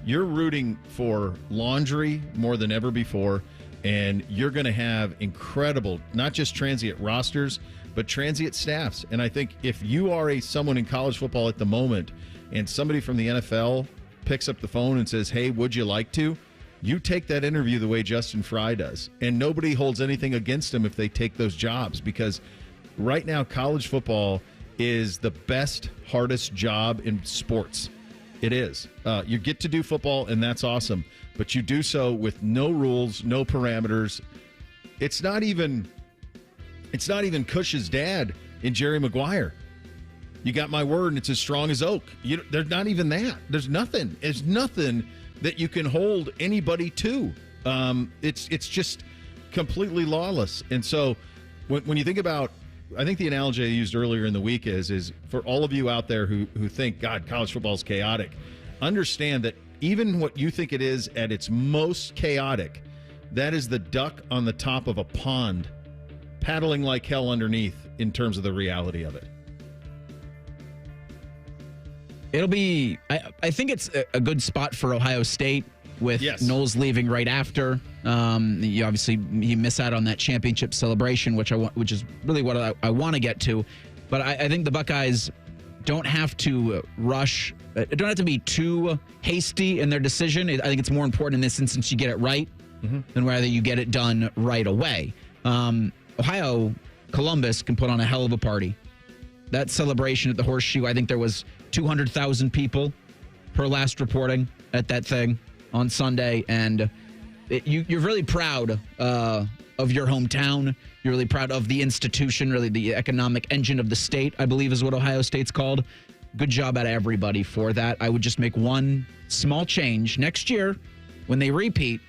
you're rooting for laundry more than ever before, and you're going to have incredible, not just transient rosters, but transient staffs. And I think if you are someone in college football at the moment and somebody from the NFL picks up the phone and says, hey, would you like to? You take that interview the way Justin Fry does, and nobody holds anything against them if they take those jobs, because right now college football is the best, hardest job in sports. It is. You get to do football, and that's awesome, but you do so with no rules, no parameters. It's not even Cush's dad in Jerry Maguire. You got my word, and it's as strong as oak. There's not even that. There's nothing. There's nothing that you can hold anybody to. It's just completely lawless. And so when you think about, I think the analogy I used earlier in the week is for all of you out there who think, God, college football is chaotic, understand that even what you think it is at its most chaotic, that is the duck on the top of a pond paddling like hell underneath in terms of the reality of it. It'll be, I think it's a good spot for Ohio State with Knowles leaving right after. Obviously, he missed out on that championship celebration, which is really what I want to get to. But I think the Buckeyes don't have to rush, don't have to be too hasty in their decision. I think it's more important in this instance you get it right than whether you get it done right away. Ohio, Columbus can put on a hell of a party. That celebration at the Horseshoe, I think there was 200,000 people per last reporting at that thing on Sunday. And you're really proud of your hometown. You're really proud of the institution, really the economic engine of the state, I believe is what Ohio State's called. Good job at everybody for that. I would just make one small change. Next year, when they repeat,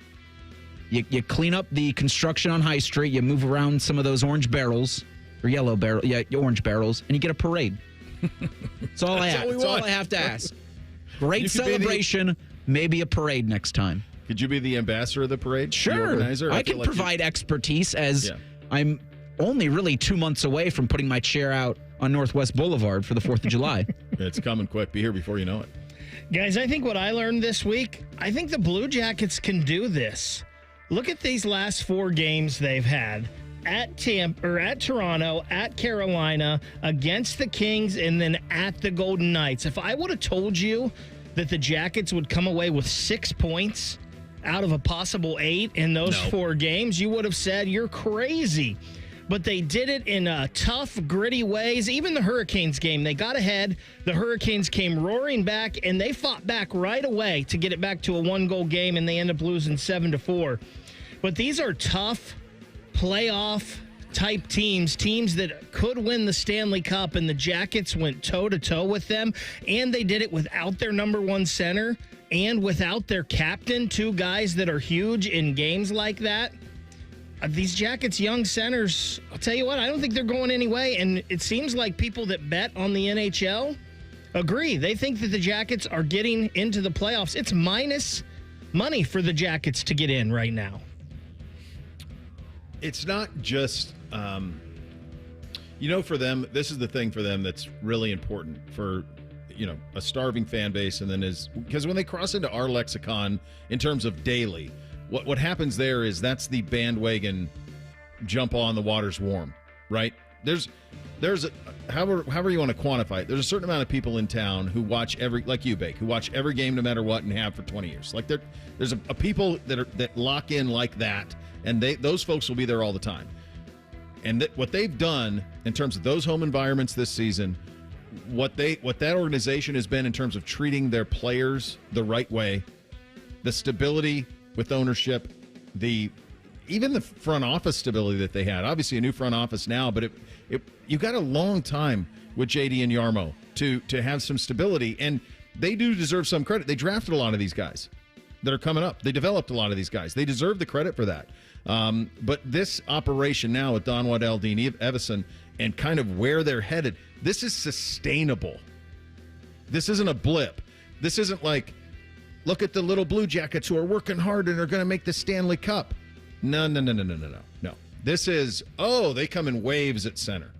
you clean up the construction on High Street, you move around some of those orange barrels, or yellow barrel, orange barrels, and you get a parade. That's all I have. That's all I have to ask. Great celebration, maybe a parade next time. Could you be the ambassador of the parade? Sure. The organizer? I can provide expertise as I'm only really 2 months away from putting my chair out on Northwest Boulevard for the 4th of July. It's coming quick. Be here before you know it. Guys, I think what I learned this week, I think the Blue Jackets can do this. Look at these last 4 games they've had. At Toronto, at Carolina, against the Kings, and then at the Golden Knights. If I would have told you that the Jackets would come away with 6 points out of a possible 8 in those 4 games, you would have said you're crazy. But they did it in tough, gritty ways. Even the Hurricanes game, they got ahead. The Hurricanes came roaring back, and they fought back right away to get it back to a 1-goal game, and they end up losing 7-4. But these are tough playoff type teams that could win the Stanley Cup, and the Jackets went toe-to-toe with them, and they did it without their number 1 center and without their captain, 2 guys that are huge in games like that. These Jackets young centers, I'll tell you what, I don't think they're going anyway, and it seems like people that bet on the NHL agree. They think that the Jackets are getting into the playoffs. It's minus money for the Jackets to get in right now. It's not just, for them, this is the thing for them that's really important for, a starving fan base. And then because when they cross into our lexicon in terms of daily, what happens there is that's the bandwagon jump on, the water's warm, right? There's however you want to quantify it, there's a certain amount of people in town who watch like you, Bake, who watch every game no matter what and have for 20 years. Like there's a people that lock in like that. And those folks will be there all the time. And what they've done in terms of those home environments this season, what that organization has been in terms of treating their players the right way, the stability with ownership, even the front office stability that they had. Obviously a new front office now, but you got a long time with JD and Yarmo to have some stability. And they do deserve some credit. They drafted a lot of these guys that are coming up. They developed a lot of these guys. They deserve the credit for that. But this operation now with Don Waddell, Dean Evison, and kind of where they're headed, this is sustainable. This isn't a blip. This isn't like, look at the little Blue Jackets who are working hard and are going to make the Stanley Cup. No. This is, they come in waves at center.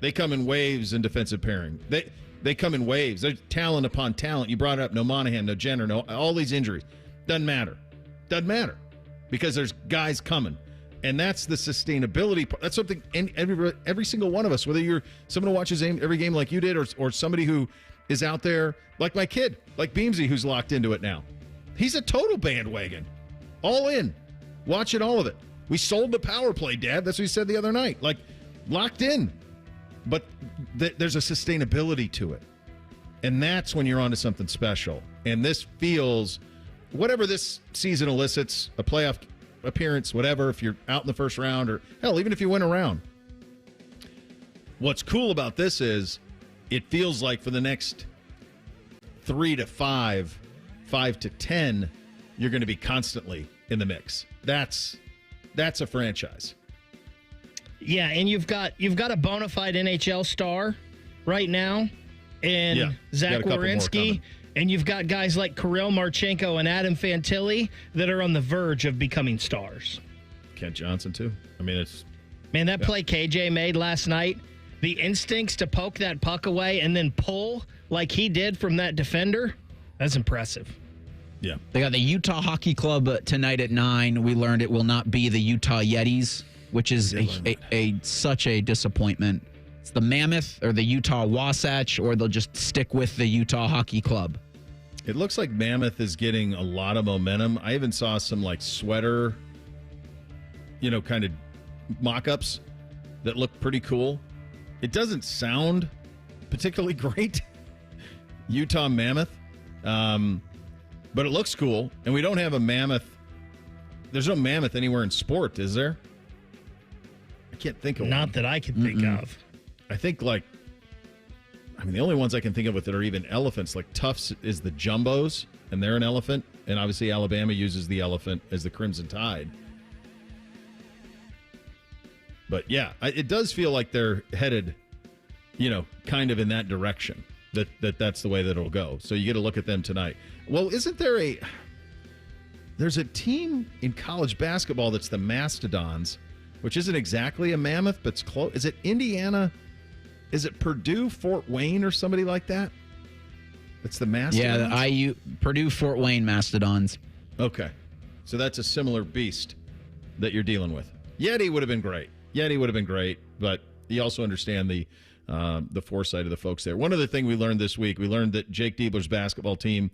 They come in waves in defensive pairing. They come in waves. There's talent upon talent. You brought it up, no Monahan, no Jenner, no all these injuries. Doesn't matter. Because there's guys coming. And that's the sustainability part. That's something every single one of us, whether you're someone who watches every game like you did or somebody who is out there, like my kid, like Beamsy, who's locked into it now. He's a total bandwagon. All in. Watching all of it. We sold the power play, Dad. That's what he said the other night. Like, locked in. But there's a sustainability to it. And that's when you're onto something special. And this feels, whatever this season elicits, a playoff appearance, whatever, if you're out in the first round, or hell, even if you win a round. What's cool about this is it feels like for the next 3 to 5, 5 to 10, you're going to be constantly in the mix. That's a franchise. Yeah, and you've got a bona fide NHL star right now in Zach Werenski, and you've got guys like Kirill Marchenko and Adam Fantilli that are on the verge of becoming stars. Kent Johnson, too. I mean, that play KJ made last night, the instincts to poke that puck away and then pull like he did from that defender, that's impressive. Yeah. They got the Utah Hockey Club tonight at 9. We learned it will not be the Utah Yetis, which is such a disappointment. It's the Mammoth or the Utah Wasatch, or they'll just stick with the Utah Hockey Club. It looks like Mammoth is getting a lot of momentum. I even saw some like sweater, kind of mock-ups that look pretty cool. It doesn't sound particularly great, Utah Mammoth, but it looks cool. And we don't have a Mammoth. There's no Mammoth anywhere in sport, is there? I can't think of one. Not that I can think of. I think the only ones I can think of with it are even elephants. Like Tufts is the Jumbos, and they're an elephant. And obviously Alabama uses the elephant as the Crimson Tide. But yeah, it does feel like they're headed, kind of in that direction. That's the way that it'll go. So you get to look at them tonight. Well, isn't there there's a team in college basketball that's the Mastodons, which isn't exactly a mammoth, but it's close. Is it Indiana? Is it Purdue, Fort Wayne, or somebody like that? It's the Mastodons? Yeah, the Purdue, Fort Wayne Mastodons. Okay. So that's a similar beast that you're dealing with. Yeti would have been great. But you also understand the foresight of the folks there. One other thing we learned this week, we learned that Jake Diebler's basketball team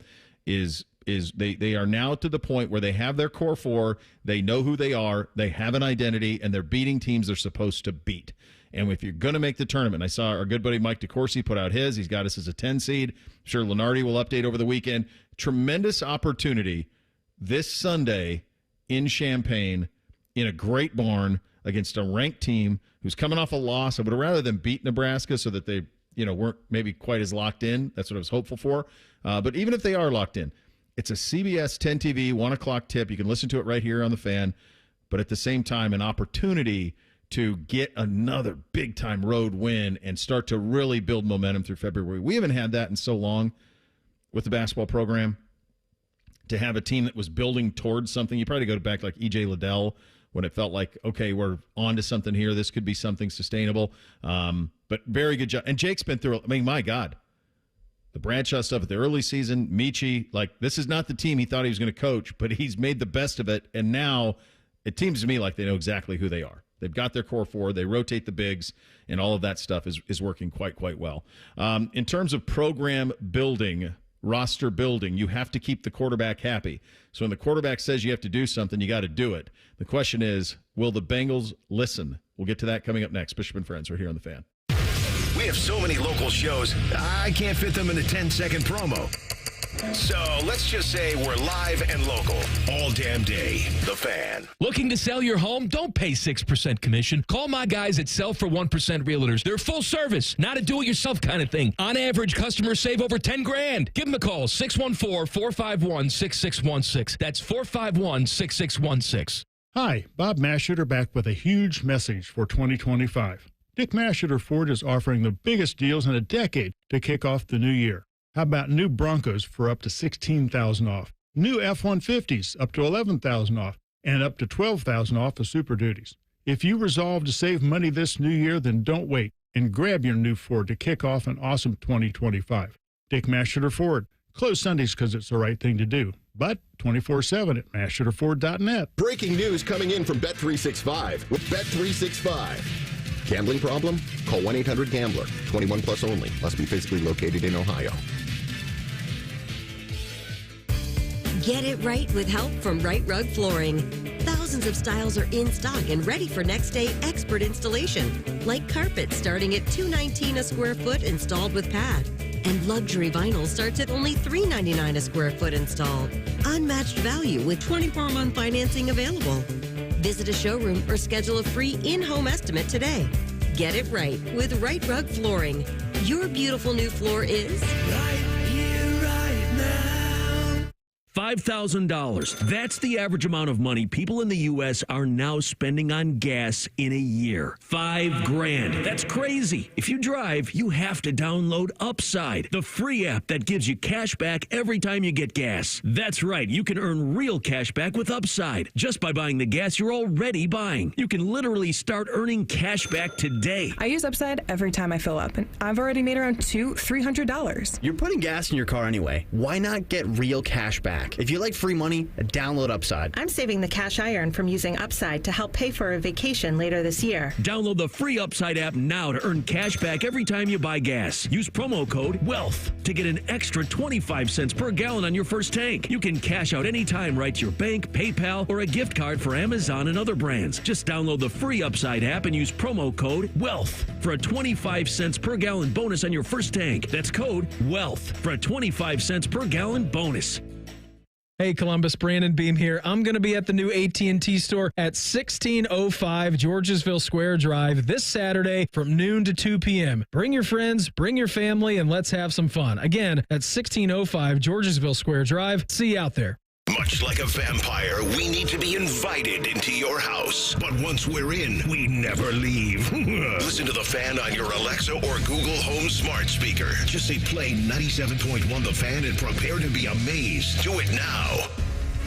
is they are now to the point where they have their core four, they know who they are, they have an identity, and they're beating teams they're supposed to beat. And if you're going to make the tournament, I saw our good buddy Mike DeCourcy put out his. He's got us as a 10 seed. I'm sure Lenardi will update over the weekend. Tremendous opportunity this Sunday in Champaign in a great barn against a ranked team who's coming off a loss. I would have rather than beat Nebraska so that they weren't maybe quite as locked in. That's what I was hopeful for. But even if they are locked in, it's a CBS 10 TV, 1 o'clock tip. You can listen to it right here on the Fan. But at the same time, an opportunity to get another big-time road win and start to really build momentum through February. We haven't had that in so long with the basketball program, to have a team that was building towards something. You probably go back like E.J. Liddell when it felt like, okay, we're on to something here. This could be something sustainable. But very good job. And Jake's been through, my God, the Bradshaw stuff at the early season, Michi, this is not the team he thought he was going to coach, but he's made the best of it. And now it seems to me like they know exactly who they are. They've got their core four. They rotate the bigs, and all of that stuff is working quite well. In terms of program building, roster building, you have to keep the quarterback happy. So when the quarterback says you have to do something, you got to do it. The question is, will the Bengals listen? We'll get to that coming up next. Bishop and Friends right here on The Fan. We have so many local shows, I can't fit them in a 10-second promo. So let's just say we're live and local all damn day. The Fan. Looking to sell your home? Don't pay 6% commission. Call my guys at Sell for 1% Realtors. They're full service, not a do-it-yourself kind of thing. On average, customers save over $10,000. Give them a call, 614-451-6616. That's 451-6616. Hi, Bob Masheter back with a huge message for 2025. Dick Masheter Ford is offering the biggest deals in a decade to kick off the new year. How about new Broncos for up to $16,000 off? New F-150s up to $11,000 off, and up to $12,000 off of Super Duties. If you resolve to save money this new year, then don't wait and grab your new Ford to kick off an awesome 2025. Dick Masheter Ford. Close Sundays because it's the right thing to do, but 24/7 at masheterford.net. Breaking news coming in from Bet365 with Bet365. Gambling problem? Call 1-800-GAMBLER. 21 plus only. Must be physically located in Ohio. Get it right with help from Right Rug Flooring. Thousands of styles are in stock and ready for next day expert installation. Like carpet starting at $219 a square foot installed with pad. And luxury vinyl starts at only $399 a square foot installed. Unmatched value with 24-month financing available. Visit a showroom or schedule a free in-home estimate today. Get it right with Right Rug Flooring. Your beautiful new floor is right here, right now. $5,000. That's the average amount of money people in the U.S. are now spending on gas in a year. $5,000. That's crazy. If you drive, you have to download Upside, the free app that gives you cash back every time you get gas. That's right. You can earn real cash back with Upside just by buying the gas you're already buying. You can literally start earning cash back today. I use Upside every time I fill up, and I've already made around $300. You're putting gas in your car anyway. Why not get real cash back? If you like free money, download Upside. I'm saving the cash I earn from using Upside to help pay for a vacation later this year. Download the free Upside app now to earn cash back every time you buy gas. Use promo code WEALTH to get an extra 25 cents per gallon on your first tank. You can cash out anytime right to your bank, PayPal, or a gift card for Amazon and other brands. Just download the free Upside app and use promo code WEALTH for a 25 cents per gallon bonus on your first tank. That's code WEALTH for a 25 cents per gallon bonus. Hey Columbus, Brandon Beam here. I'm going to be at the new AT&T store at 1605 Georgesville Square Drive this Saturday from noon to 2 p.m. Bring your friends, bring your family, and let's have some fun. Again, at 1605 Georgesville Square Drive. See you out there. Much like a vampire, we need to be invited into your house. But once we're in, we never leave. Listen to The Fan on your Alexa or Google Home smart speaker. Just say play 97.1 The Fan and prepare to be amazed. Do it now.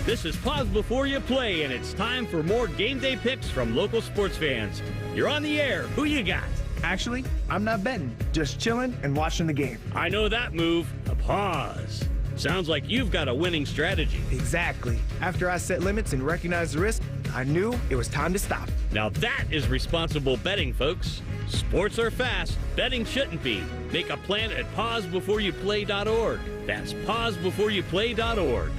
This is Pause Before You Play, and it's time for more game day picks from local sports fans. You're on the air. Who you got? Actually, I'm not betting. Just chilling and watching the game. I know that move. A pause. Sounds like you've got a winning strategy. Exactly. After I set limits and recognized the risk, I knew it was time to stop. Now that is responsible betting, folks. Sports are fast. Betting shouldn't be. Make a plan at pausebeforeyouplay.org. That's pausebeforeyouplay.org.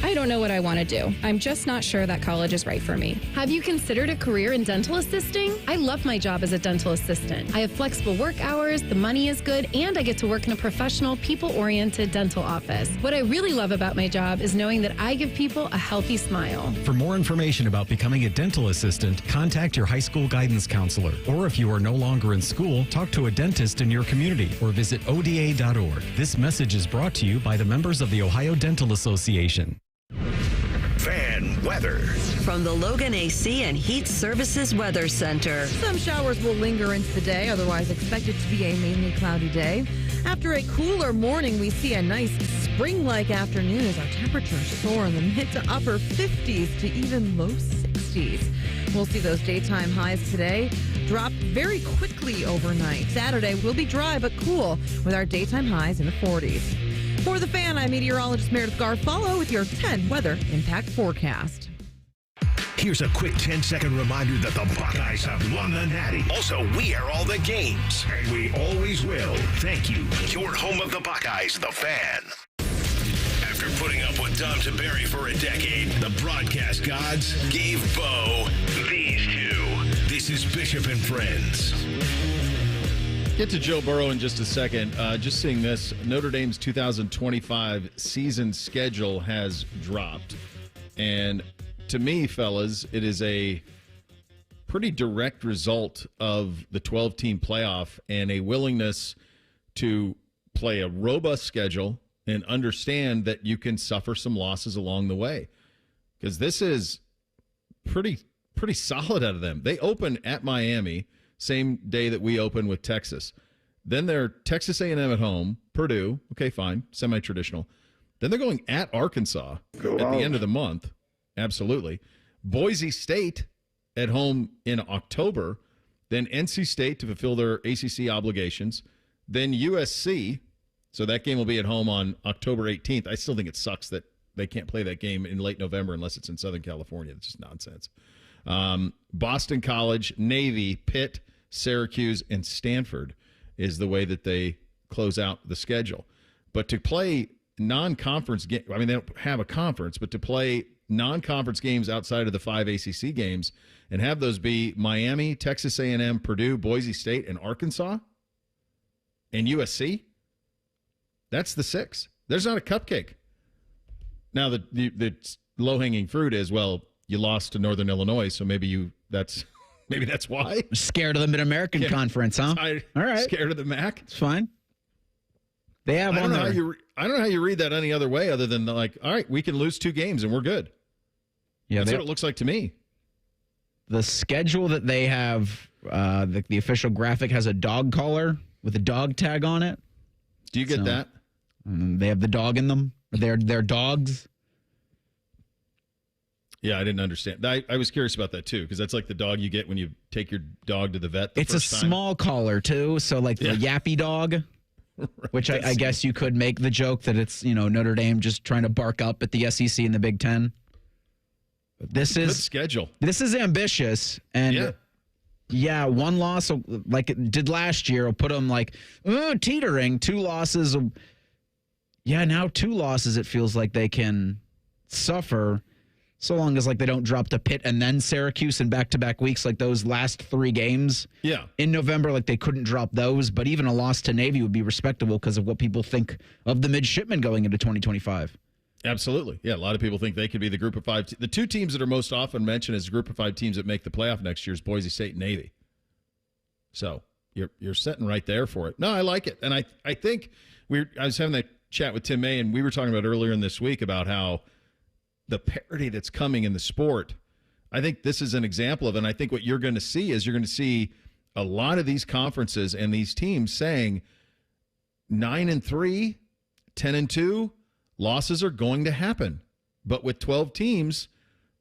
I don't know what I want to do. I'm just not sure that college is right for me. Have you considered a career in dental assisting? I love my job as a dental assistant. I have flexible work hours, the money is good, and I get to work in a professional, people-oriented dental office. What I really love about my job is knowing that I give people a healthy smile. For more information about becoming a dental assistant, contact your high school guidance counselor. Or if you are no longer in school, talk to a dentist in your community or visit ODA.org. This message is brought to you by the members of the Ohio Dental Association. Fan weather. From the Logan AC and Heat Services Weather Center. Some showers will linger into the day, otherwise expected to be a mainly cloudy day. After a cooler morning, we see a nice spring-like afternoon as our temperatures soar in the mid to upper 50s to even low 60s. We'll see those daytime highs today drop very quickly overnight. Saturday will be dry but cool with our daytime highs in the 40s. For The Fan, I'm meteorologist Meredith Garfolo with your 10 weather impact forecast. Here's a quick 10-second reminder that the Buckeyes have won the Natty. Also, we are all the games, and we always will. Thank you. Your home of the Buckeyes, The Fan. After putting up with Dom Tiberi for a decade, the broadcast gods gave Bo these two. This is Bishop and Friends. Get to Joe Burrow in just a second. Just seeing this, Notre Dame's 2025 season schedule has dropped. And to me, fellas, it is a pretty direct result of the 12-team playoff and a willingness to play a robust schedule and understand that you can suffer some losses along the way. Because this is pretty solid out of them. They open at Miami, same day that we open with Texas. Then they're Texas A&M at home, Purdue, okay, fine, semi-traditional. Then they're going at Arkansas at the end of the month, absolutely. Boise State at home in October, then NC State to fulfill their ACC obligations, then USC, so that game will be at home on October 18th. I still think it sucks that they can't play that game in late November unless it's in Southern California. It's just nonsense. Boston College, Navy, Pitt, Syracuse, and Stanford is the way that they close out the schedule. But to play non-conference games, I mean, they don't have a conference, but to play non-conference games outside of the 5 ACC games and have those be Miami, Texas A&M, Purdue, Boise State, and Arkansas, and USC, that's the 6. There's not a cupcake. Now, the low-hanging fruit is, well, you lost to Northern Illinois, so maybe that's why. Scared of the Mid-American Conference, huh? All right. Scared of the MAC? It's fine. They have I don't on know there. I don't know how you read that any other way other than like, all right, we can lose 2 games and we're good. Yeah, that's what it looks like to me. The schedule that they have, the official graphic has a dog collar with a dog tag on it. Do you get that? They have the dog in them. They're dogs. Yeah, I didn't understand. I was curious about that, too, because that's like the dog you get when you take your dog to the vet It's a small collar, too, so like the yappy dog, which I guess you could make the joke that it's, Notre Dame just trying to bark up at the SEC and the Big Ten. This is schedule. This is ambitious, and one loss like it did last year will put them like teetering. 2 losses. Now 2 losses. It feels like they can suffer. So long as like they don't drop to Pitt and then Syracuse in back-to-back weeks, like those last 3 games in November, like they couldn't drop those. But even a loss to Navy would be respectable because of what people think of the midshipmen going into 2025. Absolutely. Yeah, a lot of people think they could be the group of 5. The 2 teams that are most often mentioned as a group of 5 teams that make the playoff next year is Boise State and Navy. So you're sitting right there for it. No, I like it. And I think I was having that chat with Tim May, and we were talking about earlier in this week about how the parity that's coming in the sport, I think this is an example of it. And I think what you're going to see is you're going to see a lot of these conferences and these teams saying 9-3, 10-2, losses are going to happen. But with 12 teams,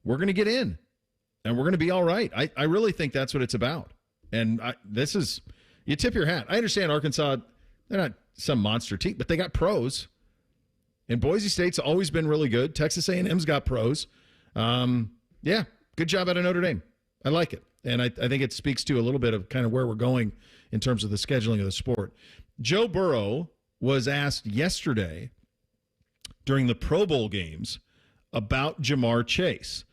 we're going to get in and we're going to be all right. I really think that's what it's about. And you tip your hat. I understand Arkansas, they're not some monster team, but they got pros. And Boise State's always been really good. Texas A&M's got pros. Good job out of Notre Dame. I like it. And I think it speaks to a little bit of kind of where we're going in terms of the scheduling of the sport. Joe Burrow was asked yesterday during the Pro Bowl games about Jamar Chase.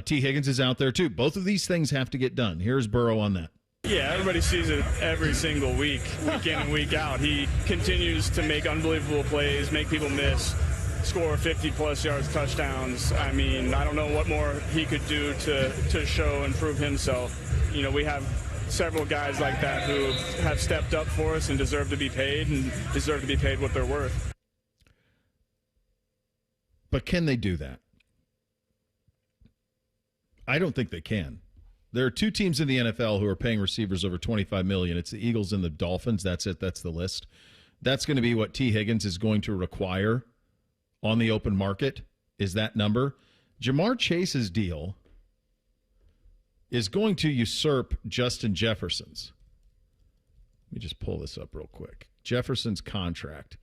T. Higgins is out there too. Both of these things have to get done. Here's Burrow on that. Yeah, everybody sees it every single week in and week out. He continues to make unbelievable plays, make people miss, score 50-plus yards, touchdowns. I mean, I don't know what more he could do to show and prove himself. We have several guys like that who have stepped up for us and deserve to be paid what they're worth. But can they do that? I don't think they can. There are 2 teams in the NFL who are paying receivers over $25 million. It's the Eagles and the Dolphins. That's it. That's the list. That's going to be what T. Higgins is going to require on the open market, is that number. Jamar Chase's deal is going to usurp Justin Jefferson's. Let me just pull this up real quick. Jefferson's contract.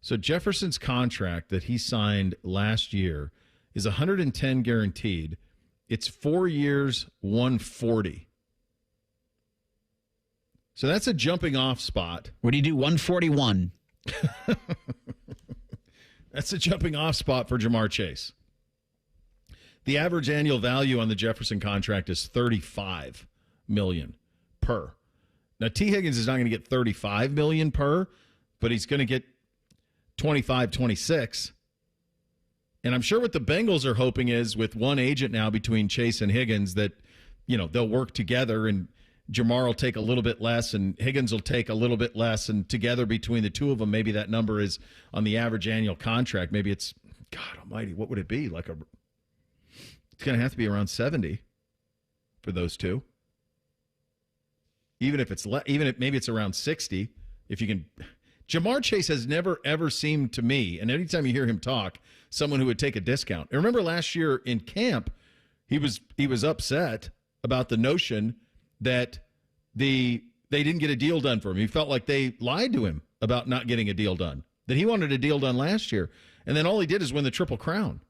So Jefferson's contract that he signed last year is $110 guaranteed. It's 4 years, $140. So that's a jumping off spot. What do you do? 141. That's a jumping off spot for Jamar Chase. The average annual value on the Jefferson contract is $35 million per. Now, T. Higgins is not going to get $35 million per, but he's going to get 25, 26. And I'm sure what the Bengals are hoping is with one agent now between Chase and Higgins that, they'll work together and Jamar will take a little bit less and Higgins will take a little bit less. And together between the two of them, maybe that number is on the average annual contract. Maybe it's, God almighty, what would it be? It's going to have to be around 70 for those two. Even if maybe it's around 60, if you can. Jamar Chase has never, ever seemed to me, and anytime you hear him talk, someone who would take a discount. And remember last year in camp, he was upset about the notion that they didn't get a deal done for him. He felt like they lied to him about not getting a deal done, that he wanted a deal done last year. And then all he did is win the Triple Crown.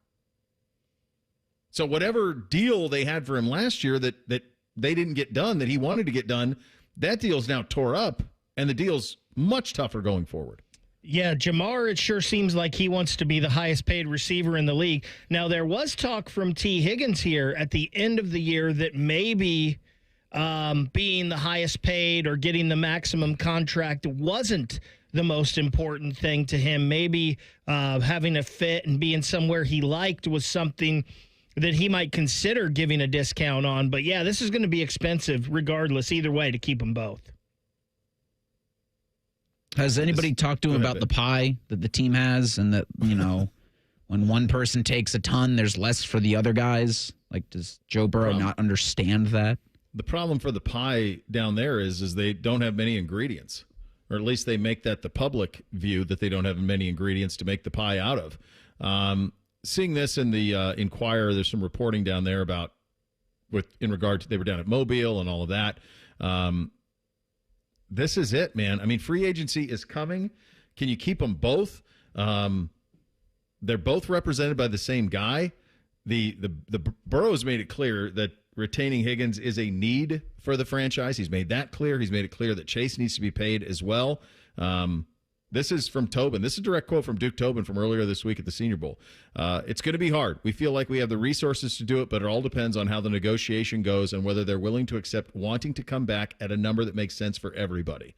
So whatever deal they had for him last year that they didn't get done, that he wanted to get done, that deal's now tore up, and the deal's much tougher going forward. Yeah, Jamar, it sure seems like he wants to be the highest paid receiver in the league. Now, there was talk from T. Higgins here at the end of the year that maybe being the highest paid or getting the maximum contract wasn't the most important thing to him. Maybe having a fit and being somewhere he liked was something that he might consider giving a discount on. But, yeah, this is going to be expensive regardless, either way, to keep them both. Has anybody talked to him about the pie that the team has and that, when one person takes a ton, there's less for the other guys? Like, does Joe Burrow not understand that? The problem for the pie down there is they don't have many ingredients, or at least they make that the public view that they don't have many ingredients to make the pie out of. Seeing this in the Inquirer, there's some reporting down there about in regard to they were down at Mobile and all of that. This is it, man. I mean, free agency is coming. Can you keep them both? They're both represented by the same guy. The Burrow's made it clear that retaining Higgins is a need for the franchise. He's made that clear. He's made it clear that Chase needs to be paid as well. This is from Tobin. This is a direct quote from Duke Tobin from earlier this week at the Senior Bowl. It's going to be hard. We feel like we have the resources to do it, but it all depends on how the negotiation goes and whether they're willing to accept wanting to come back at a number that makes sense for everybody.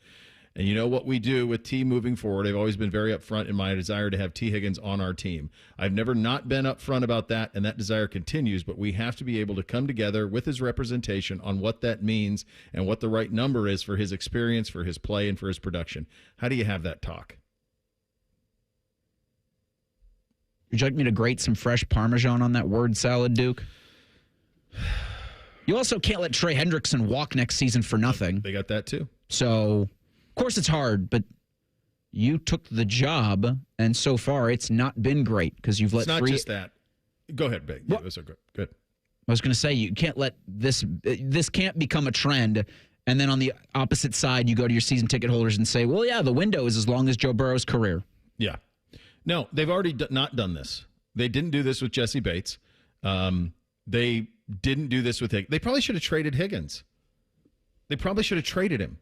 And you know what we do with T moving forward. I've always been very upfront in my desire to have T. Higgins on our team. I've never not been upfront about that, and that desire continues, but we have to be able to come together with his representation on what that means and what the right number is for his experience, for his play, and for his production. How do you have that talk? Would you like me to grate some fresh Parmesan on that word salad, Duke? You also can't let Trey Hendrickson walk next season for nothing. They got that too. So, of course it's hard, but you took the job, and so far it's not been great because you've let It's not just that. Go ahead, Big. Yeah, those are good. I was going to say, you can't let this can't become a trend, and then on the opposite side, you go to your season ticket holders and say, well, yeah, the window is as long as Joe Burrow's career. Yeah. No, they've already not done this. They didn't do this with Jesse Bates. They didn't do this with Higgins. They probably should have traded Higgins. They probably should have traded him,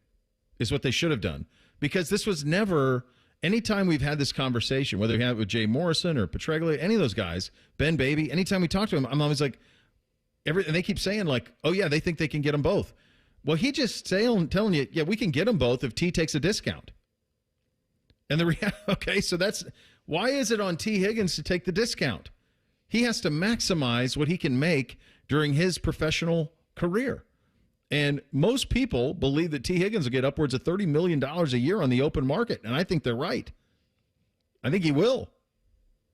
is what they should have done. Because this was never, anytime we've had this conversation, whether we have it with Jay Morrison or Petreglia, any of those guys, Ben Baby, anytime we talk to him, I'm always like, and they keep saying like, oh yeah, they think they can get them both. Well, he just telling you, yeah, we can get them both if T takes a discount. And okay, so why is it on T. Higgins to take the discount? He has to maximize what he can make during his professional career. And most people believe that T. Higgins will get upwards of $30 million a year on the open market, and I think they're right. I think he will.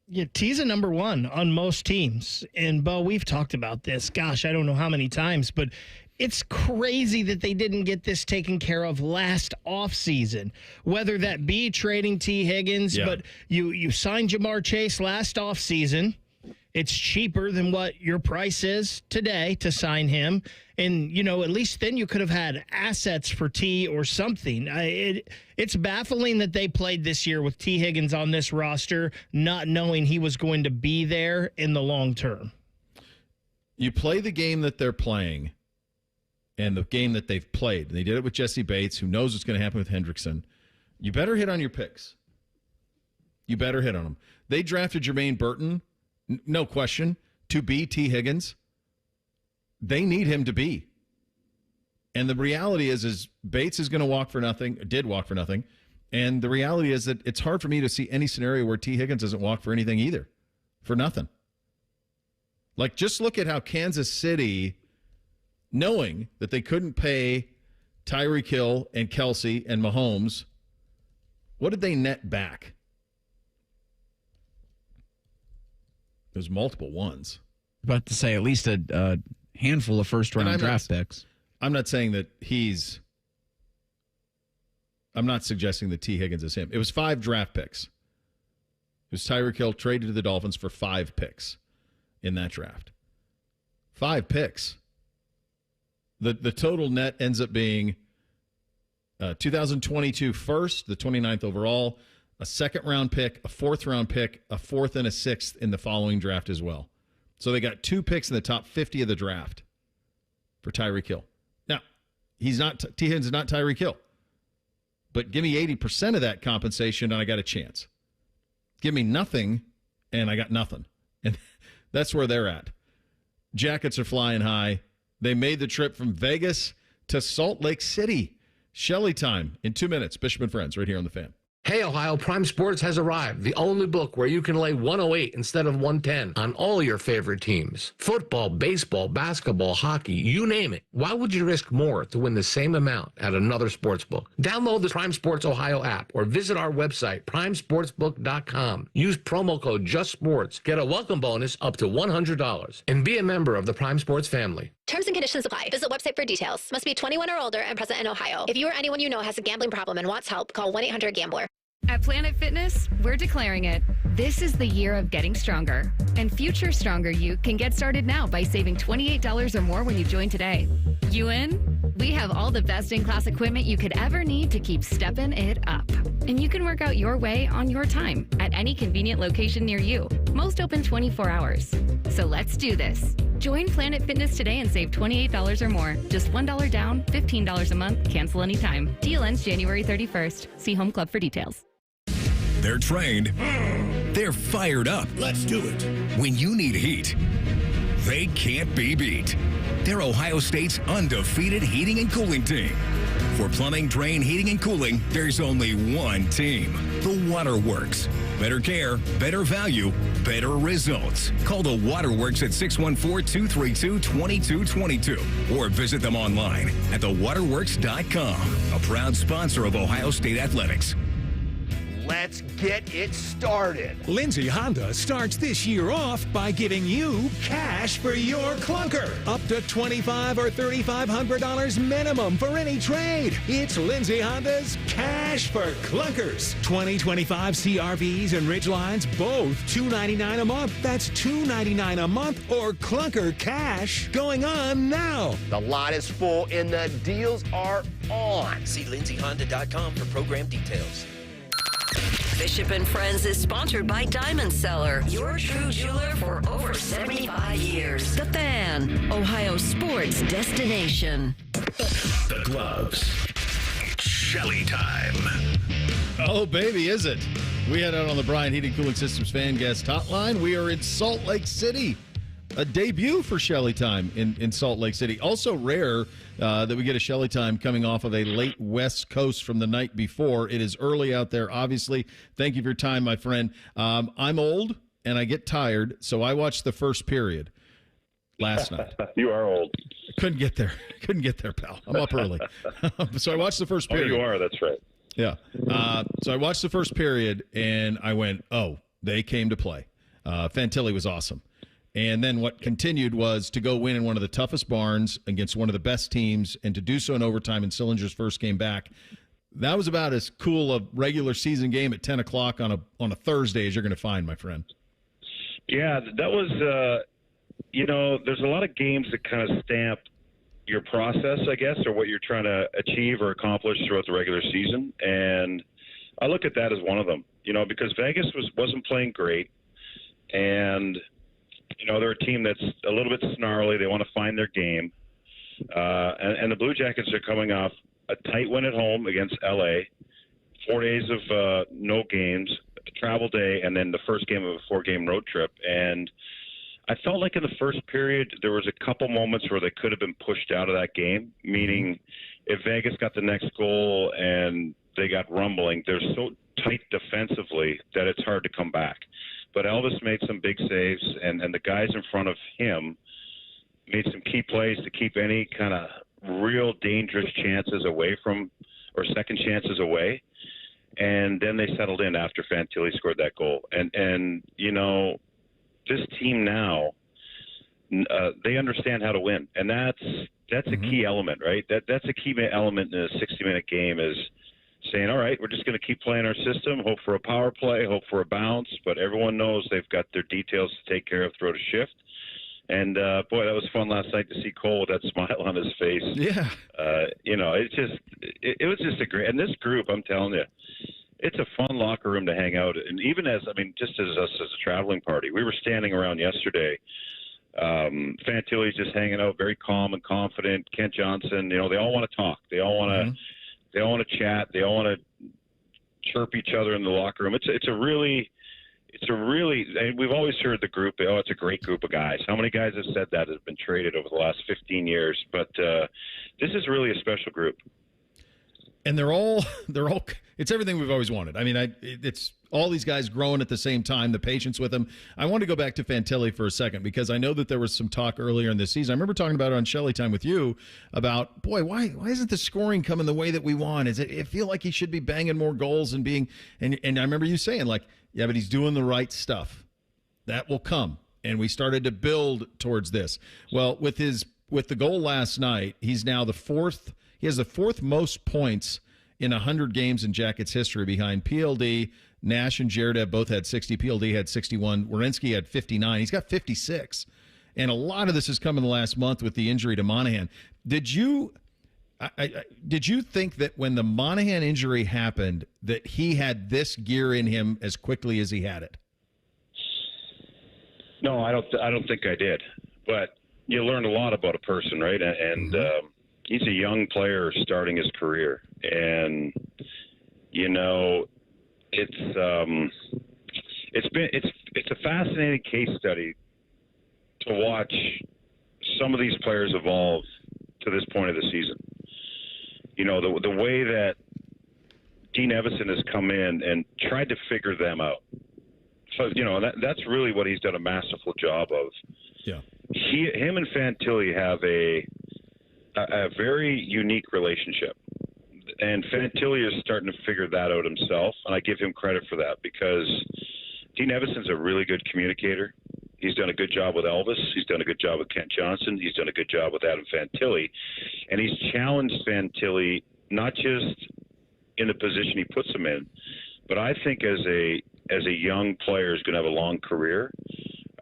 Yeah, T's a number one on most teams. And, Bo, we've talked about this. Gosh, I don't know how many times, but it's crazy that they didn't get this taken care of last offseason, whether that be trading T. Higgins, but you signed Jamar Chase last offseason. It's cheaper than what your price is today to sign him. And, at least then you could have had assets for T or something. It's baffling that they played this year with T. Higgins on this roster, not knowing he was going to be there in the long term. You play the game that they're playing and the game that they've played. They did it with Jesse Bates, who knows what's going to happen with Hendrickson. You better hit on your picks. You better hit on them. They drafted Jermaine Burton, no question, to be T. Higgins. They need him to be. And the reality is Bates is going to walk for nothing, did walk for nothing. And the reality is that it's hard for me to see any scenario where T. Higgins doesn't walk for anything either, for nothing. Like, just look at how Kansas City, knowing that they couldn't pay Tyreek Hill and Kelsey and Mahomes, what did they net back? There's multiple ones. About to say at least a handful of first-round draft picks. I'm not saying that I'm not suggesting that T. Higgins is him. It was 5 draft picks. It was Tyreek Hill traded to the Dolphins for 5 picks in that draft. 5 picks. The total net ends up being 2022 first, the 29th overall, a second-round pick, a fourth-round pick, a fourth and a sixth in the following draft as well. So they got 2 picks in the top 50 of the draft for Tyreek Hill. Now, T. Higgins is not Tyreek Hill. But give me 80% of that compensation and I got a chance. Give me nothing and I got nothing. And that's where they're at. Jackets are flying high. They made the trip from Vegas to Salt Lake City. Shelley time in 2 minutes. Bishop and Friends right here on The Fan. Hey, Ohio, Prime Sports has arrived. The only book where you can lay 108 instead of 110 on all your favorite teams. Football, baseball, basketball, hockey, you name it. Why would you risk more to win the same amount at another sports book? Download the Prime Sports Ohio app or visit our website, primesportsbook.com. Use promo code JUSTSPORTS. Get a welcome bonus up to $100. And be a member of the Prime Sports family. Terms and conditions apply. Visit website for details. Must be 21 or older and present in Ohio. If you or anyone you know has a gambling problem and wants help, call 1-800-GAMBLER. At Planet Fitness, we're declaring it. This is the year of getting stronger. And future stronger you can get started now by saving $28 or more when you join today. You in? We have all the best in-class equipment you could ever need to keep stepping it up. And you can work out your way on your time at any convenient location near you. Most open 24 hours. So let's do this. Join Planet Fitness today and save $28 or more. Just $1 down, $15 a month, cancel anytime. Deal ends January 31st. See Home Club for details. They're trained. They're fired up. Let's do it. When you need heat, they can't be beat. They're Ohio State's undefeated heating and cooling team. For plumbing, drain, heating, and cooling, there's only one team. The Waterworks. Better care, better value, better results. Call the Waterworks at 614-232-2222 or visit them online at thewaterworks.com. A proud sponsor of Ohio State Athletics. Let's get it started. Lindsay Honda starts this year off by giving you cash for your clunker. Up to $2,500 or $3,500 minimum for any trade. It's Lindsay Honda's Cash for Clunkers. 2025 CRVs and Ridgelines, both $299 a month. That's $299 a month or clunker cash going on now. The lot is full and the deals are on. See lindsayhonda.com for program details. Bishop and Friends is sponsored by Diamond Seller, your true jeweler for over 75 years. The Fan, Ohio sports destination. The Gloves. Shelly time. Oh, baby, is it? We head out on the Bryant Heating Cooling Systems fan guest hotline. We are in Salt Lake City. A debut for Shelley time in Salt Lake City. Also rare that we get a Shelley time coming off of a late West Coast from the night before. It is early out there, obviously. Thank you for your time, my friend. I'm old, and I get tired, so I watched the first period last night. You are old. Couldn't get there, pal. I'm up early. So I watched the first period. Oh, you are. That's right. Yeah. So I watched the first period, and I went, oh, they came to play. Fantilli was awesome. And then what continued was to go win in one of the toughest barns against one of the best teams and to do so in overtime in Sillinger's first game back. That was about as cool a regular season game at 10 o'clock on a Thursday as you're going to find, my friend. Yeah, that was, there's a lot of games that kind of stamp your process, I guess, or what you're trying to achieve or accomplish throughout the regular season. And I look at that as one of them, because Vegas wasn't playing great. And they're a team that's a little bit snarly. They want to find their game. And the Blue Jackets are coming off a tight win at home against L.A., 4 days of no games, a travel day, and then the first game of a 4-game road trip. And I felt like in the first period there was a couple moments where they could have been pushed out of that game, meaning if Vegas got the next goal and they got rumbling, they're so tight defensively that it's hard to come back. But Elvis made some big saves, and the guys in front of him made some key plays to keep any kind of real dangerous chances away from, or second chances away. And then they settled in after Fantilli scored that goal. And you know, this team now, they understand how to win. And that's a key element, right? That's a key element in a 60-minute game is saying, all right, we're just going to keep playing our system, hope for a power play, hope for a bounce, but everyone knows they've got their details to take care of throughout a shift. And, boy, that was fun last night to see Cole with that smile on his face. Yeah. You know, it was just a great – and this group, I'm telling you, it's a fun locker room to hang out. And even as – I mean, just as us as a traveling party, we were standing around yesterday. Fantilli's just hanging out, very calm and confident. Kent Johnson, you know, they all want to talk. They all want to they all want to chat. They all want to chirp each other in the locker room. It's a really and we've always heard the group, oh, it's a great group of guys. How many guys have said that have been traded over the last 15 years? But this is really a special group. And they're all it's everything we've always wanted. I mean, it's all these guys growing at the same time, the patience with them. I want to go back to Fantilli for a second because I know that there was some talk earlier in this season. I remember talking about it on Shelley Time with you about, boy, why isn't the scoring coming the way that we want? It feel like he should be banging more goals and being and I remember you saying like, yeah, but he's doing the right stuff. That will come. And we started to build towards this. Well, with the goal last night, he's now he has the fourth most points in 100 games in Jackets history behind PLD. Nash and Jared both had 60. PLD had 61. Werenski had 59. He's got 56. And a lot of this has come in the last month with the injury to Monahan. Did you think that when the Monahan injury happened that he had this gear in him as quickly as he had it? No, I don't think I did. But you learn a lot about a person, right? And he's a young player starting his career, and you know, it's a fascinating case study to watch some of these players evolve to this point of the season. You know, the way that Dean Evison has come in and tried to figure them out. So, you know, that's really what he's done a masterful job of. Yeah. Him and Fantilli have a very unique relationship. And Fantilli is starting to figure that out himself, and I give him credit for that because Dean Evison's a really good communicator. He's done a good job with Elvis. He's done a good job with Kent Johnson. He's done a good job with Adam Fantilli. And he's challenged Fantilli not just in the position he puts him in, but I think as a young player who's going to have a long career,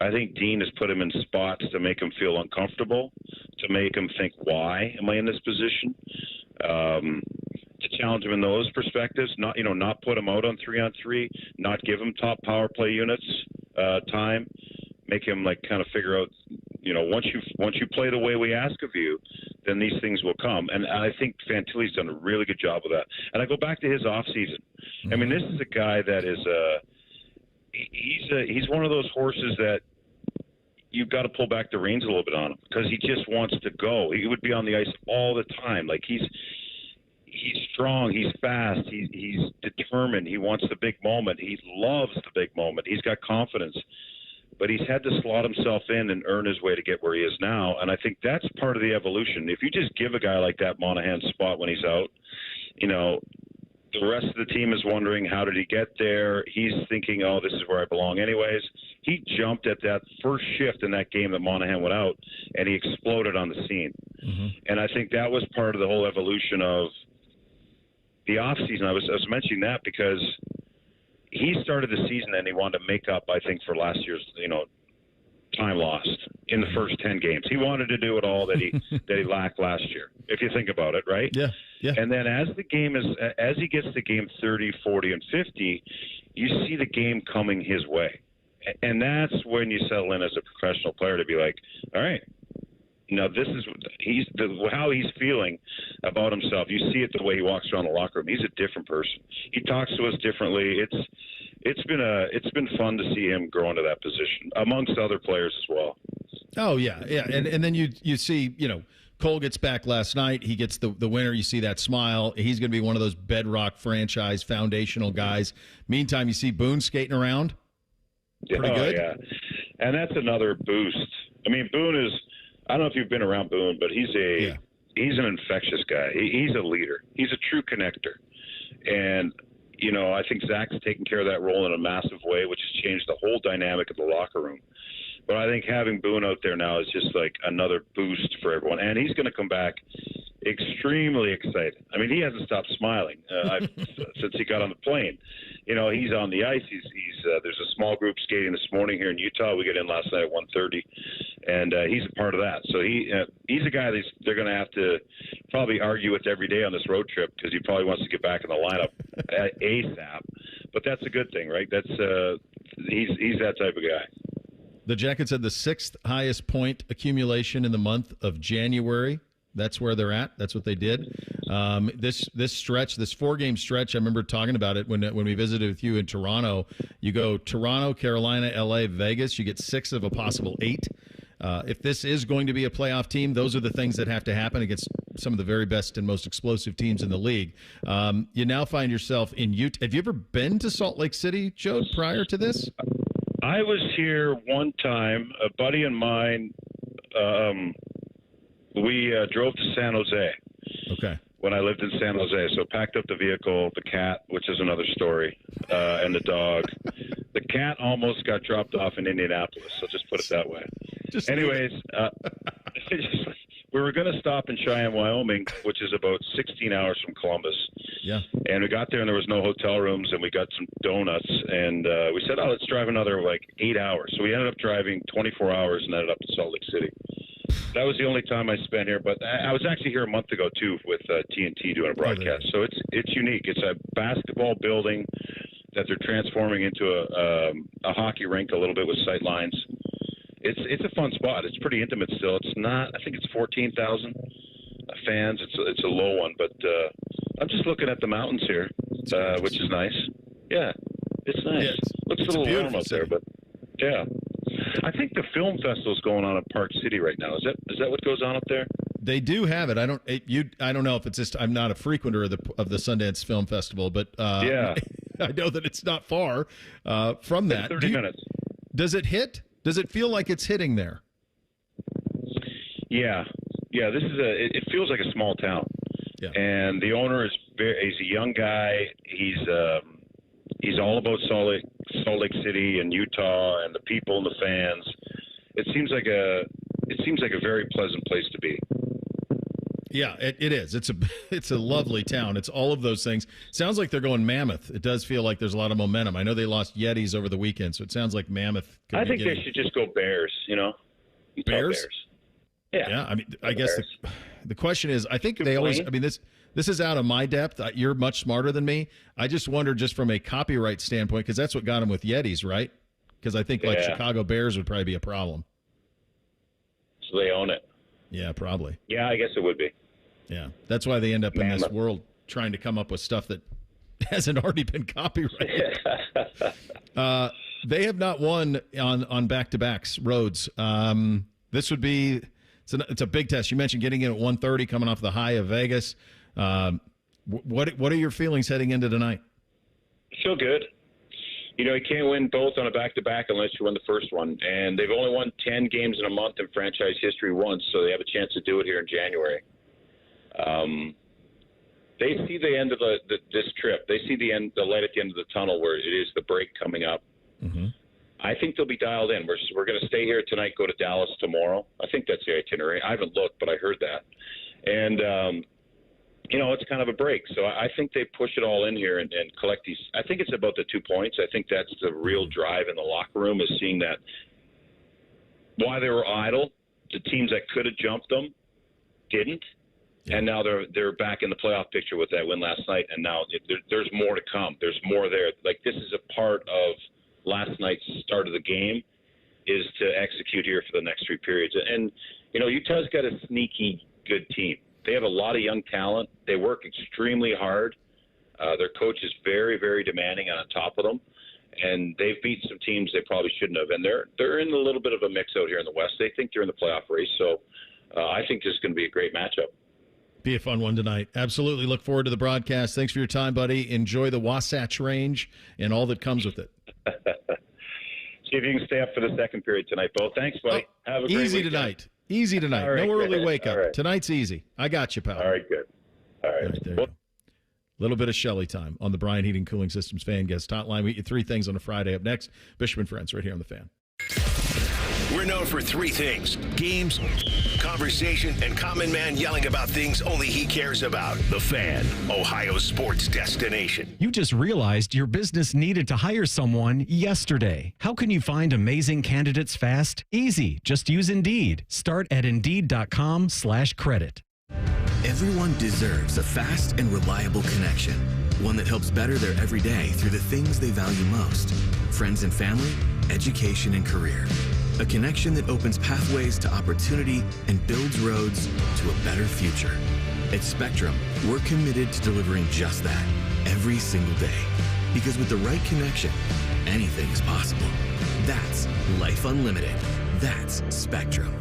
I think Dean has put him in spots to make him feel uncomfortable, to make him think, why am I in this position? To challenge him in those perspectives, not put him out on 3-on-3, not give him top power play units time, make him like kind of figure out, you know, once you play the way we ask of you, then these things will come. And I think Fantilli's done a really good job of that. And I go back to his offseason. I mean, this is a guy that is he's one of those horses that you've got to pull back the reins a little bit on him because he just wants to go. He would be on the ice all the time. Like he's strong, he's fast, he's determined, he wants the big moment, he loves the big moment, he's got confidence. But he's had to slot himself in and earn his way to get where he is now. And I think that's part of the evolution. If you just give a guy like that Monahan spot when he's out, you know, the rest of the team is wondering, how did he get there? He's thinking, oh, this is where I belong anyways. He jumped at that first shift in that game that Monahan went out, and he exploded on the scene. And I think that was part of the whole evolution of the offseason. I was mentioning that because he started the season and he wanted to make up, I think, for last year's, you know, time lost in the first 10 games. He wanted to do it all that he lacked last year, if you think about it, right? Yeah. And then as he gets to game 30, 40, and 50, you see the game coming his way. And that's when you settle in as a professional player to be like, all right, now this is how he's feeling about himself. You see it the way he walks around the locker room. He's a different person. He talks to us differently. it's been fun to see him grow into that position amongst other players as well. Oh yeah, and then you see, Cole gets back last night. He gets the winner. You see that smile. He's going to be one of those bedrock franchise foundational guys. Meantime, you see Boone skating around. Pretty good. Yeah, and that's another boost. I mean, Boone is. I don't know if you've been around Boone, but he's an infectious guy. He's a leader. He's a true connector, and I think Zach's taken care of that role in a massive way, which has changed the whole dynamic of the locker room. But I think having Boone out there now is just like another boost for everyone. And he's going to come back extremely excited. I mean, he hasn't stopped smiling since he got on the plane. He's on the ice. He's there's a small group skating this morning here in Utah. We got in last night at 1:30, and he's a part of that. So he's a guy they're going to have to probably argue with every day on this road trip because he probably wants to get back in the lineup ASAP. But that's a good thing, right? That's he's that type of guy. The Jackets had the 6th highest point accumulation in the month of January. That's where they're at. That's what they did. This stretch, this 4-game stretch, I remember talking about it when we visited with you in Toronto. You go Toronto, Carolina, LA, Vegas. You get 6 of a possible 8. If this is going to be a playoff team, those are the things that have to happen against some of the very best and most explosive teams in the league. You now find yourself in Utah. Have you ever been to Salt Lake City, Joe, prior to this? I was here one time. A buddy of mine, we drove to San Jose. Okay. When I lived in San Jose. So packed up the vehicle, the cat, which is another story, and the dog. The cat almost got dropped off in Indianapolis, so just put it that way. Anyways, we were going to stop in Cheyenne, Wyoming, which is about 16 hours from Columbus. Yeah. And we got there, and there was no hotel rooms, and we got some donuts. And we said, let's drive another, 8 hours. So we ended up driving 24 hours and ended up in Salt Lake City. That was the only time I spent here. But I was actually here a month ago, too, with TNT doing a broadcast. So it's unique. It's a basketball building that they're transforming into a hockey rink a little bit with sight lines. It's a fun spot. It's pretty intimate still. It's not. I think it's 14,000 fans. It's a low one, but I'm just looking at the mountains here, which is nice. Yeah, it's nice. Yeah, Looks a little warm up there, but yeah. I think the film festival's going on at Park City right now. Is that what goes on up there? They do have it. I don't know if it's just. I'm not a frequenter of the Sundance Film Festival, but yeah, I know that it's not far from that. 30 minutes. Does it hit? Does it feel like it's hitting there? Yeah. This is it feels like a small town. Yeah. And the owner he's a young guy. He's all about Salt Lake City and Utah and the people and the fans. It seems like a very pleasant place to be. Yeah, it is. It's a lovely town. It's all of those things. Sounds like they're going Mammoth. It does feel like there's a lot of momentum. I know they lost Yetis over the weekend, so it sounds like Mammoth. I think they should just go Bears. Bears. Yeah. I mean, I guess the question is, I think they always. I mean, this is out of my depth. You're much smarter than me. I just wonder, just from a copyright standpoint, because that's what got them with Yetis, right? Because I think Chicago Bears would probably be a problem. So they own it. Yeah, probably. Yeah, I guess it would be. Yeah, that's why they end up in this world trying to come up with stuff that hasn't already been copyrighted. They have not won on back-to-backs roads. This would be it's a big test. You mentioned getting in at 1:30, coming off the high of Vegas. What are your feelings heading into tonight? I feel good. You can't win both on a back-to-back unless you win the first one. And they've only won 10 games in a month in franchise history once, so they have a chance to do it here in January. They see the end of this trip. They see the light at the end of the tunnel where it is the break coming up. Mm-hmm. I think they'll be dialed in. We're going to stay here tonight, go to Dallas tomorrow. I think that's the itinerary. I haven't looked, but I heard that. And, it's kind of a break. So I think they push it all in here and collect these. I think it's about the 2 points. I think that's the real drive in the locker room, is seeing that why they were idle. The teams that could have jumped them didn't. Yeah. And now they're back in the playoff picture with that win last night. And now there's more to come. There's more there. Like, this is a part of last night's start of the game, is to execute here for the next 3 periods. And, Utah's got a sneaky good team. They have a lot of young talent. They work extremely hard. Their coach is very, very demanding on top of them. and they've beat some teams they probably shouldn't have. And they're in a little bit of a mix out here in the West. They think they're in the playoff race, so I think this is going to be a great matchup. Be a fun one tonight. Absolutely. Look forward to the broadcast. Thanks for your time, buddy. Enjoy the Wasatch Range and all that comes with it. See if you can stay up for the second period tonight, Bo. Thanks, buddy. Have a great Easy weekend. tonight. Easy tonight. All right, no early good. wake up. All right. Tonight's easy. I got you, pal. All right, good. All right. There you go. Little bit of Shelley time on the Brian Heating Cooling Systems Fan Guest Hotline. We get 3 things on a Friday. Up next, Bishop and Friends right here on the Fan. We're known for 3 things: games, conversation, and common man yelling about things only he cares about. The Fan, Ohio's sports destination. You just realized your business needed to hire someone yesterday. How can you find amazing candidates fast? Easy. Just use Indeed. Start at Indeed.com/credit. Everyone deserves a fast and reliable connection. One that helps better their everyday through the things they value most: friends and family, education and career. A connection that opens pathways to opportunity and builds roads to a better future. At Spectrum, we're committed to delivering just that every single day. Because with the right connection, anything is possible. That's Life Unlimited. That's Spectrum.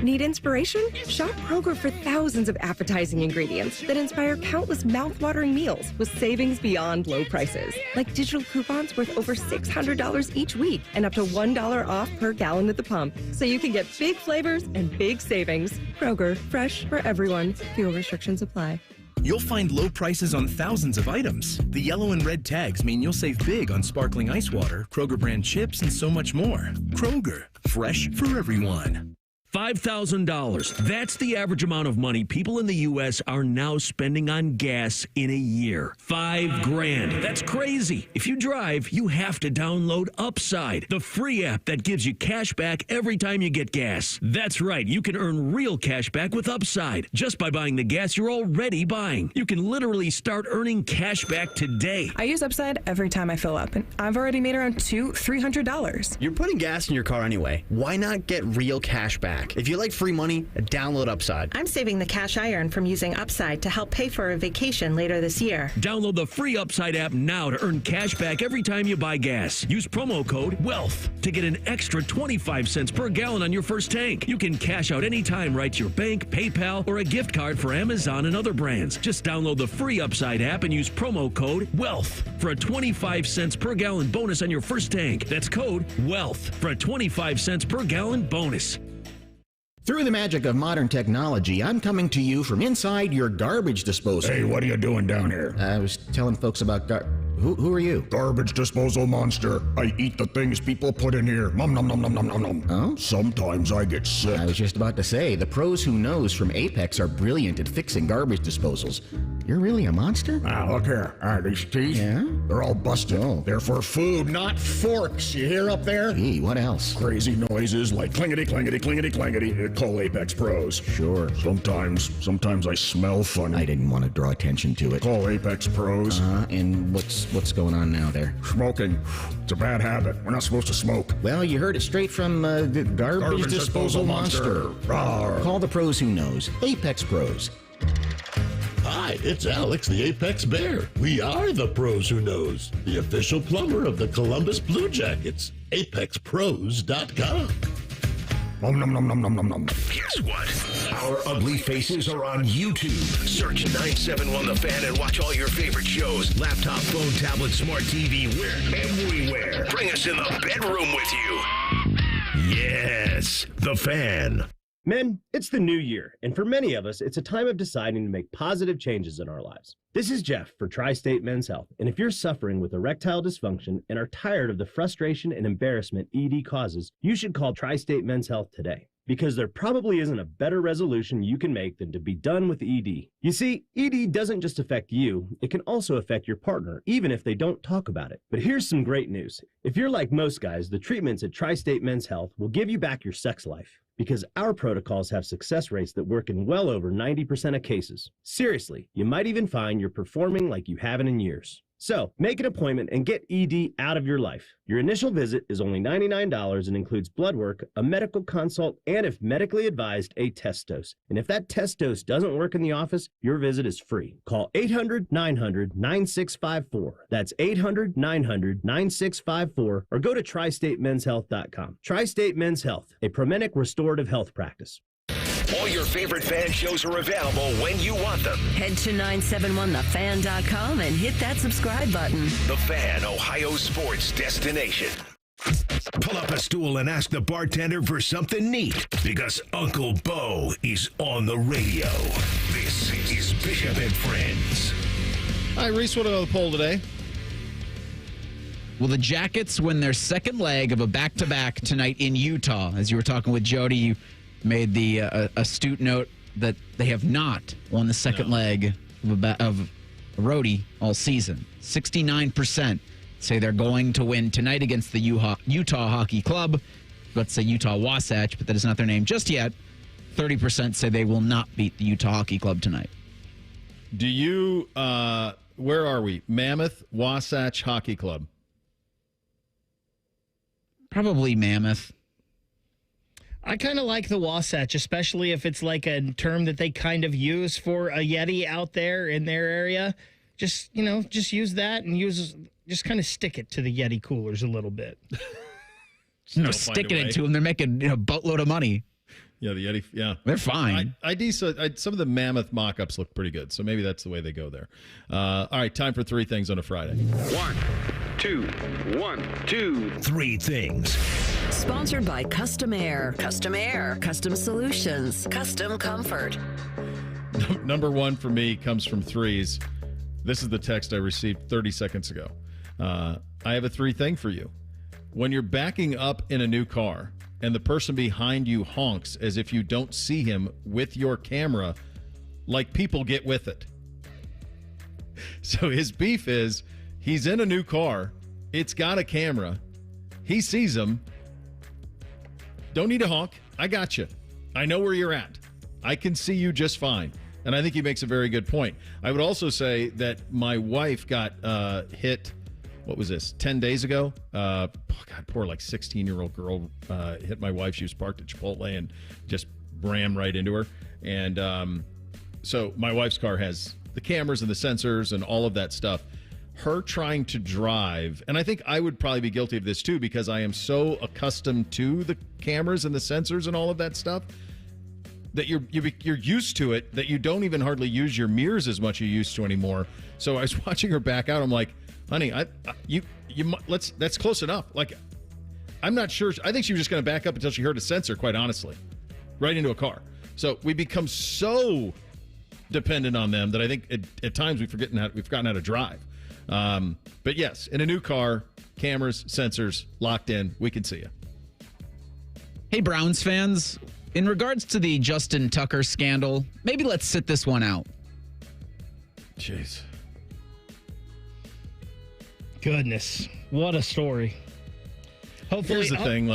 Need inspiration? Shop Kroger for thousands of appetizing ingredients that inspire countless mouth-watering meals with savings beyond low prices. Like digital coupons worth over $600 each week and up to $1 off per gallon at the pump. So you can get big flavors and big savings. Kroger, fresh for everyone. Fuel restrictions apply. You'll find low prices on thousands of items. The yellow and red tags mean you'll save big on sparkling ice water, Kroger brand chips, and so much more. Kroger, fresh for everyone. $5,000. That's the average amount of money people in the U.S. are now spending on gas in a year. $5,000. That's crazy. If you drive, you have to download Upside, the free app that gives you cash back every time you get gas. That's right. You can earn real cash back with Upside just by buying the gas you're already buying. You can literally start earning cash back today. I use Upside every time I fill up, and I've already made around $300. You're putting gas in your car anyway. Why not get real cash back? If you like free money, download Upside. I'm saving the cash I earn from using Upside to help pay for a vacation later this year. Download the free Upside app now to earn cash back every time you buy gas. Use promo code WEALTH to get an extra 25 cents per gallon on your first tank. You can cash out anytime right to your bank, PayPal, or a gift card for Amazon and other brands. Just download the free Upside app and use promo code WEALTH for a 25 cents per gallon bonus on your first tank. That's code WEALTH for a 25 cents per gallon bonus. Through the magic of modern technology, I'm coming to you from inside your garbage disposal. Hey, what are you doing down here? I was telling folks about Who are you? Garbage disposal monster. I eat the things people put in here. Nom nom nom nom nom nom nom. Oh? Sometimes I get sick. I was just about to say, the pros who knows from Apex are brilliant at fixing garbage disposals. You're really a monster? Look here. These teeth, they're all busted. Oh. They're for food, not forks. You hear up there? Gee, what else? Crazy noises like clingety, clingety, clingety, clingety. Call Apex Pros. Sure. Sometimes I smell funny. I didn't want to draw attention to it. Call Apex Pros. And what's going on now there? Smoking. It's a bad habit. We're not supposed to smoke. Well, you heard it straight from the garbage disposal monster. Call the pros who knows. Apex Pros. Hi, it's Alex, the Apex Bear. We are the pros who knows, the official plumber of the Columbus Blue Jackets. ApexPros.com. Nom nom nom nom nom nom nom. Guess what? Our ugly faces are on YouTube. Search 971 The Fan and watch all your favorite shows. Laptop, phone, tablet, smart TV, we're everywhere. Bring us in the bedroom with you. Yes, The Fan. Men, it's the new year, and for many of us, it's a time of deciding to make positive changes in our lives. This is Jeff for Tri-State Men's Health, and if you're suffering with erectile dysfunction and are tired of the frustration and embarrassment ED causes, you should call Tri-State Men's Health today, because there probably isn't a better resolution you can make than to be done with ED. You see, ED doesn't just affect you, it can also affect your partner, even if they don't talk about it. But here's some great news. If you're like most guys, the treatments at Tri-State Men's Health will give you back your sex life, because our protocols have success rates that work in well over 90% of cases. Seriously, you might even find you're performing like you haven't in years. So make an appointment and get ED out of your life. Your initial visit is only $99 and includes blood work, a medical consult, and if medically advised, a test dose. And if that test dose doesn't work in the office, your visit is free. Call 800-900-9654. That's 800-900-9654 or go to tristatemenshealth.com. Tri-State Men's Health, a Promenic restorative health practice. All your favorite fan shows are available when you want them. Head to 971thefan.com and hit that subscribe button. The Fan, Ohio sports destination. Pull up a stool and ask the bartender for something neat, because Uncle Bo is on the radio. This is Bishop and Friends. All right, Reese, what about the poll today? Will the Jackets win their second leg of a back-to-back tonight in Utah? As you were talking with Jody, you made the astute note that they have not won the second leg of a roadie all season. 69% say they're going to win tonight against the Utah Hockey Club. Let's say Utah Wasatch, but that is not their name just yet. 30% say they will not beat the Utah Hockey Club tonight. Do you, where are we? Mammoth, Wasatch Hockey Club. Probably Mammoth. I kind of like the Wasatch, especially if it's like a term that they kind of use for a Yeti out there in their area. Just use that and just kind of stick it to the Yeti coolers a little bit. Sticking it to them. They're making a boatload of money. Yeah, the Yeti, yeah. They're fine. Some of the Mammoth mock-ups look pretty good, so maybe that's the way they go there. All right, time for three things on a Friday. 1, 2, 3 things. Sponsored by Custom Air. Custom Air. Custom Solutions. Custom Comfort. Number one for me comes from threes. This is the text I received 30 seconds ago. I have a three thing for you. When you're backing up in a new car and the person behind you honks as if you don't see him with your camera, like, people get with it. So his beef is he's in a new car. It's got a camera. He sees him. Don't need to honk. I got you. I know where you're at. I can see you just fine. And I think he makes a very good point. I would also say that my wife got hit, what was this, 10 days ago? Poor 16-year-old girl hit my wife. She was parked at Chipotle and just rammed right into her. And so my wife's car has the cameras and the sensors and all of that stuff. Her trying to drive, and I think I would probably be guilty of this too, because I am so accustomed to the cameras and the sensors and all of that stuff, that you're used to it, that you don't even hardly use your mirrors as much as you used to anymore. So I was watching her back out. I'm like, honey, that's close enough. Like, I'm not sure. I think she was just going to back up until she heard a sensor, quite honestly, right into a car. So we become so dependent on them that I think at times we've forgotten how to drive. But yes, in a new car, cameras, sensors, locked in, we can see you. Hey, Browns fans. In regards to the Justin Tucker scandal, maybe let's sit this one out. Jeez. Goodness. What a story. Hopefully, here's the thing.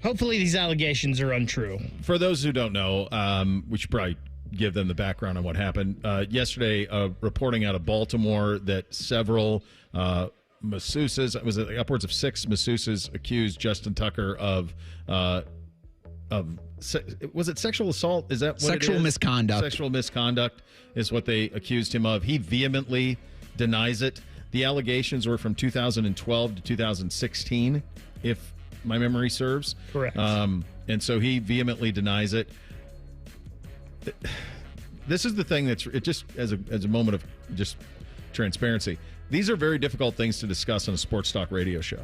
Hopefully these allegations are untrue. For those who don't know, we should probably give them the background on what happened. Yesterday, reporting out of Baltimore that several masseuses, it was upwards of 6 masseuses, accused Justin Tucker of was it sexual assault? Is that what sexual it is? Misconduct? Sexual misconduct is what they accused him of. He vehemently denies it. The allegations were from 2012 to 2016, if my memory serves. Correct. And so he vehemently denies it. This is the thing that's it just as a moment of just transparency. These are very difficult things to discuss on a sports talk radio show.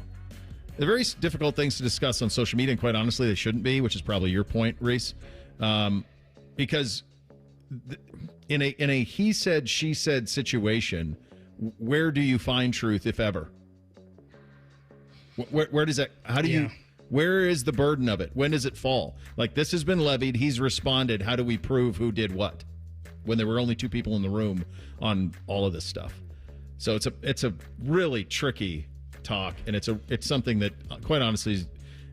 They're very difficult things to discuss on social media, and quite honestly, they shouldn't be, which is probably your point, Reese. Because in a he said, she said situation, where do you find truth, if ever? Where does that? How do you? Where is the burden of it? When does it fall? Like, this has been levied. He's responded. How do we prove who did what? When there were only 2 people in the room on all of this stuff. So it's a really tricky talk, and it's something that, quite honestly,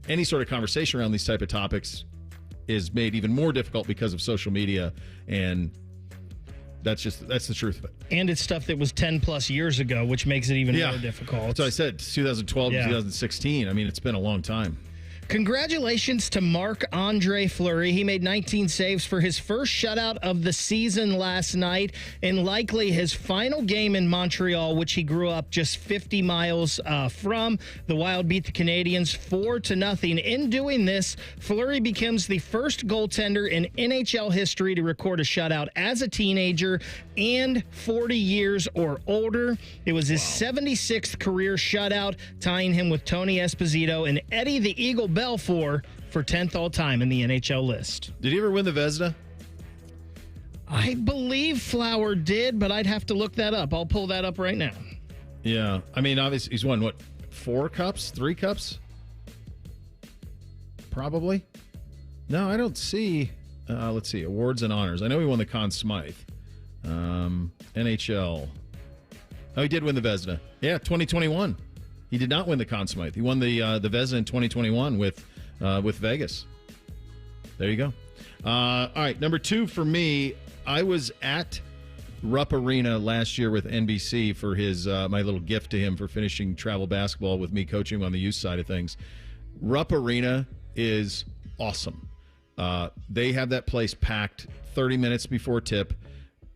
any sort of conversation around these type of topics is made even more difficult because of social media and That's the truth of it. And it's stuff that was 10 plus years ago, which makes it even more difficult. That's what I said. 2012 to 2016. I mean, it's been a long time. Congratulations to Marc-Andre Fleury. He made 19 saves for his first shutout of the season last night, and likely his final game in Montreal, which he grew up just 50 miles from. The Wild beat the Canadiens 4-0. In doing this, Fleury becomes the first goaltender in NHL history to record a shutout as a teenager and 40 years or older. It was his 76th career shutout, tying him with Tony Esposito and Eddie the Eagle Belfour for 10th all-time in the NHL list. Did he ever win the Vezina? I believe Flower did, but I'd have to look that up. I'll pull that up right now. Yeah. I mean, obviously, he's won, 4 cups? 3 cups? Probably. No, I don't see. Let's see. Awards and honors. I know he won the Conn Smythe. NHL. Oh, he did win the Vezina. Yeah, 2021. He did not win the Conn Smythe. He won the Vezina in 2021 with Vegas. There you go. All right, number 2 for me. I was at Rupp Arena last year with NBC for his my little gift to him for finishing travel basketball with me coaching on the youth side of things. Rupp Arena is awesome. They have that place packed 30 minutes before tip.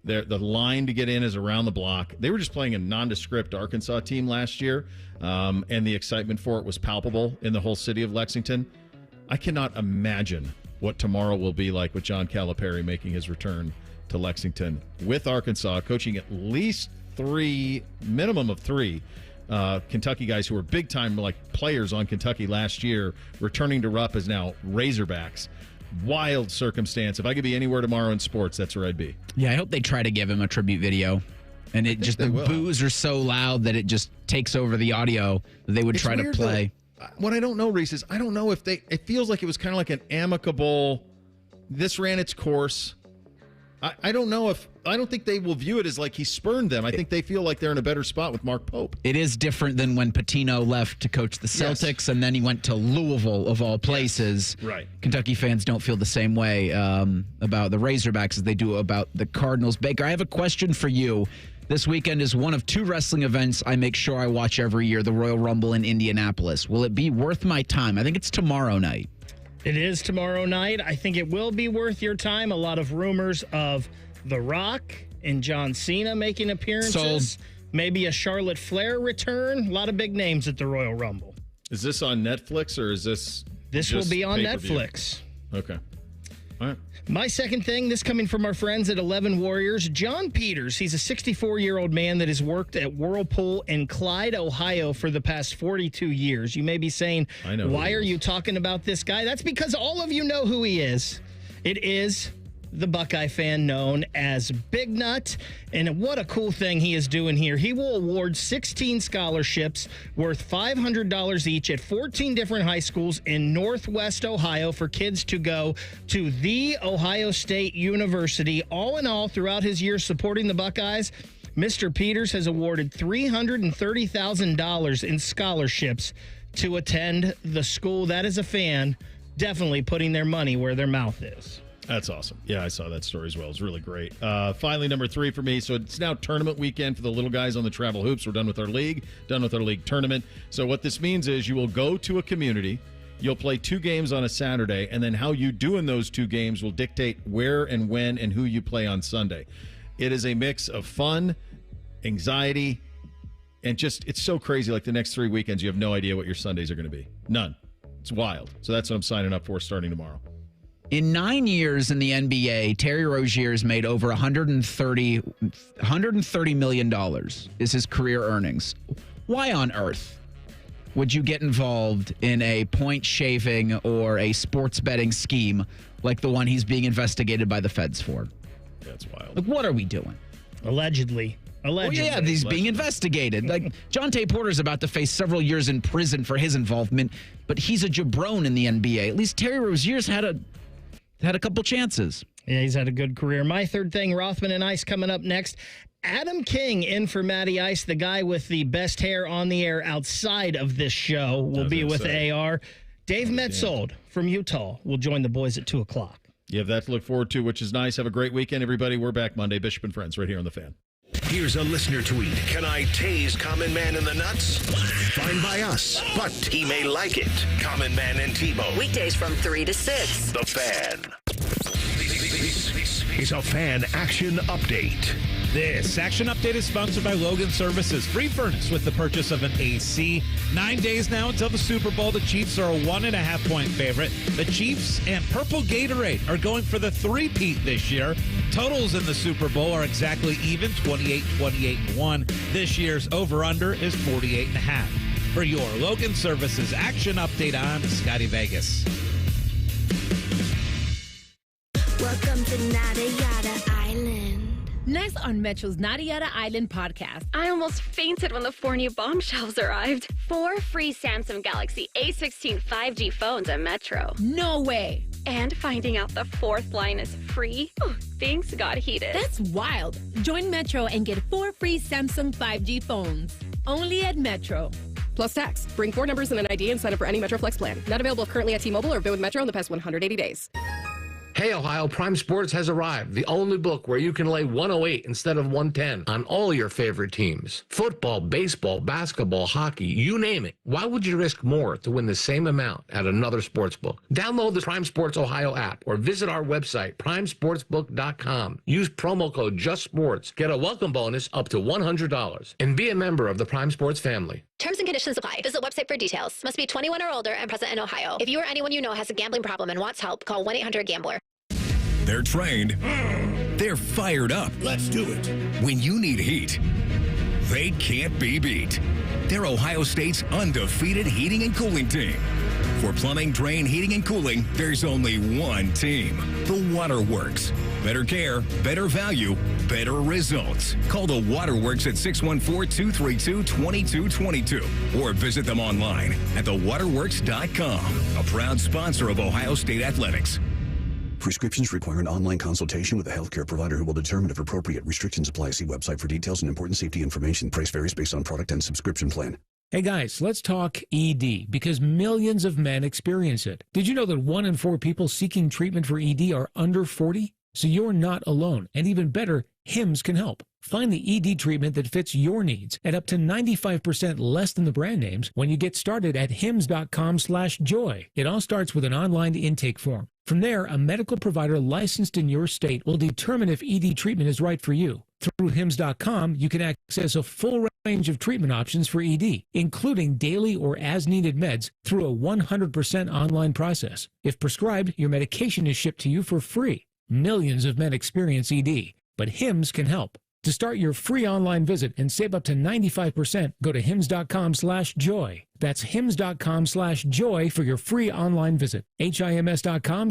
The line to get in is around the block. They were just playing a nondescript Arkansas team last year, and the excitement for it was palpable in the whole city of Lexington. I cannot imagine what tomorrow will be like with John Calipari making his return to Lexington with Arkansas, coaching at least 3, minimum of 3 Kentucky guys who were big-time players on Kentucky last year, returning to Rupp as now Razorbacks. Wild circumstance. If I could be anywhere tomorrow in sports, that's where I'd be. Yeah, I hope they try to give him a tribute video. And the boos are so loud that it just takes over the audio that they would try to play. Though, what I don't know, Reese, is I don't know if it feels like it was kind of like an amicable, this ran its course. I don't know I don't think they will view it as like he spurned them. I think they feel like they're in a better spot with Mark Pope. It is different than when Patino left to coach the Celtics, and then he went to Louisville, of all places. Yes. Right. Kentucky fans don't feel the same way about the Razorbacks as they do about the Cardinals. Baker, I have a question for you. This weekend is one of 2 wrestling events I make sure I watch every year, the Royal Rumble in Indianapolis. Will it be worth my time? I think it's tomorrow night. It is tomorrow night. I think it will be worth your time. A lot of rumors of The Rock and John Cena making appearances. Maybe a Charlotte Flair return. A lot of big names at the Royal Rumble. Is this on Netflix or is this? This will be on Netflix. Okay. All right. My second thing, this coming from our friends at 11 Warriors. John Peters, he's a 64-year-old man that has worked at Whirlpool in Clyde, Ohio for the past 42 years. You may be saying, why are you talking about this guy? That's because all of you know who he is. It is the Buckeye fan known as Big Nut. And what a cool thing he is doing here. He will award 16 scholarships worth $500 each at 14 different high schools in Northwest Ohio for kids to go to The Ohio State University. All in all, throughout his years supporting the Buckeyes, Mr. Peters has awarded $330,000 in scholarships to attend the school. That is a fan definitely putting their money where their mouth is. That's awesome. Yeah, I saw that story as well. It was really great. Finally, number 3 for me. So it's now tournament weekend for the little guys on the travel hoops. We're done with our league, done with our league tournament. So what this means is you will go to a community. You'll play 2 games on a Saturday, and then how you do in those 2 games will dictate where and when and who you play on Sunday. It is a mix of fun, anxiety, and just it's so crazy. Like the next 3 weekends, you have no idea what your Sundays are going to be. None. It's wild. So that's what I'm signing up for starting tomorrow. In 9 years in the NBA, Terry Rozier's made over $130 million is his career earnings. Why on earth would you get involved in a point shaving or a sports betting scheme like the one he's being investigated by the feds for? That's wild. Like, what are we doing? Allegedly. Oh, yeah, he's being investigated. Like, Jonte Porter's about to face several years in prison for his involvement, but he's a jabron in the NBA. At least Terry Rozier's had a couple chances. Yeah, he's had a good career. My third thing, Rothman and Ice coming up next. Adam King in for Matty Ice, the guy with the best hair on the air outside of this show, will be with AR. Dave Metzold from Utah will join the boys at 2 o'clock. You have that to look forward to, which is nice. Have a great weekend, everybody. We're back Monday. Bishop and Friends right here on The Fan. Here's a listener tweet. Can I tase Common Man in the nuts? Fine by us, but he may like it. Common Man and Tebow. Weekdays from 3 to 6. The Fan. This is a Fan Action Update. This Action Update is sponsored by Logan Services. Free furnace with the purchase of an AC. 9 days now until the Super Bowl. The Chiefs are a 1.5-point favorite. The Chiefs and Purple Gatorade are going for the three-peat this year. Totals in the Super Bowl are exactly even, 28-1. This year's over-under is 48.5. For your Logan Services Action Update, I'm Scotty Vegas. Welcome to Nada Yada Island. Next on Metro's Nada Yada Island podcast. I almost fainted when the 4 new bombshells arrived. 4 free Samsung Galaxy A16 5G phones at Metro. No way. And finding out the 4th line is free. Oh, things got heated. That's wild. Join Metro and get 4 free Samsung 5G phones. Only at Metro. Plus tax. Bring 4 numbers and an ID and sign up for any Metro Flex plan. Not available currently at T-Mobile or been with Metro in the past 180 days. Hey, Ohio, Prime Sports has arrived. The only book where you can lay 108 instead of 110 on all your favorite teams. Football, baseball, basketball, hockey, you name it. Why would you risk more to win the same amount at another sports book? Download the Prime Sports Ohio app or visit our website, primesportsbook.com. Use promo code JUSTSPORTS. Get a welcome bonus up to $100. And be a member of the Prime Sports family. Terms and conditions apply. Visit website for details. Must be 21 or older and present in Ohio. If you or anyone you know has a gambling problem and wants help, call 1-800-GAMBLER. They're trained. They're fired up. Let's do it. When you need heat, they can't be beat. They're Ohio State's undefeated heating and cooling team. For plumbing, drain, heating, and cooling, there's only one team. The Waterworks. Better care, better value, better results. Call the Waterworks at 614-232-2222 or visit them online at thewaterworks.com. A proud sponsor of Ohio State Athletics. Prescriptions require an online consultation with a healthcare provider who will determine if appropriate. Restrictions apply. See website for details and important safety information. Price varies based on product and subscription plan. Hey guys, let's talk ED because millions of men experience it. Did you know that 1 in 4 people seeking treatment for ED are under 40? So you're not alone. And even better, HIMS can help. Find the ED treatment that fits your needs at up to 95% less than the brand names when you get started at hims.com/joy. It all starts with an online intake form. From there, a medical provider licensed in your state will determine if ED treatment is right for you. Through hims.com, you can access a full range of treatment options for ED, including daily or as-needed meds through a 100% online process. If prescribed, your medication is shipped to you for free. Millions of men experience ED, but HIMS can help. To start your free online visit and save up to 95%, go to hims.com/joy. That's hims.com/joy for your free online visit. HIMS.com